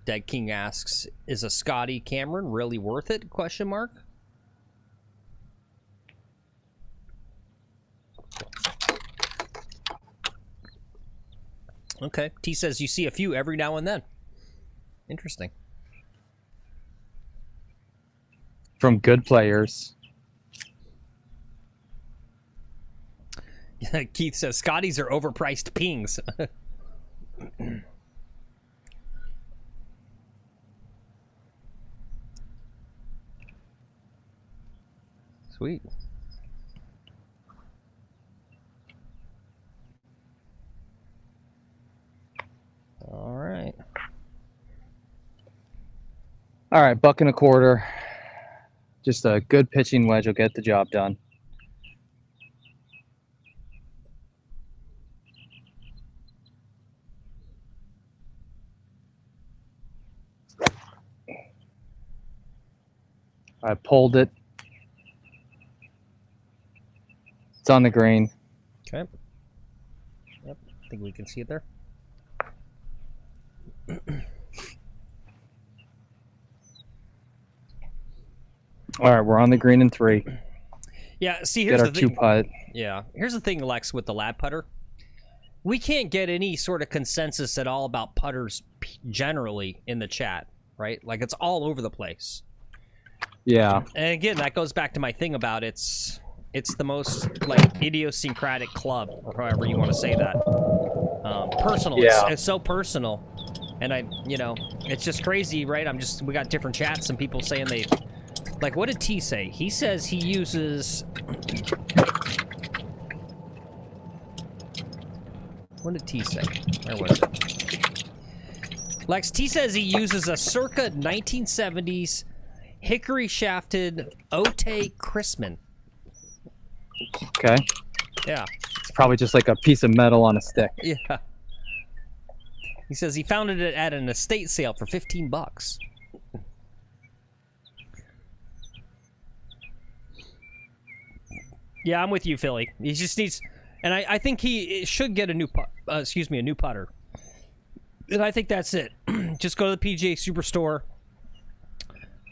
Dead King asks, is a Scotty Cameron really worth it? Question mark. Okay. T says you see a few every now and then. Interesting. From good players. Keith says Scotties are overpriced pings. Sweet. All right. All right, $1.25. Just a good pitching wedge will get the job done. I pulled it. It's on the green. Okay. Yep. I think we can see it there. All right, we're on the green in 3. Yeah, see, here's Get our the thing. 2-putt. Yeah, here's the thing, Lex, with the lab putter. We can't get any sort of consensus at all about putters generally in the chat, right? Like, it's all over the place. Yeah. And again, that goes back to my thing about it's the most, like, idiosyncratic club, or however you want to say that. Personal. Yeah. It's so personal. And it's just crazy, right? We got different chats and people saying they... Like, what did T say? He says he uses... What did T say? Where was it? Lex, T says he uses a circa 1970s hickory-shafted Otay Chrisman. Okay. Yeah. It's probably just like a piece of metal on a stick. Yeah. He says he found it at an estate sale for $15. Yeah, I'm with you, Philly. He just needs, and I think he should get a new putter. And I think that's it. Just go to the PGA Superstore,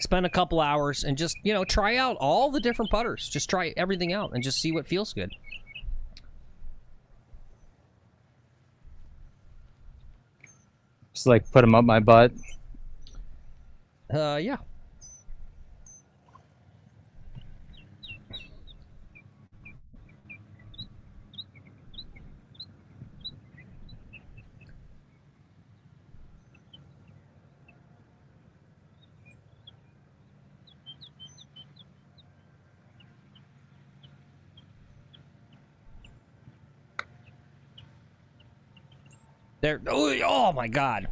spend a couple hours, and just try out all the different putters. Just try everything out and just see what feels good. Just like put them up my butt. Yeah. There. Oh my God.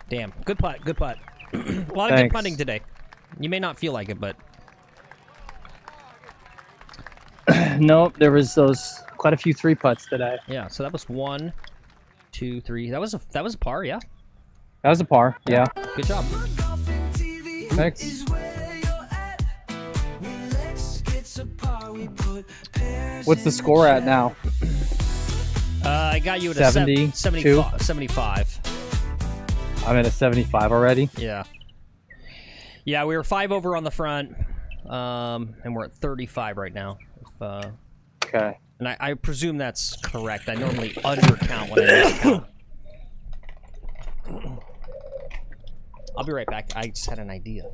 Damn. Good putt. Good putt. A lot of good putting today. You may not feel like it, but Nope, there was quite a few 3-putts today. yeah. So that was 1, 2, 3. That was a par. Yeah. That was a par. Yeah. Good job. Thanks. What's the score at now? I got you at 70, a 75. I'm at a 75 already. Yeah. Yeah, we were 5 over on the front, and we're at 35 right now. Okay. And I presume that's correct. I normally undercount when I miscount. I'll be right back. I just had an idea.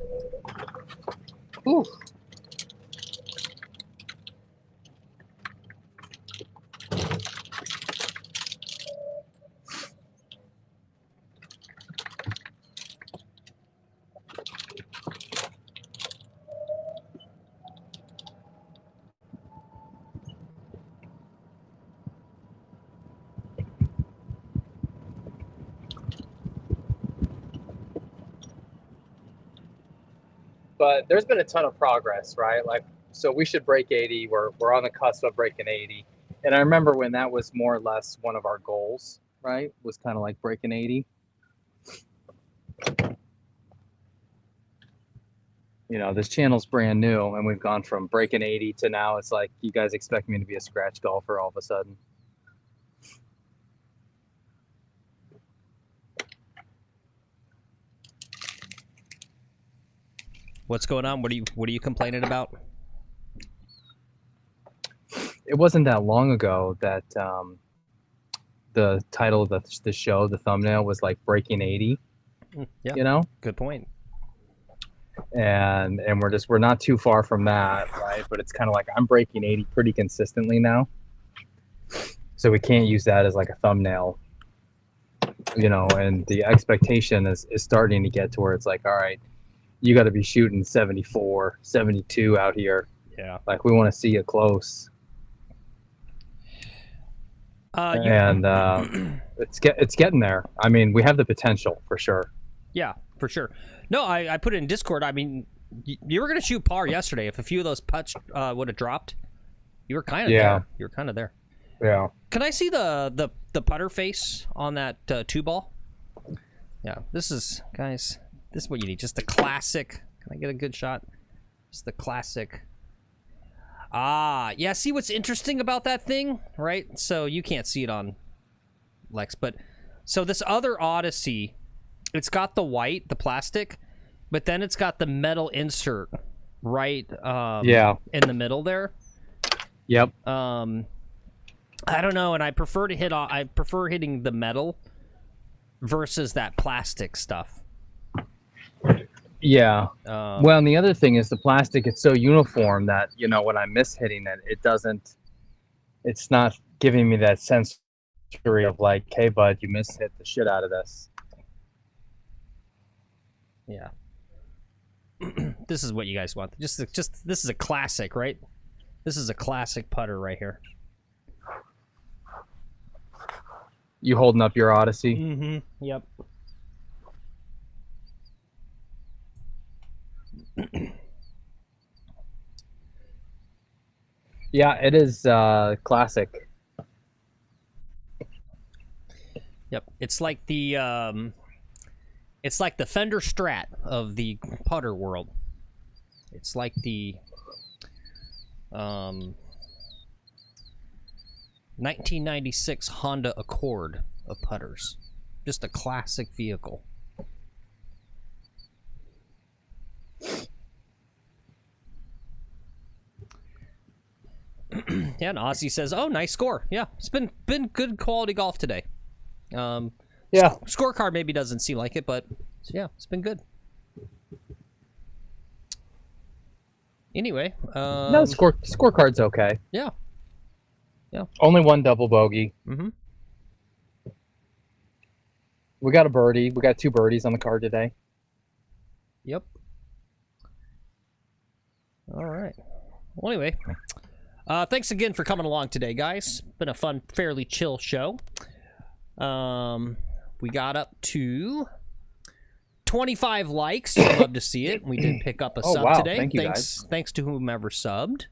Ooh. But there's been a ton of progress, right? Like, so we should break 80. We're on the cusp of breaking 80. And I remember when that was more or less one of our goals, right? Was kind of like breaking 80. This channel's brand new, and we've gone from breaking 80 to now it's like you guys expect me to be a scratch golfer all of a sudden. What's going on? What are you complaining about? It wasn't that long ago that the title of the show, the thumbnail, was like breaking 80. Yeah. Good point. And we're not too far from that, right? But it's kind of like I'm breaking 80 pretty consistently now, so we can't use that as like a thumbnail, and the expectation is starting to get to where it's like, all right, you got to be shooting 74, 72 out here, Yeah. Like we want to see it close. And it's getting there. I mean, we have the potential for sure. Yeah, for sure. No, I put it in Discord. I mean, you were gonna shoot par yesterday. If a few of those putts would have dropped, you were kind of there. You were kind of there. Yeah. Can I see the putter face on that 2-ball? Yeah, this is, guys, this is what you need. Just the classic. Can I get a good shot? Just the classic. Ah, yeah, see what's interesting about that thing, right? So you can't see it on Lex, but so this other Odyssey, it's got the white, the plastic, but then it's got the metal insert right in the middle there. Yep. I don't know, and I prefer hitting the metal versus that plastic stuff. Yeah. Well, and the other thing is the plastic, it's so uniform that, you know, when I miss hitting it, it's not giving me that sensory of like, hey, bud, you hit the shit out of this. Yeah. This is what you guys want. Just this is a classic, right? This is a classic putter right here. You holding up your Odyssey? Mm-hmm. Yep. Yeah, it is classic. Yep. It's like the Fender Strat of the putter world. It's like the 1996 Honda Accord of putters. Just a classic vehicle. Yeah, and Ozzy says, "Oh, nice score. Yeah, it's been good quality golf today." Yeah. Scorecard maybe doesn't seem like it, but yeah, it's been good. Anyway, no, scorecard's okay. Yeah. Yeah. Only one double bogey. Mm-hmm. We got a birdie. We got 2 birdies on the card today. Yep. All right. Well, anyway, thanks again for coming along today, guys. Been a fun, fairly chill show. We got up to 25 likes. I'd love to see it. We did pick up a sub today. Thank you, guys. Thanks to whomever subbed.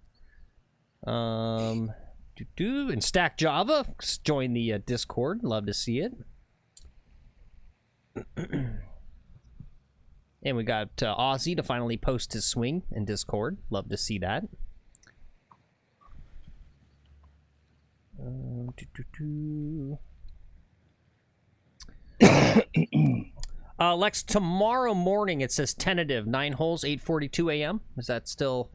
And Stack Java join the Discord. Love to see it. And we got Ozzy to finally post his swing in Discord. Love to see that. Lex, tomorrow morning it says tentative 9 holes, 8:42 a.m. Is that still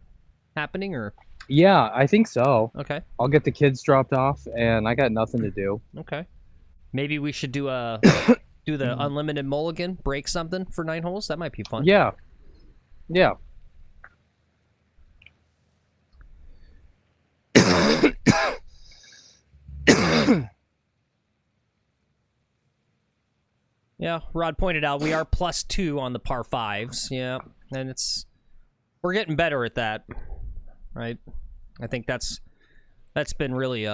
happening, or? Yeah, I think so. Okay. I'll get the kids dropped off, and I got nothing to do. Okay. Maybe we should do the unlimited mulligan, break something for 9 holes. That might be fun. Yeah. Yeah. Yeah, Rod pointed out we are +2 on the par 5s. Yeah, and we're getting better at that, right? I think that's been really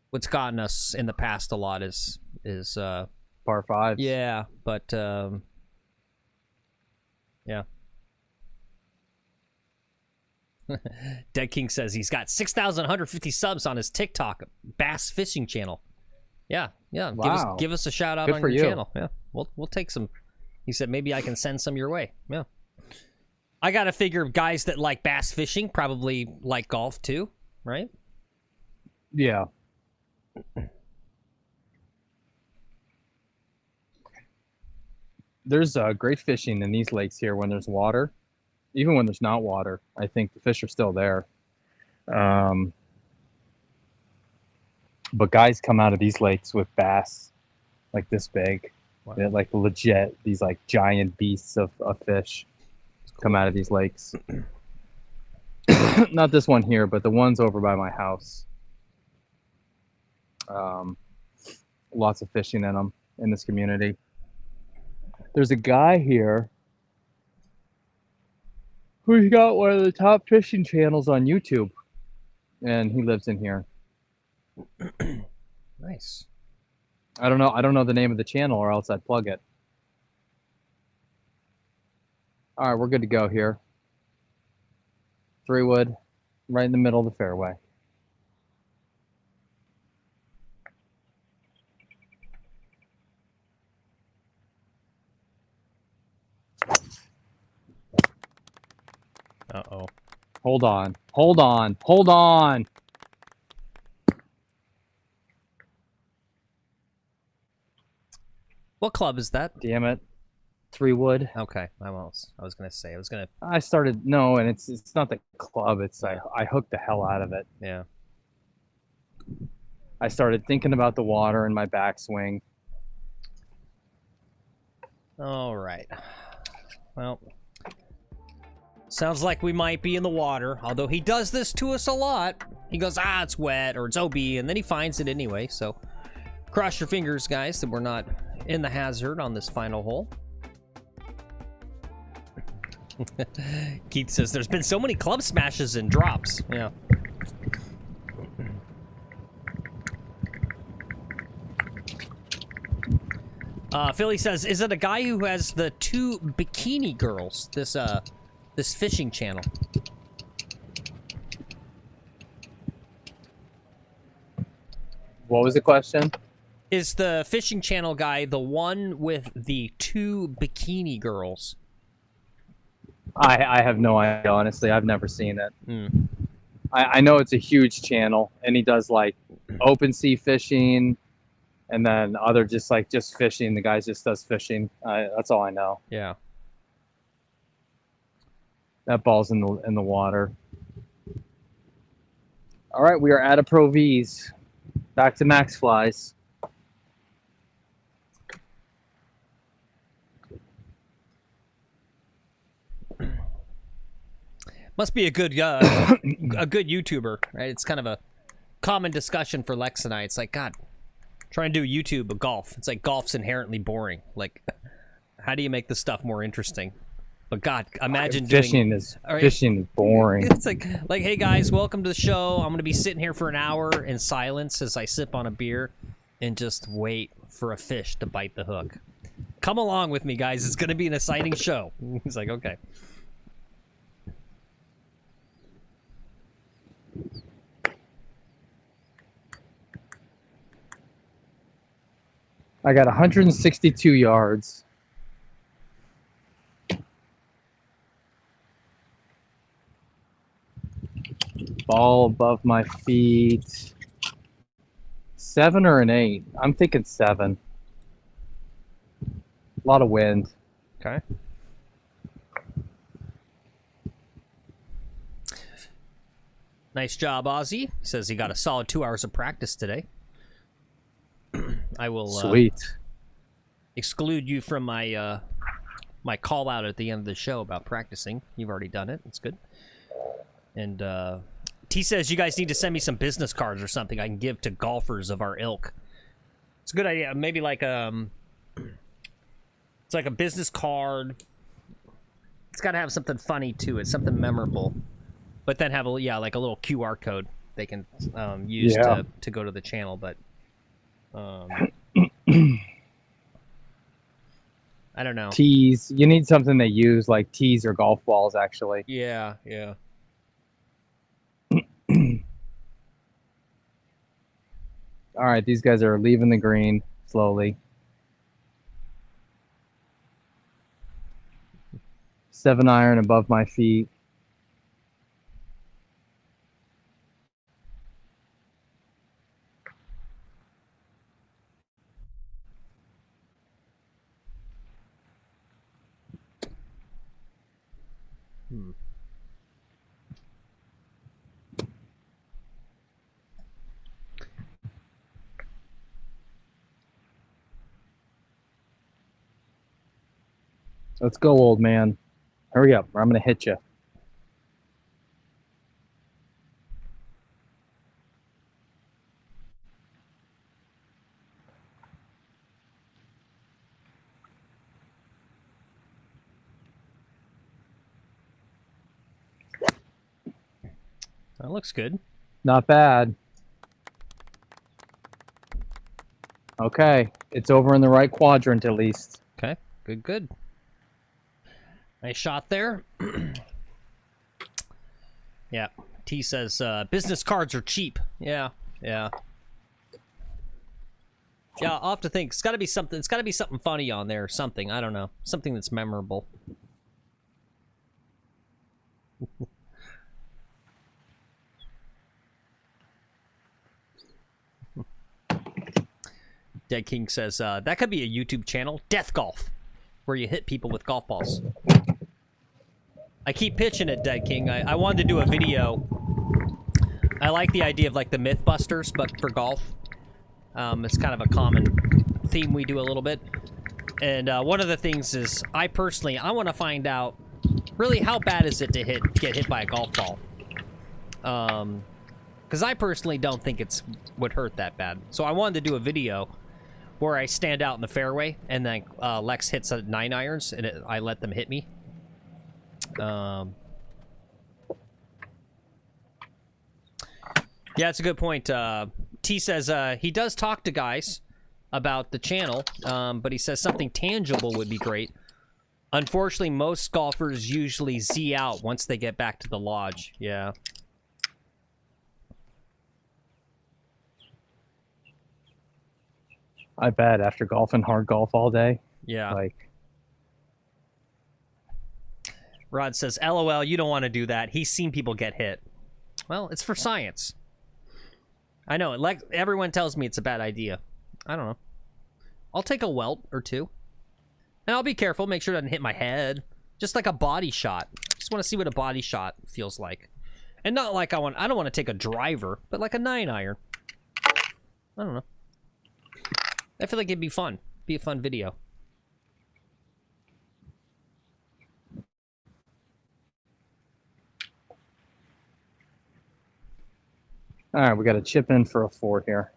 what's gotten us in the past a lot is par 5s. Yeah, but yeah. Dead King says he's got 6,150 subs on his TikTok bass fishing channel. Yeah. Wow. Give us a shout out on your channel. Yeah, we'll take some. He said maybe I can send some your way. Yeah. I gotta figure guys that like bass fishing probably like golf too, right? Yeah. There's great fishing in these lakes here when there's water. Even when there's not water, I think the fish are still there. But guys come out of these lakes with bass like this big. Wow. They're like legit, these like giant beasts of fish come out of these lakes. Not this one here, but the ones over by my house. Lots of fishing in them in this community. There's a guy here We got one of the top fishing channels on YouTube, and he lives in here. Nice. I don't know the name of the channel, or else I'd plug it. All right, we're good to go here. 3-wood, right in the middle of the fairway. Uh-oh. Hold on. Hold on. Hold on. What club is that? Damn it. 3-wood. Okay, I was gonna say. I started no, and it's not the club. It's I hooked the hell out of it. Yeah. I started thinking about the water in my backswing. All right. Well, sounds like we might be in the water. Although he does this to us a lot. He goes, it's wet or it's OB, and then he finds it anyway. So cross your fingers, guys, that we're not in the hazard on this final hole. Keith says there's been so many club smashes and drops. Yeah. Philly says, is it a guy who has the 2 bikini girls? This fishing channel. What was the question? Is the fishing channel guy the one with the 2 bikini girls? I have no idea, honestly. I've never seen it. Mm. I know it's a huge channel, and he does like open sea fishing, and then other just fishing. The guy just does fishing. That's all I know. Yeah. That ball's in the water. All right, we are out of Pro Vs. Back to Max Flies. Must be a good a good YouTuber, right? It's kind of a common discussion for Lex and I. It's like, God, trying to do YouTube of golf. It's like golf's inherently boring. Like, how do you make this stuff more interesting? But God, imagine fishing is boring. It's like, hey guys, welcome to the show. I'm gonna be sitting here for an hour in silence as I sip on a beer and just wait for a fish to bite the hook. Come along with me, guys. It's gonna be an exciting show. He's like, okay. I got 162 yards. Ball above my feet. 7 or an 8? I'm thinking 7. A lot of wind. Okay. Nice job, Ozzy. Says he got a solid 2 hours of practice today. I will Sweet. Exclude you from my my call out at the end of the show about practicing. You've already done it. It's good. And T says you guys need to send me some business cards or something I can give to golfers of our ilk. It's a good idea. Maybe like it's like a business card. It's got to have something funny to it, something memorable. But then have a like a little QR code they can use to go to the channel. But I don't know. Tees. You need something they use like tees or golf balls, actually. Yeah, yeah. All right, these guys are leaving the green slowly. 7-iron above my feet. Let's go, old man. Hurry up, or I'm going to hit you. That looks good. Not bad. Okay, it's over in the right quadrant at least. Okay, good, good. Nice shot there. Yeah, T says business cards are cheap. Yeah, yeah. Yeah, I'll have to think. It's got to be something. It's got to be something funny on there or something. I don't know. Something that's memorable. Dead King says that could be a YouTube channel, Death Golf, where you hit people with golf balls. I keep pitching it, Dead King. I wanted to do a video. I like the idea of like the Mythbusters, but for golf. It's kind of a common theme we do a little bit. And one of the things is, I want to find out, really, how bad is it to get hit by a golf ball? Because I personally don't think would hurt that bad. So I wanted to do a video where I stand out in the fairway, and then Lex hits a 9-irons, and I let them hit me. Yeah, it's a good point. T says he does talk to guys about the channel, but he says something tangible would be great. Unfortunately, most golfers usually Z out once they get back to the lodge. Yeah. I bet after golfing hard golf all day. Yeah. Like. Rod says, LOL, you don't want to do that. He's seen people get hit. Well, it's for science. I know. Like everyone tells me it's a bad idea. I don't know. I'll take a welt or two. And I'll be careful. Make sure it doesn't hit my head. Just like a body shot. Just want to see what a body shot feels like. And not like I don't want to take a driver, but like a 9-iron. I don't know. I feel like it'd be fun. Be a fun video. All right, we got to chip in for a 4 here.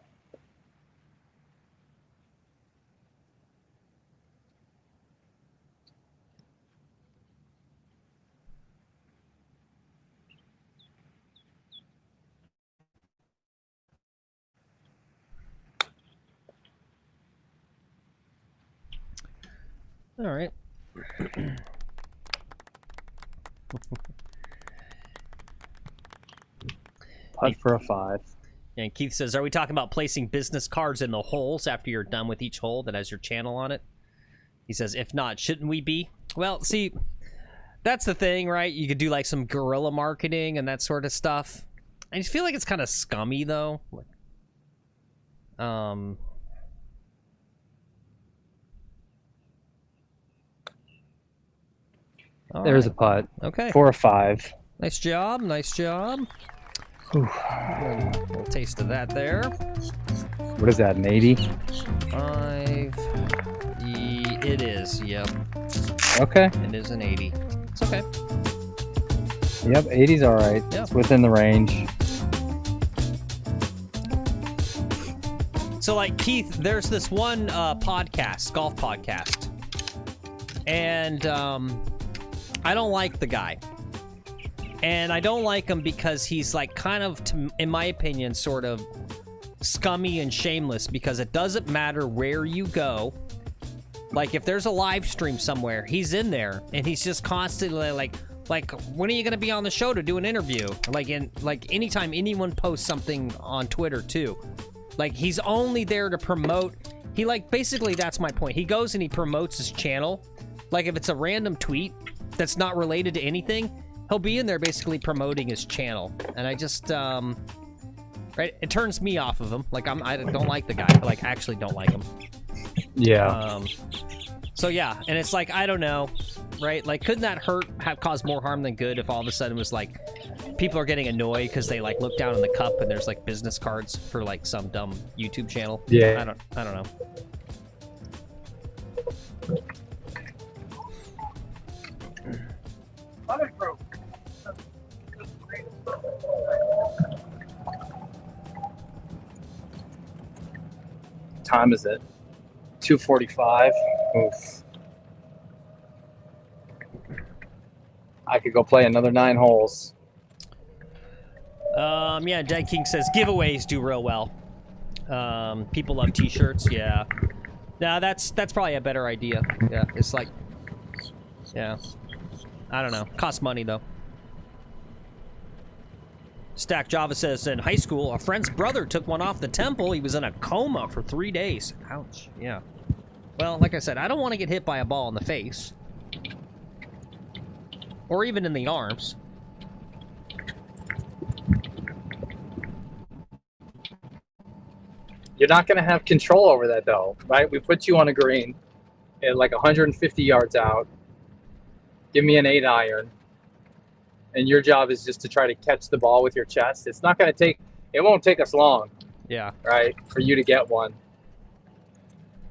All right. Putt for a 5. And Keith says, are we talking about placing business cards in the holes after you're done with each hole that has your channel on it? He says, if not, shouldn't we be? Well, see, that's the thing, right? You could do like some guerrilla marketing and that sort of stuff. I just feel like it's kind of scummy, though. There's a putt. Okay. For a 5. Nice job. Nice job. A little taste of that there. What is that, an 80? 5. It is, yep. Okay. It is an 80. It's okay. Yep, 80's all right. Yep. It's within the range. So, like, Keith, there's this one podcast, golf podcast. And I don't like the guy. And I don't like him because he's, like, kind of, in my opinion, sort of scummy and shameless, because it doesn't matter where you go. Like, if there's a live stream somewhere, he's in there, and he's just constantly, like, when are you going to be on the show to do an interview? Like, anytime anyone posts something on Twitter, too. Like, he's only there to promote. He, like, basically, that's my point. He goes and he promotes his channel. Like, if it's a random tweet that's not related to anything, he'll be in there basically promoting his channel. And I just, right, it turns me off of him. Like, I don't like the guy. I, like, actually don't like him. Yeah. So, yeah, and it's like, I don't know, right? Like, couldn't that cause more harm than good if all of a sudden it was like, people are getting annoyed because they, like, look down in the cup and there's, like, business cards for, like, some dumb YouTube channel? Yeah. I don't know. Time is it? 2:45. Oof. I could go play another 9 holes. Yeah, Dead King says giveaways do real well. People love t-shirts, yeah. Nah, that's probably a better idea. Yeah, it's like, yeah. I don't know. Costs money, though. Stack Java says, in high school, a friend's brother took one off the temple. He was in a coma for 3 days. Ouch, yeah. Well, like I said, I don't want to get hit by a ball in the face. Or even in the arms. You're not going to have control over that, though, right? We put you on a green at like 150 yards out. Give me an 8-iron. And your job is just to try to catch the ball with your chest. It's not going to take, it won't take us long. Yeah. Right? For you to get one.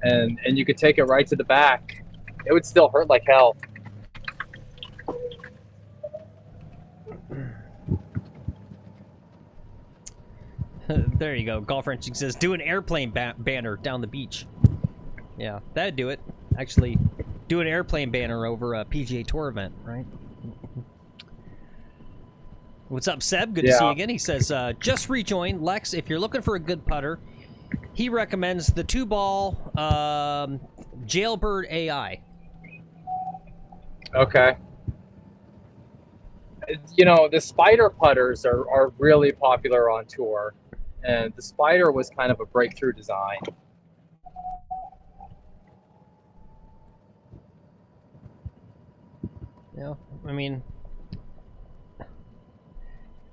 And you could take it right to the back. It would still hurt like hell. There you go. Golf Wrenching says, do an airplane banner down the beach. Yeah, that'd do it. Actually, do an airplane banner over a PGA Tour event, right? What's up, Seb? Good to see you again. He says, just rejoin. Lex, if you're looking for a good putter, he recommends the 2-ball Jailbird AI. Okay. You know, the Spider putters are really popular on tour. And the Spider was kind of a breakthrough design. Yeah, I mean, I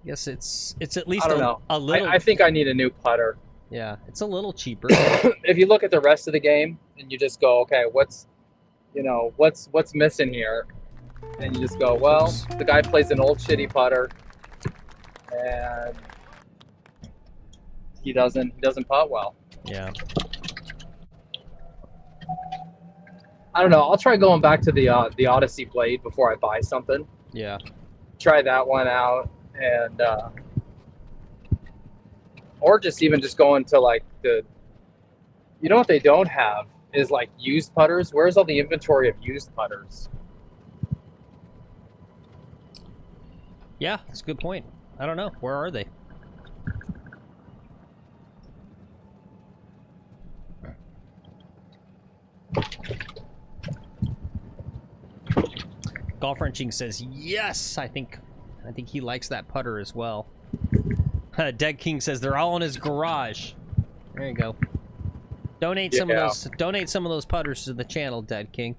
guess it's at least I don't know. a little. I think I need a new putter. Yeah, it's a little cheaper. If you look at the rest of the game and you just go, okay, what's missing here? And you just go, well, the guy plays an old shitty putter, and he doesn't putt well. Yeah. I don't know. I'll try going back to the Odyssey blade before I buy something. Yeah. Try that one out, and or just going to like the. You know what they don't have is like used putters. Where's all the inventory of used putters? Yeah, that's a good point. I don't know. Where are they? Golf Wrenching says, yes! I think he likes that putter as well. Dead King says they're all in his garage. There you go. Donate some of those putters to the channel, Dead King.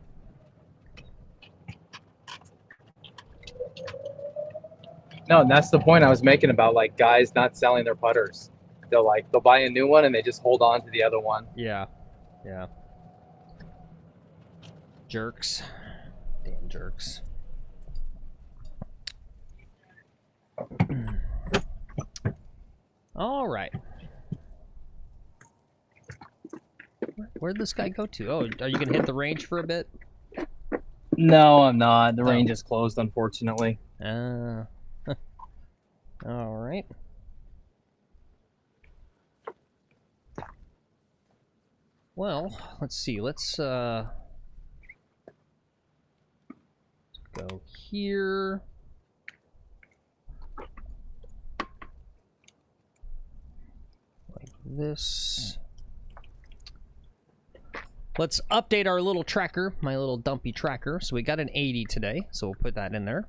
No, and that's the point I was making about like guys not selling their putters. They'll buy a new one and they just hold on to the other one. Yeah. Yeah. Jerks. Damn jerks. All right. Where'd this guy go to? Oh, are you gonna hit the range for a bit? No, I'm not. The range is closed, unfortunately. All right. Well, let's see. Let's go here. Like this. Let's update our little tracker, my little dumpy tracker. So we got an 80 today, so we'll put that in there.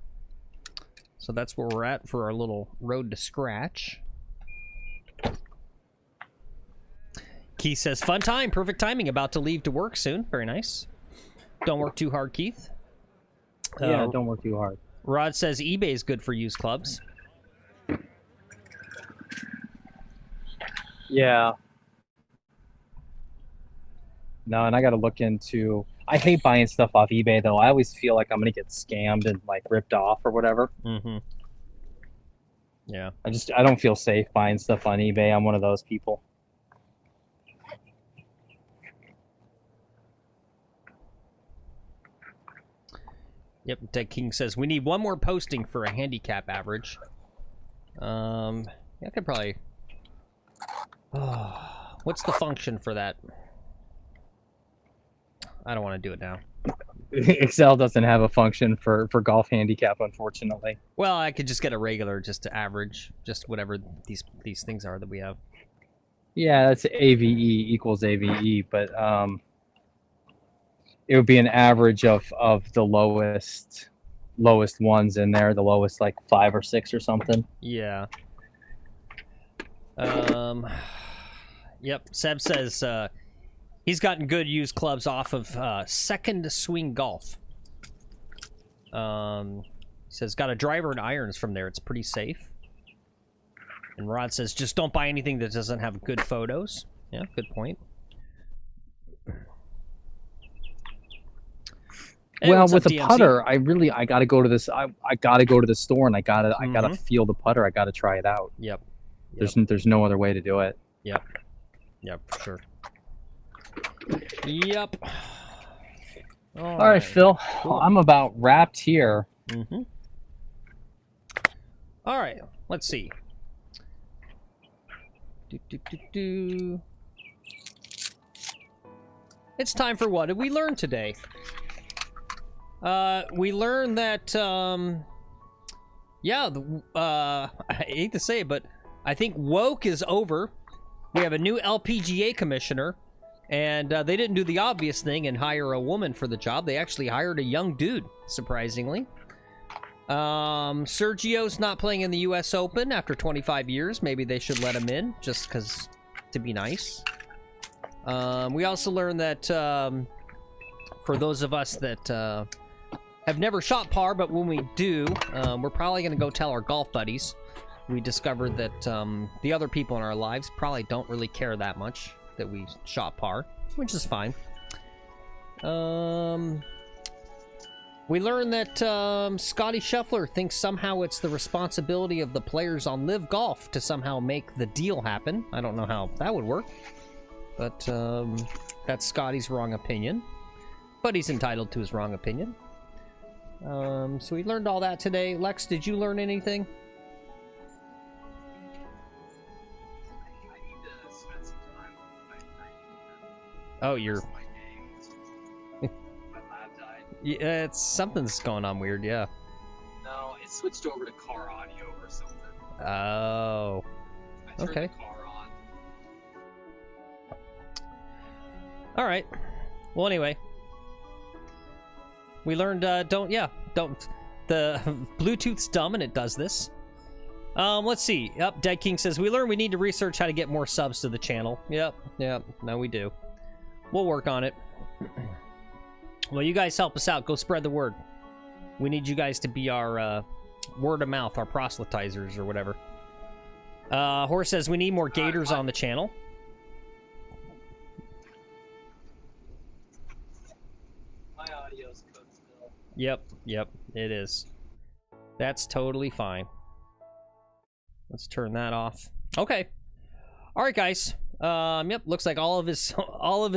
So that's where we're at for our little road to scratch. Keith says, fun time, perfect timing, about to leave to work soon. Very nice. Don't work too hard, Keith. Yeah, don't work too hard. Rod says eBay is good for used clubs. Yeah. No, and I got to look into. I hate buying stuff off eBay though. I always feel like I'm gonna get scammed and like ripped off or whatever. Mm-hmm. Yeah. I don't feel safe buying stuff on eBay. I'm one of those people. Yep, Dead King says we need one more posting for a handicap average. Yeah, I could probably. What's the function for that? I don't want to do it now. Excel doesn't have a function for golf handicap, unfortunately. Well, I could just get a regular, just to average, just whatever these things are that we have. Yeah, that's AVE equals AVE, but it would be an average of the lowest ones in there, the lowest like 5 or 6 or something. Yeah. Yep. Seb says he's gotten good used clubs off of Second Swing Golf. He says got a driver and irons from there. It's pretty safe. And Rod says just don't buy anything that doesn't have good photos. Yeah, good point. Hey, well, what's with up, a DMC? putter, I gotta go to this. I gotta go to the store and I gotta feel the putter. I gotta try it out. Yep. There's no other way to do it. Yep. Yep, for sure. Yep. All right, Phil. Cool. I'm about wrapped here. Mm-hmm. All right. Let's see. It's time for what did we learn today? We learned that, yeah, I hate to say it, but I think woke is over. We have a new LPGA commissioner, and they didn't do the obvious thing and hire a woman for the job. They actually hired a young dude, surprisingly. Sergio's not playing in the U.S. Open after 25 years. Maybe they should let him in, just because, to be nice. We also learned that, for those of us that, have never shot par, but when we do, we're probably going to go tell our golf buddies. We discovered that the other people in our lives probably don't really care that much that we shot par, which is fine. We learned that Scotty Scheffler thinks somehow it's the responsibility of the players on Live Golf to somehow make the deal happen. I don't know how that would work, but that's Scotty's wrong opinion. But he's entitled to his wrong opinion. So we learned all that today. Lex, did you learn anything? Oh, you're... yeah, it's something's going on weird, yeah. No, it switched over to car audio or something. Oh. Okay. The car on. All right. Well, anyway. We learned, don't, the Bluetooth's dumb and it does this. Let's see. Yep, Dead King says, we learned we need to research how to get more subs to the channel. Yep, no, we do. We'll work on it. Well, you guys help us out. Go spread the word. We need you guys to be our, word of mouth, our proselytizers or whatever. Horse says, we need more gators on the channel. My audio's cooked still. Yep, it is. That's totally fine. Let's turn that off. Okay. All right, guys. Yep, looks like all of his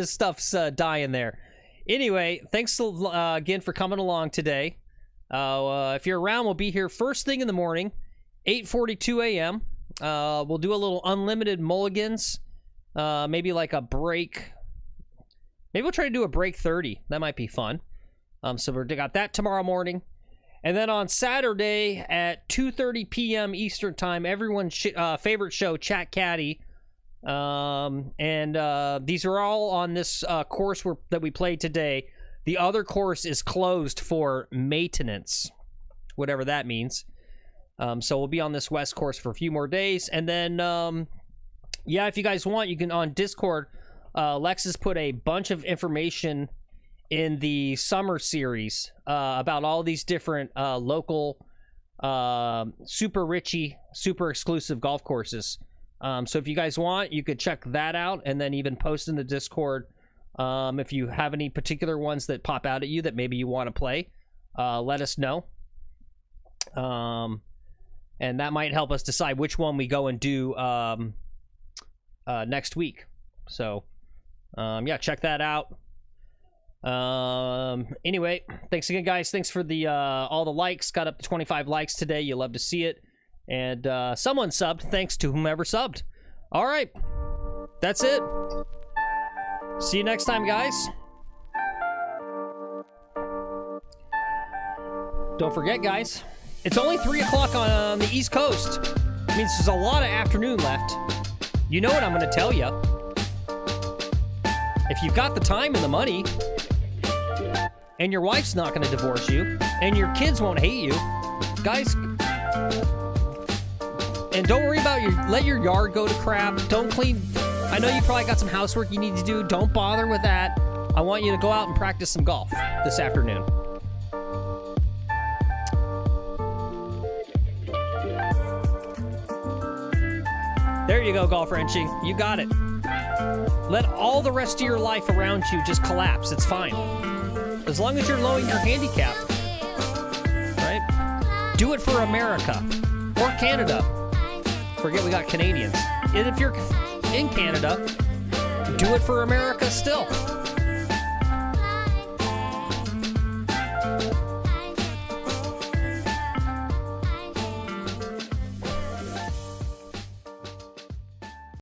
stuff's dying there. Anyway, thanks again for coming along today. If you're around, we'll be here first thing in the morning, 8:42 a.m. We'll do a little unlimited mulligans. Maybe like a break. Maybe we'll try to do a break 30. That might be fun. So we got that tomorrow morning. And then on Saturday at 2:30 p.m. Eastern Time, everyone's favorite show, Chat Caddy. These are all on this course that we played today. The other course is closed for maintenance, whatever that means. So we'll be on this West course for a few more days. And then, yeah, if you guys want, you can on Discord. Lex has put a bunch of information in the summer series about all these different local, super richy, super exclusive golf courses. So if you guys want, you could check that out and then even post in the Discord if you have any particular ones that pop out at you that maybe you want to play. Let us know. And that might help us decide which one we go and do next week. So, yeah, check that out. Anyway, thanks again, guys. Thanks for the all the likes. Got up to 25 likes today. You love to see it. And someone subbed. Thanks to whomever subbed. All right. That's it. See you next time, guys. Don't forget, guys, it's only 3 o'clock on the East Coast. It means there's a lot of afternoon left. You know what I'm going to tell you. If you've got the time and the money, and your wife's not going to divorce you, and your kids won't hate you, guys, and don't worry about let your yard go to crap. Don't clean. I know you probably got some housework you need to do. Don't bother with that. I want you to go out and practice some golf this afternoon. There you go, Golf Wrenching. You got it. Let all the rest of your life around you just collapse. It's fine. As long as you're lowering your handicap, right? Do it for America or Canada. Forget we got Canadians. And if you're in Canada, do it for America still.